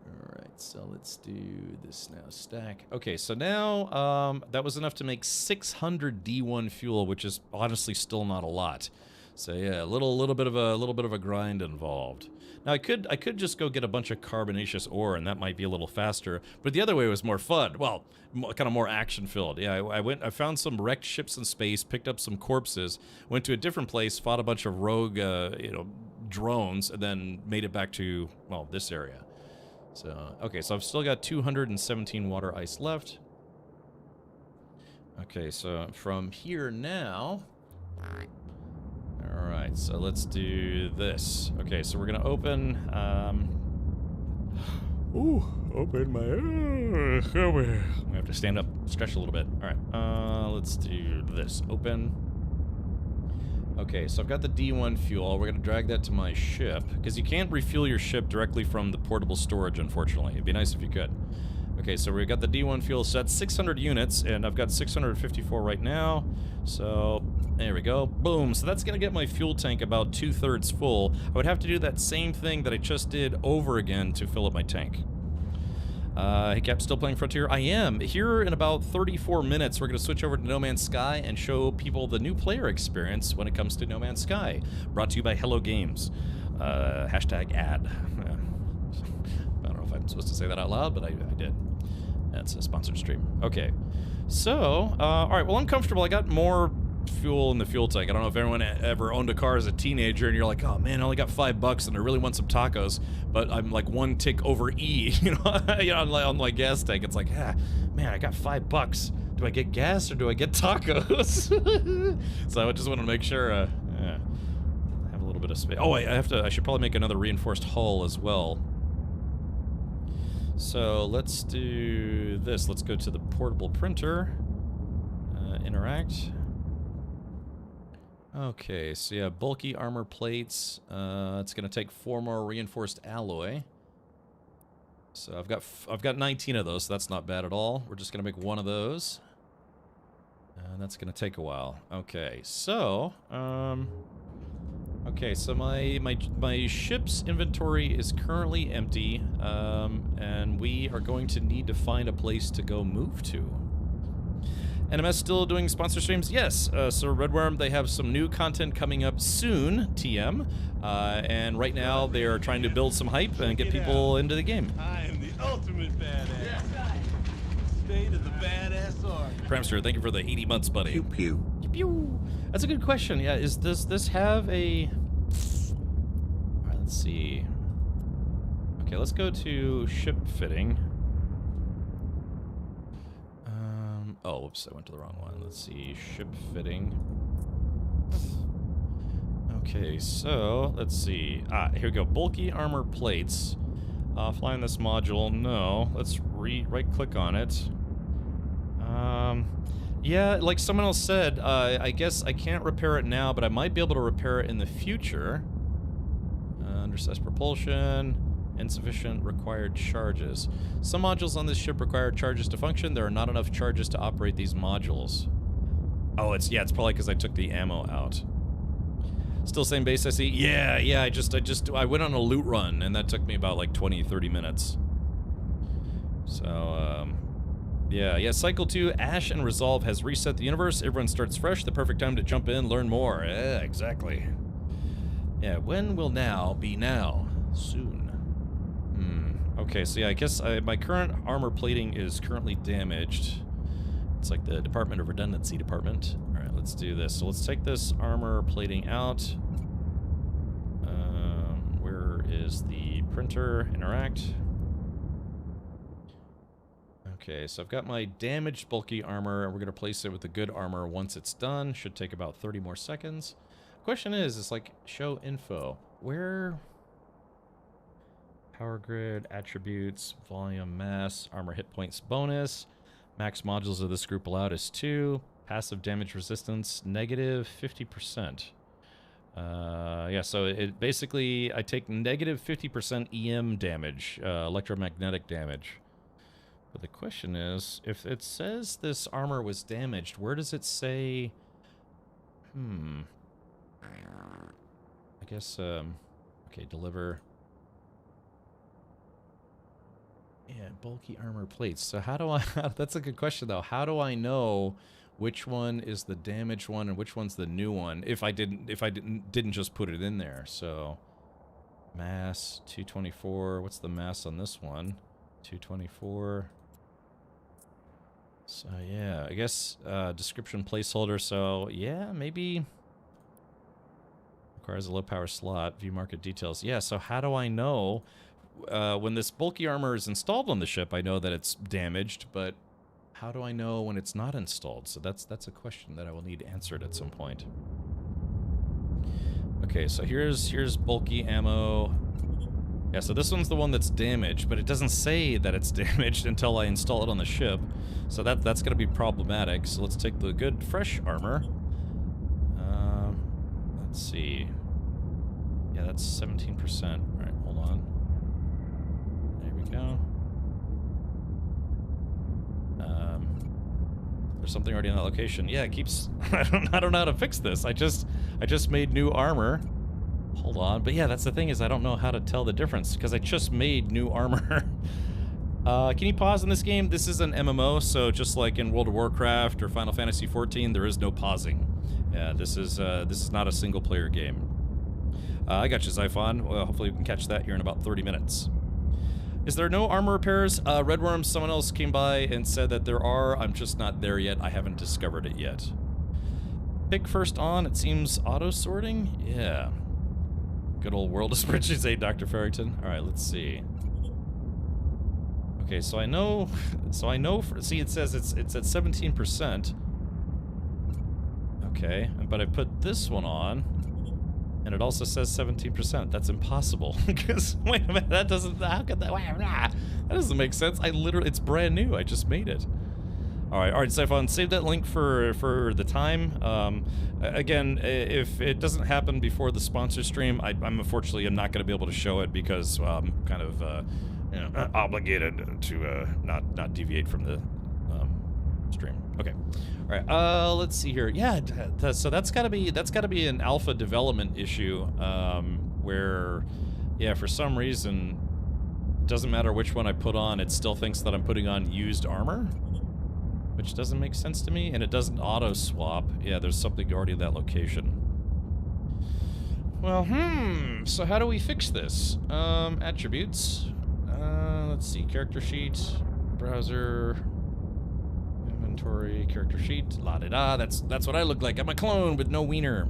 Alright, so let's do this now. Stack. Okay, so now that was enough to make 600 D1 fuel, which is honestly still not a lot. So yeah, a little bit of a grind involved. Now I could just go get a bunch of carbonaceous ore, and that might be a little faster. But the other way was more fun. Well, kind of more action filled. Yeah, I found some wrecked ships in space, picked up some corpses, went to a different place, fought a bunch of rogue, drones, and then made it back to, well, this area. So okay, so I've still got 217 water ice left. Okay, so from here now. Alright, so let's do this. Okay, so we're gonna open, open my, I have to stand up, stretch a little bit. Alright, let's do this. Open. Okay, so I've got the D1 fuel. We're gonna drag that to my ship, because you can't refuel your ship directly from the portable storage, unfortunately. It'd be nice if you could. Okay, so we've got the D1 fuel set, 600 units, and I've got 654 right now. So, there we go. Boom. So that's going to get my fuel tank about 2/3 full. I would have to do that same thing that I just did over again to fill up my tank. Hey, Cap, still playing Frontier? I am. Here in about 34 minutes, we're going to switch over to No Man's Sky and show people the new player experience when it comes to No Man's Sky. Brought to you by Hello Games. Hashtag ad. I don't know if I'm supposed to say that out loud, but I did. That's a sponsored stream. Okay. So, alright, well, I'm comfortable. I got more fuel in the fuel tank. I don't know if everyone ever owned a car as a teenager and you're like, oh man, I only got $5 and I really want some tacos, but I'm like one tick over E, on my gas tank. It's like, man, I got $5. Do I get gas or do I get tacos? So I just want to make sure, have a little bit of space. Oh, I should probably make another reinforced hull as well. So let's do this. Let's go to the portable printer. Interact. Okay, so yeah, bulky armor plates. It's gonna take 4 more reinforced alloy. So I've got 19 of those, so that's not bad at all. We're just gonna make 1 of those. And that's gonna take a while. Okay, so okay, so my ship's inventory is currently empty, and we are going to need to find a place to go move to. NMS still doing sponsor streams? Yes. So Redworm, they have some new content coming up soon, TM, and right now they are trying to build some hype and get people into the game. I am the ultimate badass. State of the badass art. Pramster, thank you for the 80 months, buddy. Pew pew. Pew pew. That's a good question. Yeah, does this have a... Alright, let's see. Okay, let's go to ship fitting. Oh, whoops, I went to the wrong one. Let's see, ship fitting. Okay, so, let's see. Here we go. Bulky armor plates. Offline this module, no. Let's right-click on it. Yeah, like someone else said, I guess I can't repair it now, but I might be able to repair it in the future. Undersized propulsion. Insufficient required charges. Some modules on this ship require charges to function. There are not enough charges to operate these modules. Oh, it's probably because I took the ammo out. Still same base I see? Yeah, I went on a loot run and that took me about like 20-30 minutes. So, yeah, Cycle 2, Ash and Resolve has reset the universe. Everyone starts fresh. The perfect time to jump in, learn more. Yeah, exactly. Yeah, when will now be now? Soon. Okay, so yeah, I guess my current armor plating is currently damaged. It's like the Department of Redundancy department. Alright, let's do this. So let's take this armor plating out. Where is the printer? Interact. Okay, so I've got my damaged bulky armor, and we're going to place it with the good armor once it's done. Should take about 30 more seconds. Question is, it's like, show info. Where... Power grid, attributes, volume, mass, armor hit points bonus. Max modules of this group allowed is 2. Passive damage resistance, negative 50%. Yeah, so it basically, I take negative 50% EM damage, electromagnetic damage. But the question is, if it says this armor was damaged, where does it say... I guess, okay, deliver... Yeah, bulky armor plates. So how do I... That's a good question, though. How do I know which one is the damaged one and which one's the new one if I didn't just put it in there? So mass 224. What's the mass on this one? 224. So yeah, I guess description placeholder. So yeah, maybe requires a low power slot. View market details. Yeah. So how do I know? When this bulky armor is installed on the ship, I know that it's damaged, but how do I know when it's not installed? So that's a question that I will need answered at some point. Okay, so here's bulky ammo. Yeah, so this one's the one that's damaged, but it doesn't say that it's damaged until I install it on the ship. So that's going to be problematic. So let's take the good fresh armor. Let's see. Yeah, that's 17%. All right, hold on. Go. There's something already in that location. Yeah, it keeps... I don't know how to fix this. I just made new armor. Hold on. But yeah, that's the thing is I don't know how to tell the difference because I just made new armor. Can you pause in this game? This is an MMO, so just like in World of Warcraft or Final Fantasy XIV, there is no pausing. Yeah, this is not a single-player game. I got you, Zyphon. Well, hopefully we can catch that here in about 30 minutes. Is there no armor repairs? Redworm, someone else came by and said that there are. I'm just not there yet. I haven't discovered it yet. Pick first on. It seems auto-sorting? Yeah. Good old world of spreadsheets, eh, Dr. Farrington? Alright, let's see. Okay, so I know... see, it says it's at 17%. Okay, but I put this one on. And it also says 17%. That's impossible. Because, wait a minute, that doesn't... How could that... That doesn't make sense. I literally... It's brand new. I just made it. Alright, Zyphon, save that link for the time. Again, if it doesn't happen before the sponsor stream, I'm unfortunately not going to be able to show it because I'm kind of you know, obligated to not deviate from the stream. Okay. All right. Let's see here. Yeah. So that's gotta be an alpha development issue, where, yeah, for some reason, it doesn't matter which one I put on, it still thinks that I'm putting on used armor, which doesn't make sense to me, and it doesn't auto swap. Yeah, there's something already in that location. Well, so how do we fix this? Attributes. Let's see. Character sheet, browser. Inventory, character sheet, la-da-da, that's what I look like. I'm a clone with no wiener.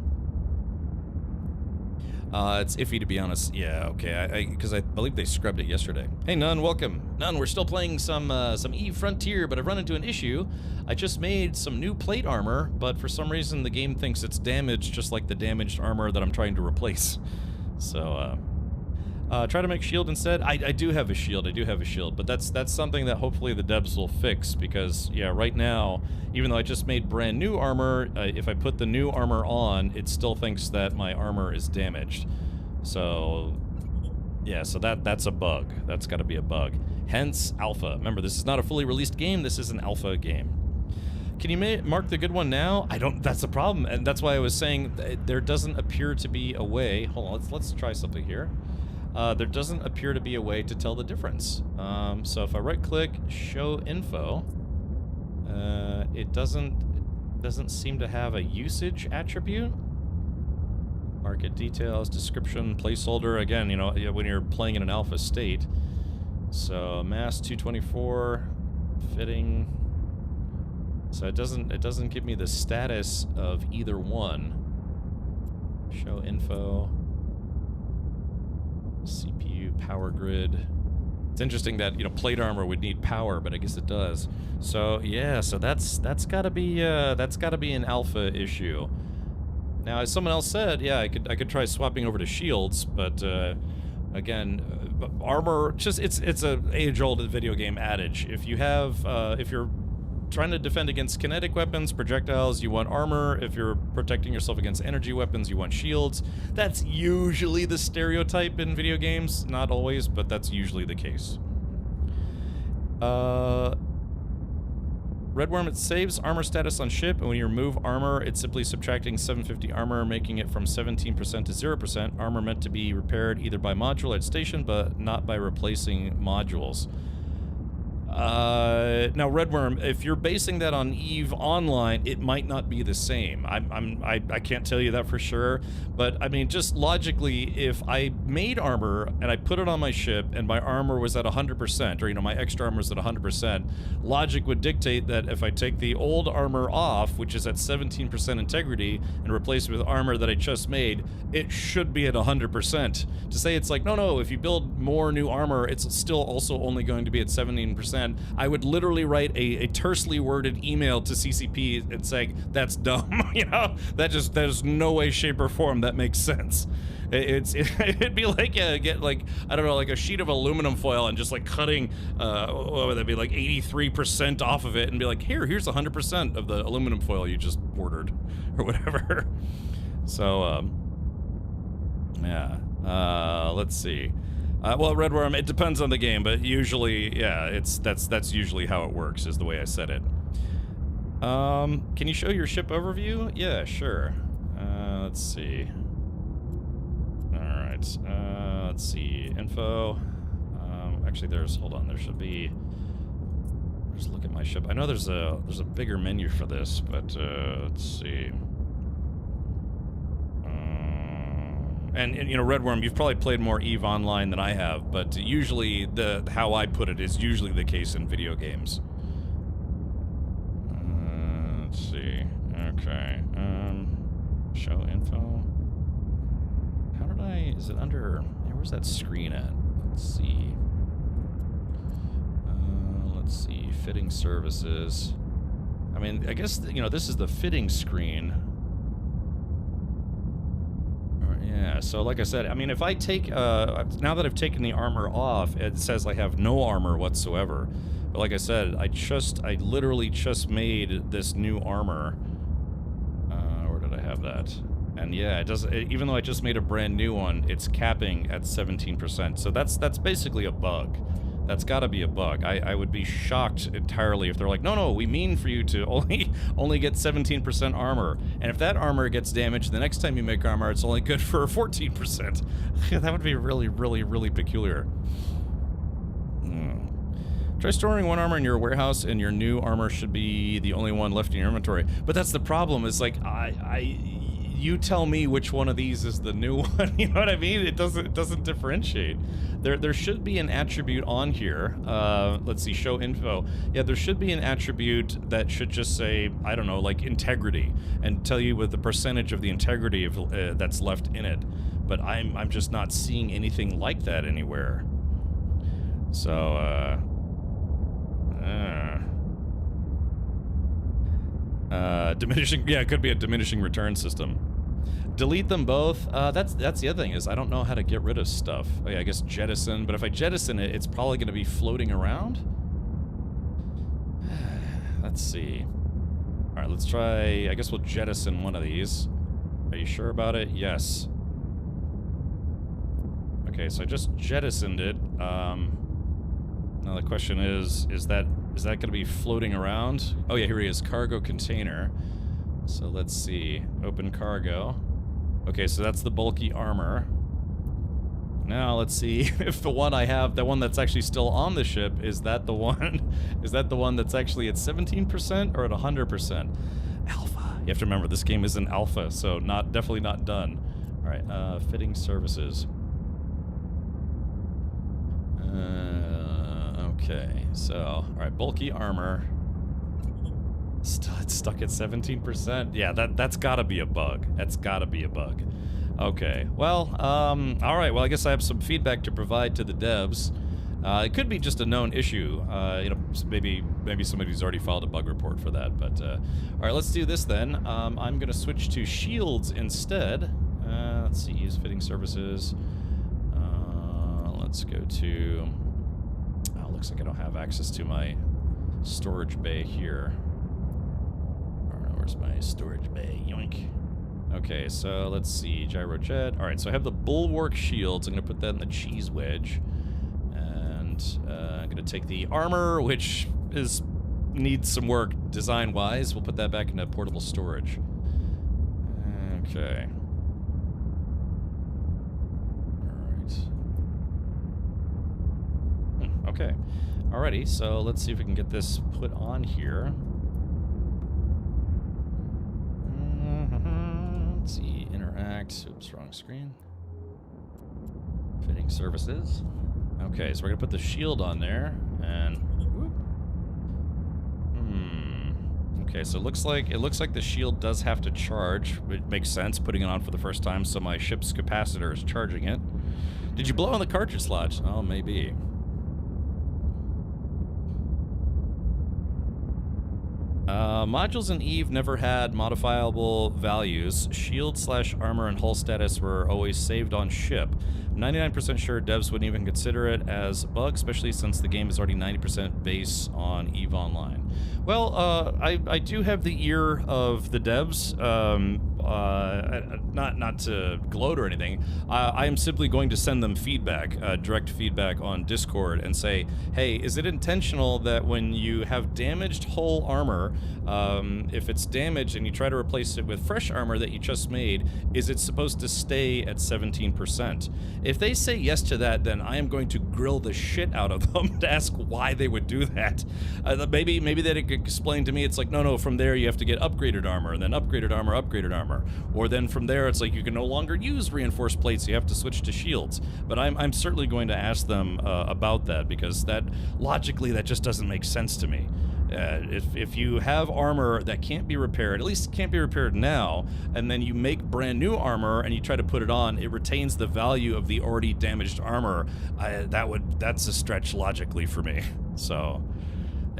It's iffy, to be honest. Yeah, okay, because I believe they scrubbed it yesterday. Hey, Nun, welcome. Nun, we're still playing some EVE Frontier, but I've run into an issue. I just made some new plate armor, but for some reason the game thinks it's damaged, just like the damaged armor that I'm trying to replace. So, try to make shield instead. I do have a shield. But that's something that hopefully the devs will fix because, yeah, right now, even though I just made brand new armor, if I put the new armor on, it still thinks that my armor is damaged. So, yeah, so that's a bug. That's got to be a bug. Hence, alpha. Remember, this is not a fully released game. This is an alpha game. Can you mark the good one now? I don't. That's a problem, and that's why I was saying there doesn't appear to be a way. Hold on. Let's try something here. There doesn't appear to be a way to tell the difference. So if I right-click, show info, it doesn't seem to have a usage attribute. Market details, description, placeholder. Again, you know, when you're playing in an alpha state. So mass 224, fitting. So it doesn't give me the status of either one. Show info. CPU, power grid. It's interesting that, you know, plate armor would need power, but I guess it does. So yeah, so that's gotta be an alpha issue. Now, as someone else said, yeah, I could try swapping over to shields, but again, armor, just it's a age-old video game adage. If you have if you're trying to defend against kinetic weapons, projectiles, you want armor. If you're protecting yourself against energy weapons, you want shields. That's usually the stereotype in video games. Not always, but that's usually the case. Redworm, it saves armor status on ship, and when you remove armor, it's simply subtracting 750 armor, making it from 17% to 0%. Armor meant to be repaired either by module at station, but not by replacing modules. Now, Redworm, if you're basing that on EVE Online, it might not be the same. I can't tell you that for sure, but I mean, just logically, if I made armor and I put it on my ship and my armor was at 100%, or, you know, my extra armor was at 100%, logic would dictate that if I take the old armor off, which is at 17% integrity, and replace it with armor that I just made, it should be at 100%. To say it's like, no, if you build more new armor, it's still also only going to be at 17%. I would literally write a tersely worded email to CCP and saying, that's dumb, you know? There's no way, shape, or form that makes sense. It'd be like, get like, I don't know, like a sheet of aluminum foil and just like cutting, what would that be, like 83% off of it and be like, here's 100% of the aluminum foil you just ordered, or whatever. So, yeah, let's see. Well, Redworm, it depends on the game, but usually, yeah, that's usually how it works, is the way I said it. Can you show your ship overview? Yeah, sure. Let's see. Alright, let's see. Info. Actually, hold on, there should be... Just look at my ship. I know there's a bigger menu for this, but, let's see. And, you know, Redworm, you've probably played more EVE Online than I have, but usually how I put it is usually the case in video games. Let's see. Okay. Show info. How did is it under, where's that screen at? Let's see. Let's see. Fitting services. I mean, I guess, you know, this is the fitting screen. Yeah, so like I said, I mean, if I take, now that I've taken the armor off, it says I have no armor whatsoever. But like I said, I literally just made this new armor. Where did I have that? And yeah, even though I just made a brand new one, it's capping at 17%. So that's basically a bug. That's gotta be a bug. I would be shocked entirely if they're like, no, we mean for you to only get 17% armor. And if that armor gets damaged, the next time you make armor, it's only good for 14%. That would be really, really, really peculiar. Try storing one armor in your warehouse, and your new armor should be the only one left in your inventory. But that's the problem, is like, you tell me which one of these is the new one, you know what I mean? It doesn't differentiate. There should be an attribute on here. Let's see, show info. Yeah, there should be an attribute that should just say, I don't know, like integrity, and tell you with the percentage of the integrity of, that's left in it. But I'm just not seeing anything like that anywhere. So, diminishing, yeah, it could be a diminishing return system. Delete them both. That's the other thing, is I don't know how to get rid of stuff. Oh, yeah, I guess jettison, but if I jettison it, it's probably going to be floating around. Let's see. All right, let's try, I guess we'll jettison one of these. Are you sure about it? Yes. Okay, so I just jettisoned it. Now the question is that going to be floating around? Oh yeah, here he is, cargo container. So let's see, open cargo. Okay, so that's the bulky armor. Now let's see if the one I have, the one that's actually still on the ship, is that the one? Is that the one that's actually at 17% or at 100%? Alpha. You have to remember, this game is an alpha, so definitely not done. All right, fitting services. Okay, so, all right, bulky armor. It's stuck at 17%. Yeah, that's gotta be a bug. That's gotta be a bug. Okay, well, all right, well, I guess I have some feedback to provide to the devs. It could be just a known issue. You know, maybe somebody's already filed a bug report for that, but, all right, let's do this then. I'm gonna switch to shields instead. Let's see, use fitting services. Let's go to... Oh, looks like I don't have access to my storage bay here. Where's my storage bay? Yoink. Okay, so let's see. Gyrojet. Alright, so I have the bulwark shields. I'm going to put that in the cheese wedge. And I'm going to take the armor, which needs some work design-wise. We'll put that back into portable storage. Okay. Alright. Okay. Alrighty, so let's see if we can get this put on here. Let's see, interact. Oops, wrong screen. Fitting services. Okay, so we're gonna put the shield on there, and whoop. Okay, so it looks like the shield does have to charge. It makes sense putting it on for the first time, so my ship's capacitor is charging it. Did you blow on the cartridge slot? Oh, maybe. Modules in EVE never had modifiable values. Shield/armor and hull status were always saved on ship. I'm 99% sure devs wouldn't even consider it as a bug, especially since the game is already 90% base on EVE Online. Well, I do have the ear of the devs. Not to gloat or anything. I am simply going to send them feedback, direct feedback on Discord, and say, hey, is it intentional that when you have damaged hull armor, if it's damaged and you try to replace it with fresh armor that you just made, is it supposed to stay at 17%? If they say yes to that, then I am going to grill the shit out of them to ask why they would do that. Maybe they could explain to me, it's like, no, from there you have to get upgraded armor, and then upgraded armor. Or then from there it's like you can no longer use reinforced plates, you have to switch to shields. But I'm certainly going to ask them about that, because that logically that just doesn't make sense to me. If you have armor that can't be repaired, at least can't be repaired now, and then you make brand new armor and you try to put it on, it retains the value of the already damaged armor. That's a stretch logically for me. So,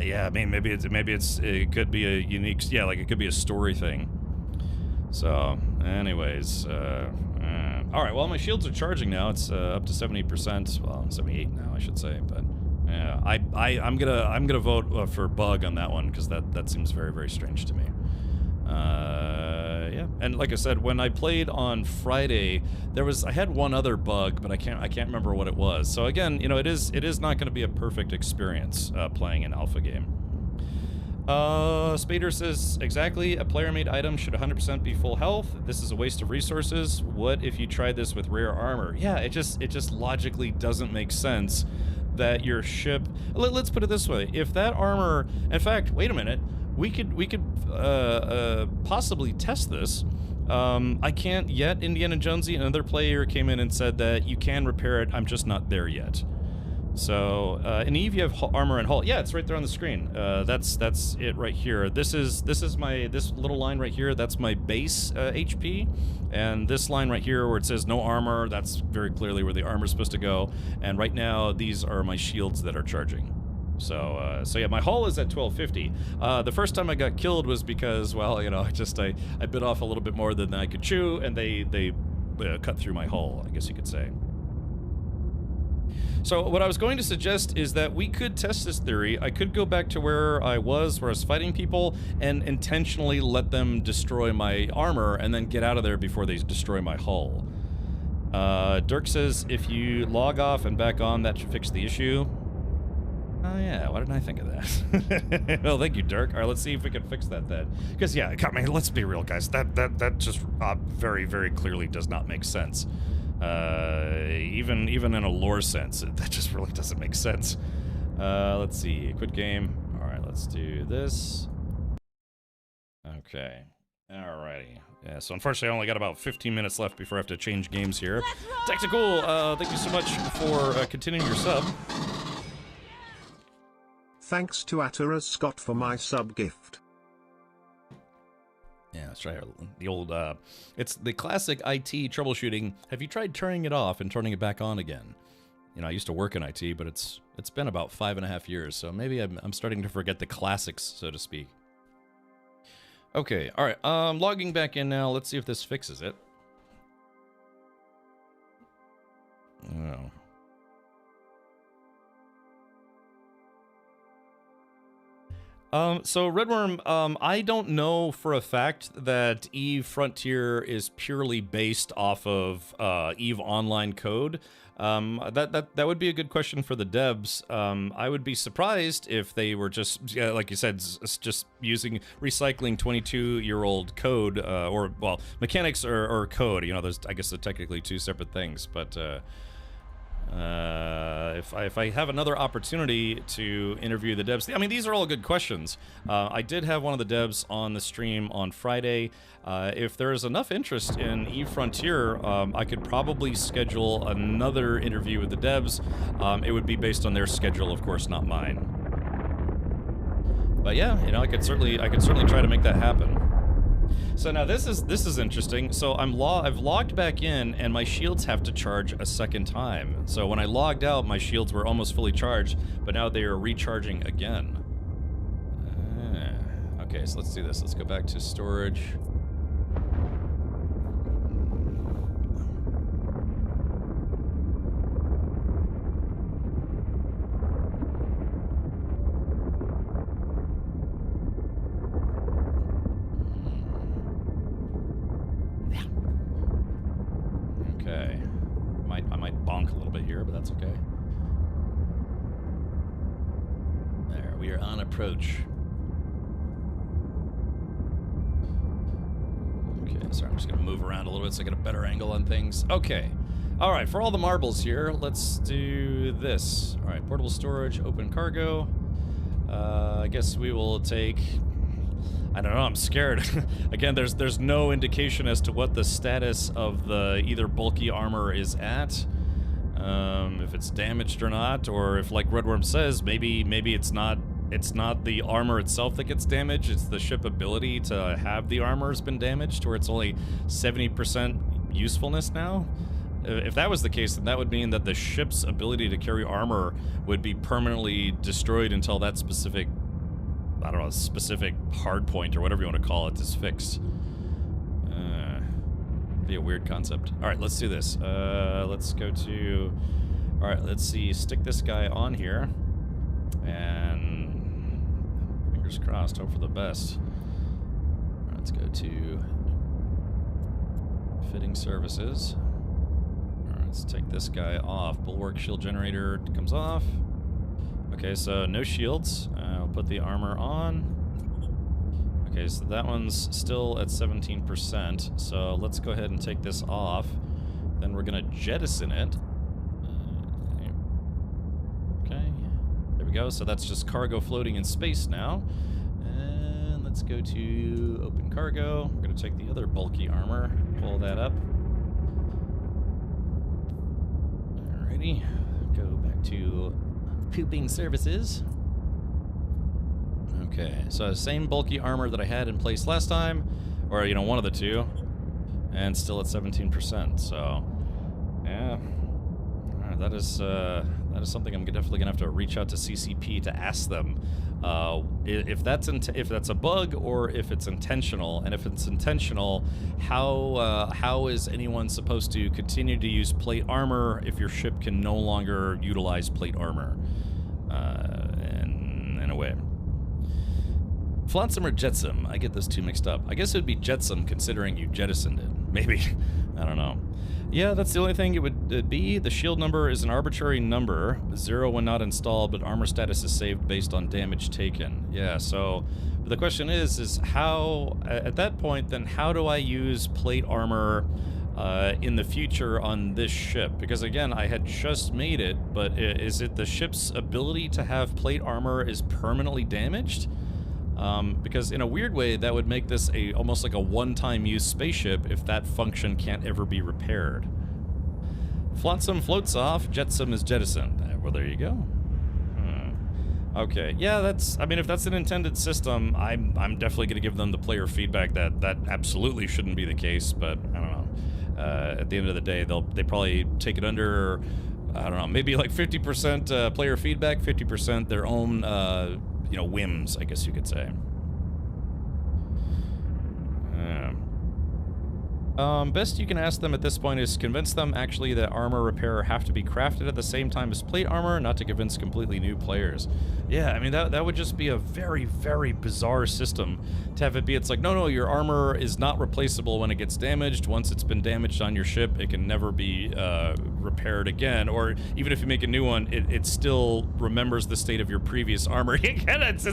yeah, I mean, maybe it could be a unique, yeah, like it could be a story thing. So, anyways, all right. Well, my shields are charging now. It's up to 70%. Well, 78 now, I should say, but. Yeah, I'm gonna vote for bug on that one, because that seems very, very strange to me. Yeah, and like I said, when I played on Friday, I had one other bug, but I can't remember what it was. So again, you know, it is not going to be a perfect experience playing an alpha game. Spader says, exactly, a player-made item should 100% be full health. This is a waste of resources. What if you tried this with rare armor? Yeah, it just logically doesn't make sense that your ship... Let's put it this way. If that armor... In fact, wait a minute. We could possibly test this. I can't yet. Indiana Jonesy, another player came in and said that you can repair it. I'm just not there yet. So, in EVE you have armor and hull. Yeah, it's right there on the screen. That's it right here. This little line right here, that's my base HP. And this line right here where it says no armor, that's very clearly where the armor's supposed to go. And right now, these are my shields that are charging. So yeah, my hull is at 1250. The first time I got killed was because, well, you know, I bit off a little bit more than I could chew, and they cut through my hull, I guess you could say. So what I was going to suggest is that we could test this theory. I could go back to where I was fighting people, and intentionally let them destroy my armor, and then get out of there before they destroy my hull. Dirk says, if you log off and back on, that should fix the issue. Oh yeah, why didn't I think of that? Well, thank you, Dirk. All right, let's see if we can fix that then. Because yeah, I mean, let's be real, guys. That just very, very clearly does not make sense. Even in a lore sense, that just really doesn't make sense. Let's see, quit game. All right, let's do this. Okay, alrighty. Yeah, so unfortunately I only got about 15 minutes left before I have to change games here. Tactical, thank you so much for continuing your sub. Thanks to Atara Scott for my sub gift. Yeah, let's try the old, it's the classic IT troubleshooting. Have you tried turning it off and turning it back on again? You know, I used to work in IT, but it's been about 5.5 years, so maybe I'm starting to forget the classics, so to speak. Okay, all right, logging back in now. Let's see if this fixes it. Oh. So Redworm, I don't know for a fact that EVE Frontier is purely based off of EVE Online code. That would be a good question for the devs. I would be surprised if they were just, like you said, just recycling 22-year-old code, or well, mechanics or code. You know, there's, I guess, they're technically two separate things, but. If I have another opportunity to interview the devs, I mean, these are all good questions. I did have one of the devs on the stream on Friday. If there is enough interest in EVE Frontier, I could probably schedule another interview with the devs. It would be based on their schedule, of course, not mine. But yeah, you know, I could certainly try to make that happen. So now this is interesting. So I've logged back in, and my shields have to charge a second time. So when I logged out, my shields were almost fully charged, but now they are recharging again. Okay, so let's do this. Let's go back to storage. Okay. I might bonk a little bit here, but that's okay. There, we are on approach. Okay, sorry, I'm just gonna move around a little bit so I get a better angle on things. Okay. All right, for all the marbles here, let's do this. All right, portable storage, open cargo. I guess we will take... I don't know, I'm scared. Again, there's no indication as to what the status of the either bulky armor is at. If it's damaged or not, or if, like Redworm says, maybe it's not the armor itself that gets damaged, it's the ship ability to have the armor has been damaged, or it's only 70% usefulness now. If that was the case, then that would mean that the ship's ability to carry armor would be permanently destroyed until that specific, I don't know, specific hard point or whatever you want to call it is fixed. Be a weird concept. All right, let's do this. Let's go to... All right, let's see. Stick this guy on here. And fingers crossed, hope for the best. All right, let's go to fitting services. All right, let's take this guy off. Bulwark shield generator comes off. Okay, so no shields. I'll put the armor on. Okay, so that one's still at 17%. So let's go ahead and take this off. Then we're gonna jettison it. Okay, there we go. So that's just cargo floating in space now. And let's go to open cargo. We're gonna take the other bulky armor, pull that up. Alrighty, go back to pooping services. Okay, so same bulky armor that I had in place last time, or, you know, one of the two, and still at 17%, so, yeah. Alright, that is something I'm definitely gonna have to reach out to CCP to ask them if that's a bug or if it's intentional, and if it's intentional, how is anyone supposed to continue to use plate armor if your ship can no longer utilize plate armor? In a way. Flotsam or Jetsam? I get those two mixed up. I guess it would be Jetsam considering you jettisoned it. Maybe. I don't know. Yeah, that's the only thing it would be. The shield number is an arbitrary number. 0 when not installed, but armor status is saved based on damage taken. Yeah, so the question is how, at that point, then how do I use plate armor in the future on this ship? Because again, I had just made it, but is it the ship's ability to have plate armor is permanently damaged? Because in a weird way, that would make this almost like a one-time use spaceship if that function can't ever be repaired. Flotsam floats off, Jetsam is jettisoned. Well, there you go. Okay, yeah, I mean, if that's an intended system, I'm definitely going to give them the player feedback that absolutely shouldn't be the case, but I don't know. At the end of the day, they probably take it under, I don't know, maybe like 50% player feedback, 50% their own, you know, whims, I guess you could say. Best you can ask them at this point is convince them actually that armor repair have to be crafted at the same time as plate armor, not to convince completely new players. Yeah, I mean, that would just be a very, very bizarre system to have it be. It's like, no, your armor is not replaceable when it gets damaged. Once it's been damaged on your ship, it can never be repaired again. Or even if you make a new one, it still remembers the state of your previous armor. Again, it's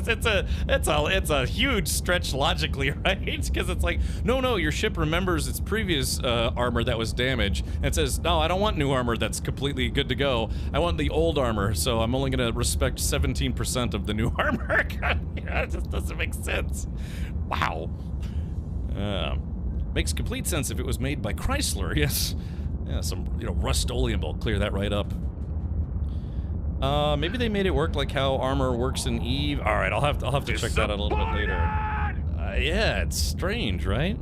a huge stretch logically, right? Because it's like, no, your ship remembers its previous armor that was damaged, and it says, no, I don't want new armor that's completely good to go. I want the old armor, so I'm only going to respect 17% of the new armor. It just doesn't make sense. Wow. Makes complete sense if it was made by Chrysler, yes. Yeah, some, Rust-Oleum will clear that right up. Maybe they made it work like how armor works in EVE. All right, I'll have to check that out a little bit later. Yeah, it's strange, right?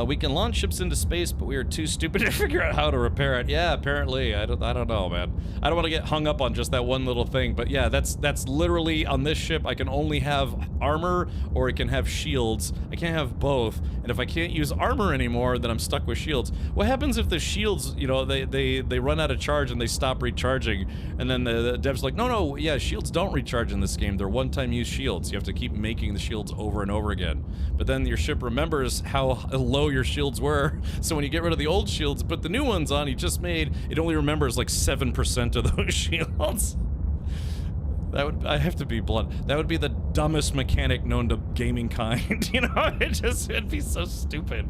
We can launch ships into space, but we are too stupid to figure out how to repair it. Yeah, apparently. I don't know, man. I don't want to get hung up on just that one little thing, but yeah, that's literally on this ship. I can only have armor or it can have shields. I can't have both. And if I can't use armor anymore, then I'm stuck with shields. What happens if the shields, they run out of charge and they stop recharging? And then the devs like, no, yeah, shields don't recharge in this game. They're one-time use shields. You have to keep making the shields over and over again. But then your ship remembers how low your shields were, so when you get rid of the old shields, put the new ones on you just made, it only remembers like 7% of those shields. I have to be blunt, that would be the dumbest mechanic known to gaming kind. It'd be so stupid.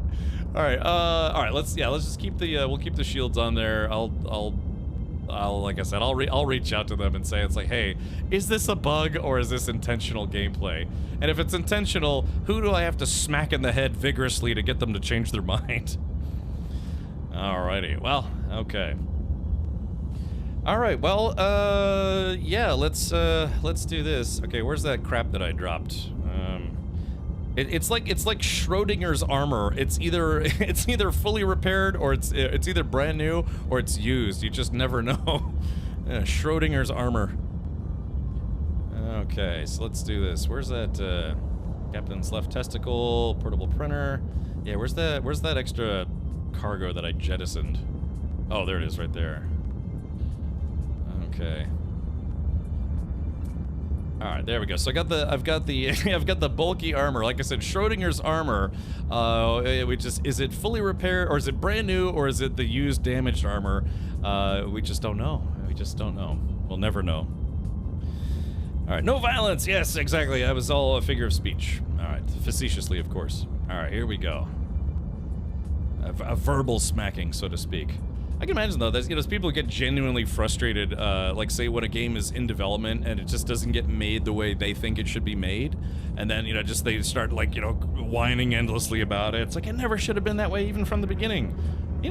All right, let's just keep the we'll keep the shields on there. I'll like I said, I'll reach out to them and say, it's like, hey, is this a bug or is this intentional gameplay? And if it's intentional, who do I have to smack in the head vigorously to get them to change their mind? Alrighty, well, okay. Alright, well, yeah, let's do this. Okay, where's that crap that I dropped? It's like Schrodinger's armor. It's either fully repaired or it's either brand new or it's used. You just never know. Yeah, Schrodinger's armor. Okay, so let's do this. Where's that captain's left testicle, portable printer? Yeah, where's that extra cargo that I jettisoned? Oh, there it is right there. Okay. All right, there we go. So I've got the bulky armor. Like I said, Schrodinger's armor. Is it fully repaired, or is it brand new, or is it the used damaged armor? We just don't know. We just don't know. We'll never know. All right, no violence. Yes, exactly. That was all a figure of speech. All right, facetiously, of course. All right, here we go. A verbal smacking, so to speak. I can imagine though, there's people get genuinely frustrated, like say when a game is in development and it just doesn't get made the way they think it should be made, and then they start like whining endlessly about it. It's like it never should have been that way even from the beginning.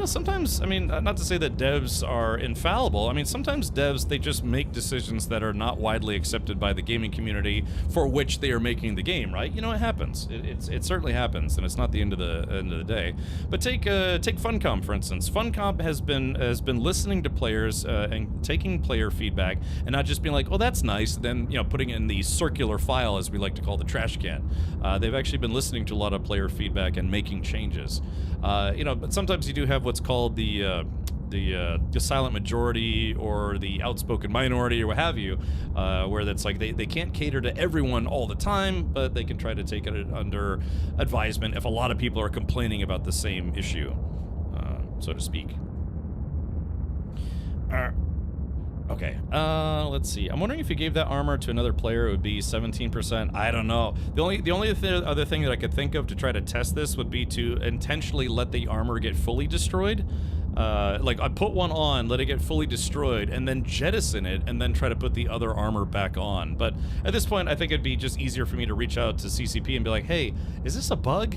Sometimes, I mean, not to say that devs are infallible. I mean, sometimes devs, they just make decisions that are not widely accepted by the gaming community for which they are making the game, right? It happens. It certainly happens, and it's not the end of the day. But take Funcom, for instance. Funcom has been listening to players and taking player feedback, and not just being like, oh, that's nice, then putting it in the circular file, as we like to call the trash can. They've actually been listening to a lot of player feedback and making changes. But sometimes you do have what's called the silent majority or the outspoken minority or what have you, where that's like they can't cater to everyone all the time, but they can try to take it under advisement if a lot of people are complaining about the same issue, so to speak. Okay, let's see. I'm wondering if you gave that armor to another player, it would be 17%. I don't know. The only other thing that I could think of to try to test this would be to intentionally let the armor get fully destroyed. Like, I put one on, let it get fully destroyed, and then jettison it, and then try to put the other armor back on. But at this point, I think it'd be just easier for me to reach out to CCP and be like, hey, is this a bug?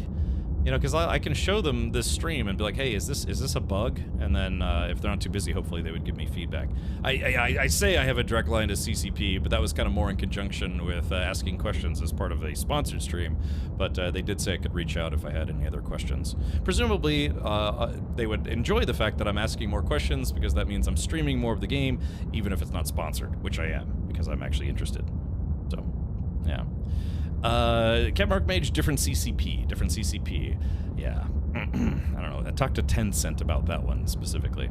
Because I can show them this stream and be like, hey, is this a bug? And then if they're not too busy, hopefully they would give me feedback. I say I have a direct line to CCP, but that was kind of more in conjunction with asking questions as part of a sponsored stream. But they did say I could reach out if I had any other questions. Presumably, they would enjoy the fact that I'm asking more questions, because that means I'm streaming more of the game, even if it's not sponsored, which I am, because I'm actually interested. So, yeah. Cat Mark Mage, different CCP. Yeah. I don't know. I talked to Tencent about that one specifically.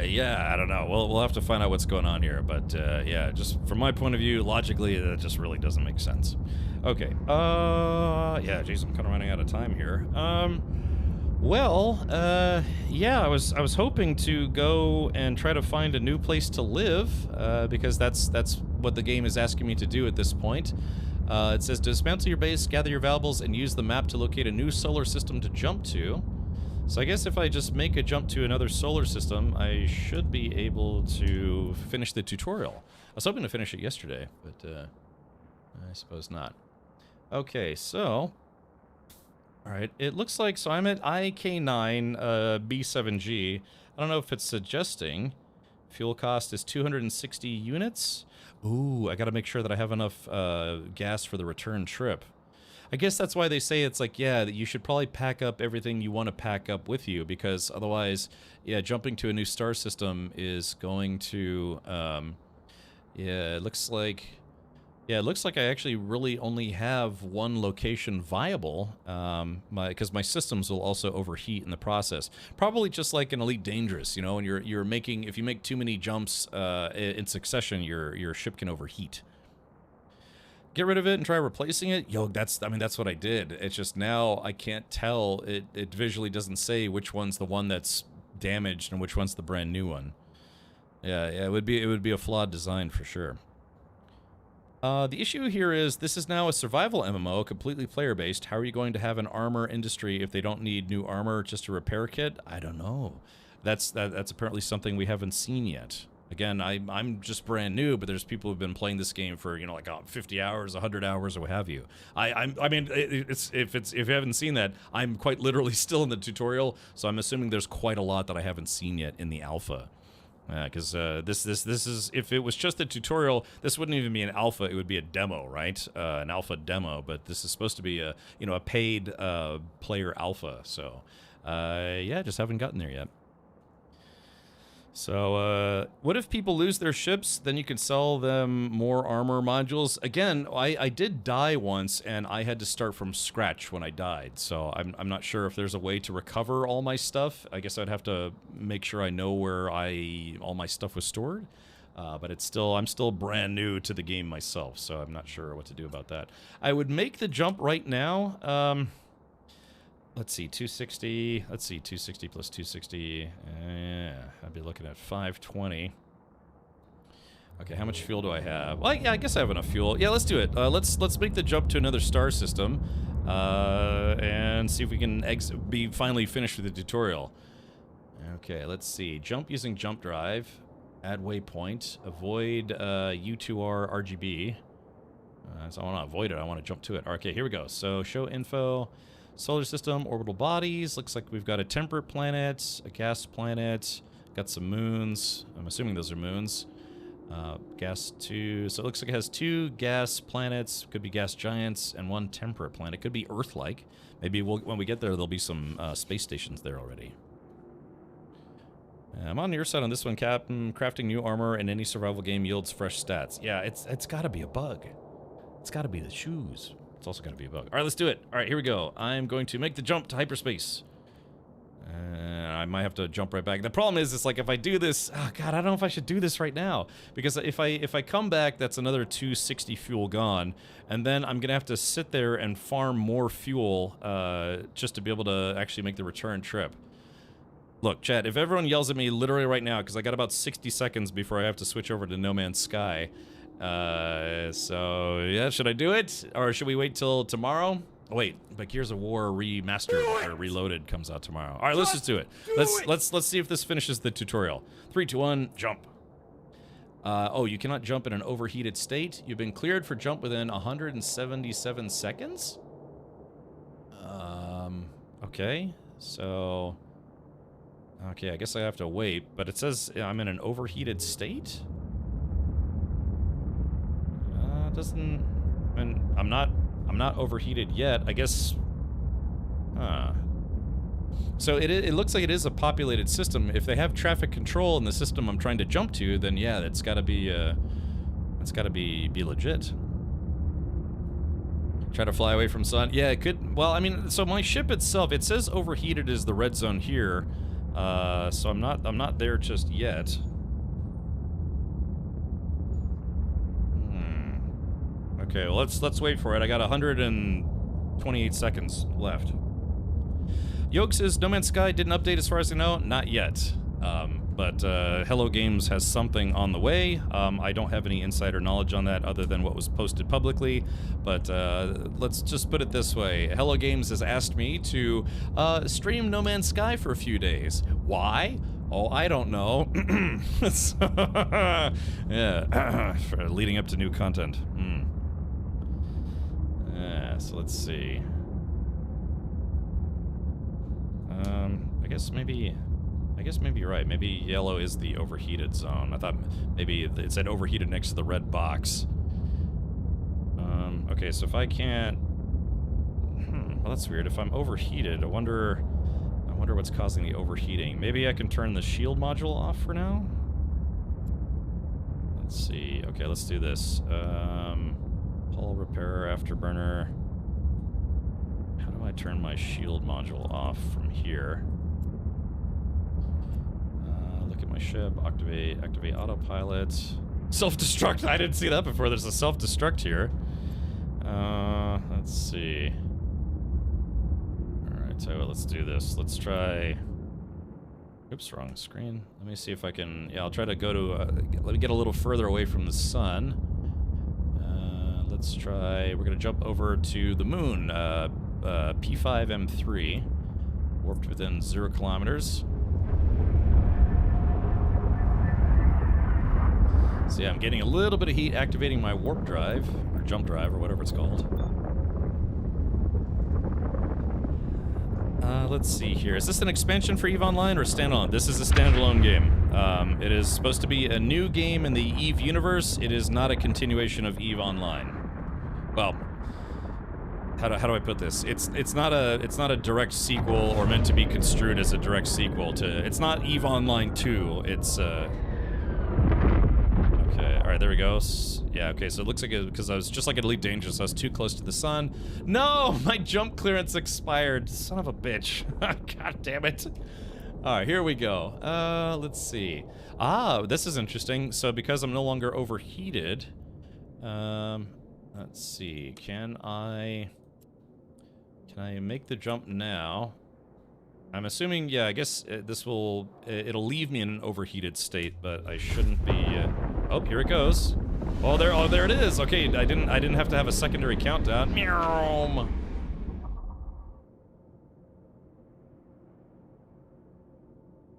Yeah, I don't know. We'll have to find out what's going on here, but yeah, just from my point of view, logically, that just really doesn't make sense. Okay. Yeah, geez, I'm kind of running out of time here. Yeah, I was hoping to go and try to find a new place to live, because that's what the game is asking me to do at this point. It says dismantle your base, gather your valuables, and use the map to locate a new solar system to jump to. So I guess if I just make a jump to another solar system, I should be able to finish the tutorial. I was hoping to finish it yesterday, but I suppose not. Okay, so... Alright, it looks like... So I'm at IK9 B7G. I don't know if it's suggesting. Fuel cost is 260 units. Ooh, I gotta make sure that I have enough gas for the return trip. I guess that's why they say it's like, yeah, that you should probably pack up everything you want to pack up with you, because otherwise, yeah, jumping to a new star system is going to, yeah, it looks like I actually really only have one location viable, because my systems will also overheat in the process. Probably just like in Elite Dangerous, you know, when you're making, if you make too many jumps in succession, your ship can overheat. Get rid of it and try replacing it. Yo, that's what I did. It's just now I can't tell. It visually doesn't say which one's the one that's damaged and which one's the brand new one. Yeah, it would be a flawed design for sure. The issue here is this is now a survival MMO, completely player-based. How are you going to have an armor industry if they don't need new armor, just a repair kit? I don't know. That's apparently something we haven't seen yet. Again, I'm just brand new, but there's people who've been playing this game for, you know, like 50 hours, 100 hours, or what have you. I mean, if you haven't seen that, I'm quite literally still in the tutorial, so I'm assuming there's quite a lot that I haven't seen yet in the alpha. Because this is, if it was just a tutorial, this wouldn't even be an alpha. It would be a demo, right? An alpha demo. But this is supposed to be a, you know, a paid player alpha. So, yeah, just haven't gotten there yet. So, what if people lose their ships? Then you can sell them more armor modules. Again, I did die once, and I had to start from scratch when I died. So I'm not sure if there's a way to recover all my stuff. I guess I'd have to make sure I know where all my stuff was stored. But I'm still brand new to the game myself, so I'm not sure what to do about that. I would make the jump right now. Let's see, 260. Let's see, 260 plus 260. Yeah, I'd be looking at 520. Okay, how much fuel do I have? Well, yeah, I guess I have enough fuel. Yeah, let's do it. Let's make the jump to another star system, and see if we can be finally finished with the tutorial. Okay, let's see. Jump using jump drive. Add waypoint. Avoid U2R RGB. So I want to avoid it. I want to jump to it. Okay, here we go. So show info. Solar system, orbital bodies. Looks like we've got a temperate planet, a gas planet, got some moons. I'm assuming those are moons. Gas 2. So it looks like it has 2 gas planets, could be gas giants, and 1 temperate planet. Could be Earth-like. Maybe when we get there, there'll be some space stations there already. I'm on your side on this one, Captain. Crafting new armor in any survival game yields fresh stats. Yeah, it's got to be a bug. It's got to be the shoes. It's also going to be a bug. All right, let's do it. All right, here we go. I'm going to make the jump to hyperspace. I might have to jump right back. The problem is, it's like if I do this, oh God, I don't know if I should do this right now, because if I come back, that's another 260 fuel gone, and then I'm gonna have to sit there and farm more fuel just to be able to actually make the return trip. Look, chat, if everyone yells at me literally right now, because I got about 60 seconds before I have to switch over to No Man's Sky. So yeah, should I do it, or should we wait till tomorrow? Oh, wait, but Gears of War Remastered or Reloaded comes out tomorrow. All right, let's just do it. Let's see if this finishes the tutorial. 3, 2, 1, jump. Oh, you cannot jump in an overheated state. You've been cleared for jump within 177 seconds. Okay, so okay, I guess I have to wait, but it says I'm in an overheated state. Doesn't, I mean, I'm not overheated yet, I guess. So it looks like it is a populated system. If they have traffic control in the system I'm trying to jump to, then yeah, it's got to be legit. Try to fly away from sun. Yeah, it could. Well, I mean, so my ship itself, it says overheated is the red zone here. So I'm not there just yet. Okay, well, let's wait for it. I got 128 seconds left. Yoke says No Man's Sky didn't update as far as I know. Not yet. But Hello Games has something on the way. I don't have any insider knowledge on that other than what was posted publicly. But let's just put it this way. Hello Games has asked me to stream No Man's Sky for a few days. Why? Oh, I don't know. Yeah, for leading up to new content. Yeah, so let's see. I guess maybe you're right. Maybe yellow is the overheated zone. I thought maybe it said overheated next to the red box. Okay, so if I can't... well, that's weird. If I'm overheated, I wonder what's causing the overheating. Maybe I can turn the shield module off for now? Let's see. Okay, let's do this. Hull repairer, afterburner. How do I turn my shield module off from here? Look at my ship. Activate autopilot. Self-destruct. I didn't see that before. There's a self-destruct here. Let's see. Alright, so let's do this. Let's try... Oops, wrong screen. Let me see if I can... Yeah, I'll try to go to... let me get a little further away from the sun. Let's try... We're going to jump over to the moon. P5M3. Warped within 0 kilometers. So yeah, I'm getting a little bit of heat activating my warp drive, or jump drive, or whatever it's called. Let's see here. Is this an expansion for EVE Online or standalone? This is a standalone game. It is supposed to be a new game in the EVE universe. It is not a continuation of EVE Online. Well, how do I put this? It's not a direct sequel or meant to be construed as a direct sequel to. It's not EVE Online 2. It's okay. All right, there we go. Yeah. Okay. So it looks like because I was just like at Elite Dangerous, I was too close to the sun. No, my jump clearance expired. Son of a bitch. God damn it. All right, here we go. Let's see. This is interesting. So because I'm no longer overheated, let's see. Can I make the jump now? I'm assuming, yeah, I guess it'll leave me in an overheated state, but I shouldn't be, oh, here it goes. Oh, there it is. Okay, I didn't have to have a secondary countdown. Meow.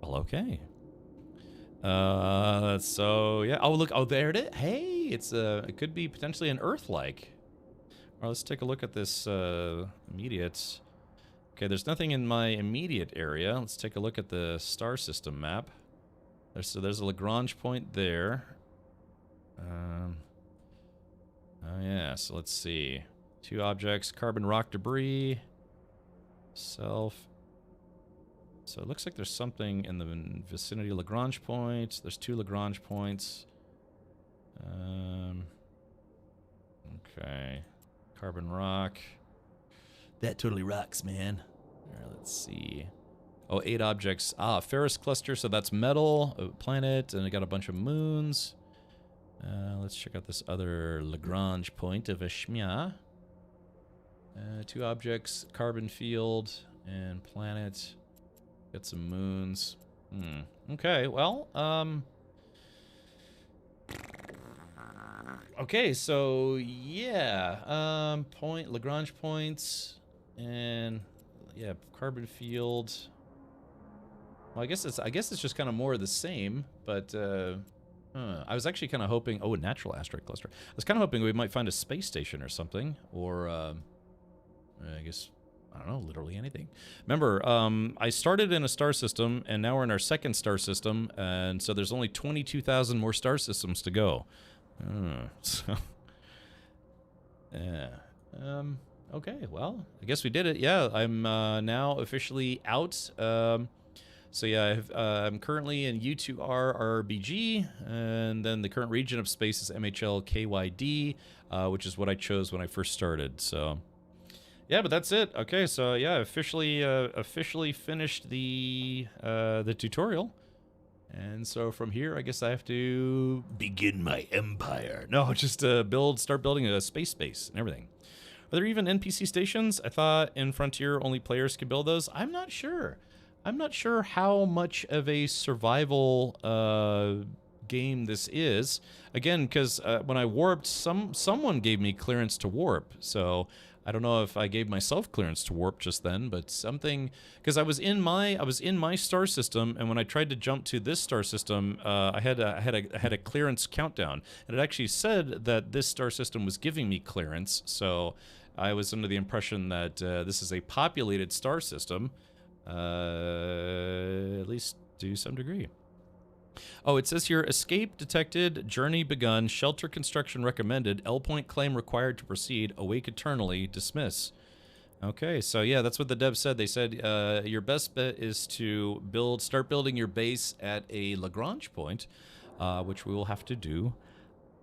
Well, okay. So yeah. Oh, look. Oh, there it is. Hey, it could be potentially an Earth-like. All right, let's take a look at this immediate. Okay, there's nothing in my immediate area. Let's take a look at the star system map. There's a Lagrange point there. Oh yeah, so let's see. 2 objects, carbon rock debris, self. So it looks like there's something in the vicinity of Lagrange point. There's 2 Lagrange points. Okay. Carbon rock. That totally rocks, man. All right, let's see. Oh, 8 objects. Ferris cluster, so that's metal, a planet, and I got a bunch of moons. Let's check out this other Lagrange point of Ashmia. 2 objects, carbon field, and planet. Got some moons. Okay, well, okay, so yeah, Lagrange points, and yeah, carbon field. Well, I guess it's just kind of more of the same, but I was actually kind of hoping. Oh, a natural asteroid cluster. I was kind of hoping we might find a space station or something, or I guess I don't know, literally anything. Remember, I started in a star system, and now we're in our second star system, and so there's only 22,000 more star systems to go. So, yeah. Okay, well, I guess we did it. Yeah, I'm now officially out. So yeah, I'm currently in U2R RBG, and then the current region of space is MHL KYD, which is what I chose when I first started. So yeah, but that's it. Okay, so yeah, officially finished the tutorial. And so from here, I guess I have to begin my empire. No, just start building a space base and everything. Are there even NPC stations? I thought in Frontier only players could build those. I'm not sure. I'm not sure how much of a survival game this is. Again, because when I warped, someone gave me clearance to warp. So I don't know if I gave myself clearance to warp just then, but something, because I was in my star system, and when I tried to jump to this star system, I had a clearance countdown, and it actually said that this star system was giving me clearance. So I was under the impression that this is a populated star system, at least to some degree. Oh, it says here, escape detected, journey begun, shelter construction recommended, L point claim required to proceed, awake eternally, dismiss. Okay, so yeah, that's what the devs said. They said your best bet is to start building your base at a Lagrange point, which we will have to do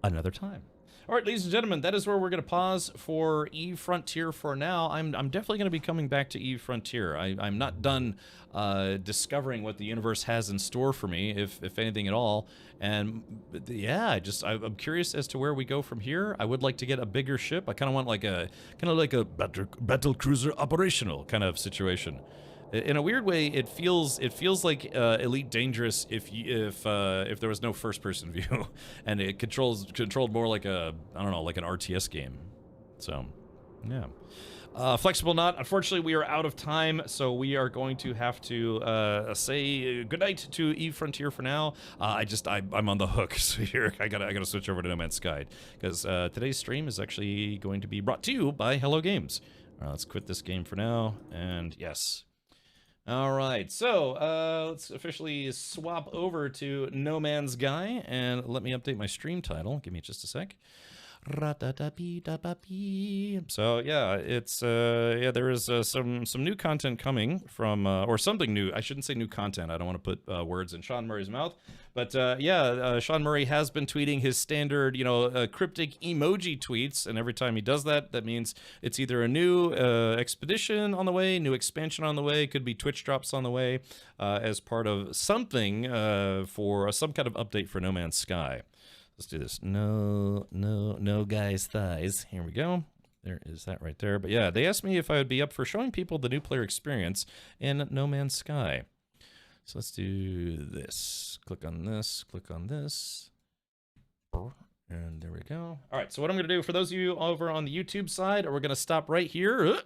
another time. All right, ladies and gentlemen, that is where we're going to pause for Eve Frontier for now. I'm definitely going to be coming back to Eve Frontier. I'm not done discovering what the universe has in store for me, if anything at all. And yeah, I'm curious as to where we go from here. I would like to get a bigger ship. I kind of want like a battle cruiser operational kind of situation. In a weird way, it feels like Elite Dangerous if there was no first-person view, and it controlled more like I don't know, like an RTS game. So, yeah. Flexible Knot, unfortunately, we are out of time, so we are going to have to say goodnight to Eve Frontier for now. I'm on the hook, so here I gotta switch over to No Man's Sky, because today's stream is actually going to be brought to you by Hello Games. All right, let's quit this game for now, and yes. All right, so let's officially swap over to No Man's Sky, and let me update my stream title. Give me just a sec. So yeah, it's there is some new content coming from or something new. I shouldn't say new content. I don't want to put words in Sean Murray's mouth. But Sean Murray has been tweeting his standard, cryptic emoji tweets, and every time he does that, that means it's either a new expedition on the way, new expansion on the way, could be Twitch drops on the way, as part of something for some kind of update for No Man's Sky. Let's do this. No guys' thighs. Here we go. There is that right there. But yeah, they asked me if I would be up for showing people the new player experience in No Man's Sky. So let's do this. Click on this. Click on this. And there we go. All right, so what I'm going to do, for those of you over on the YouTube side, we're going to stop right here.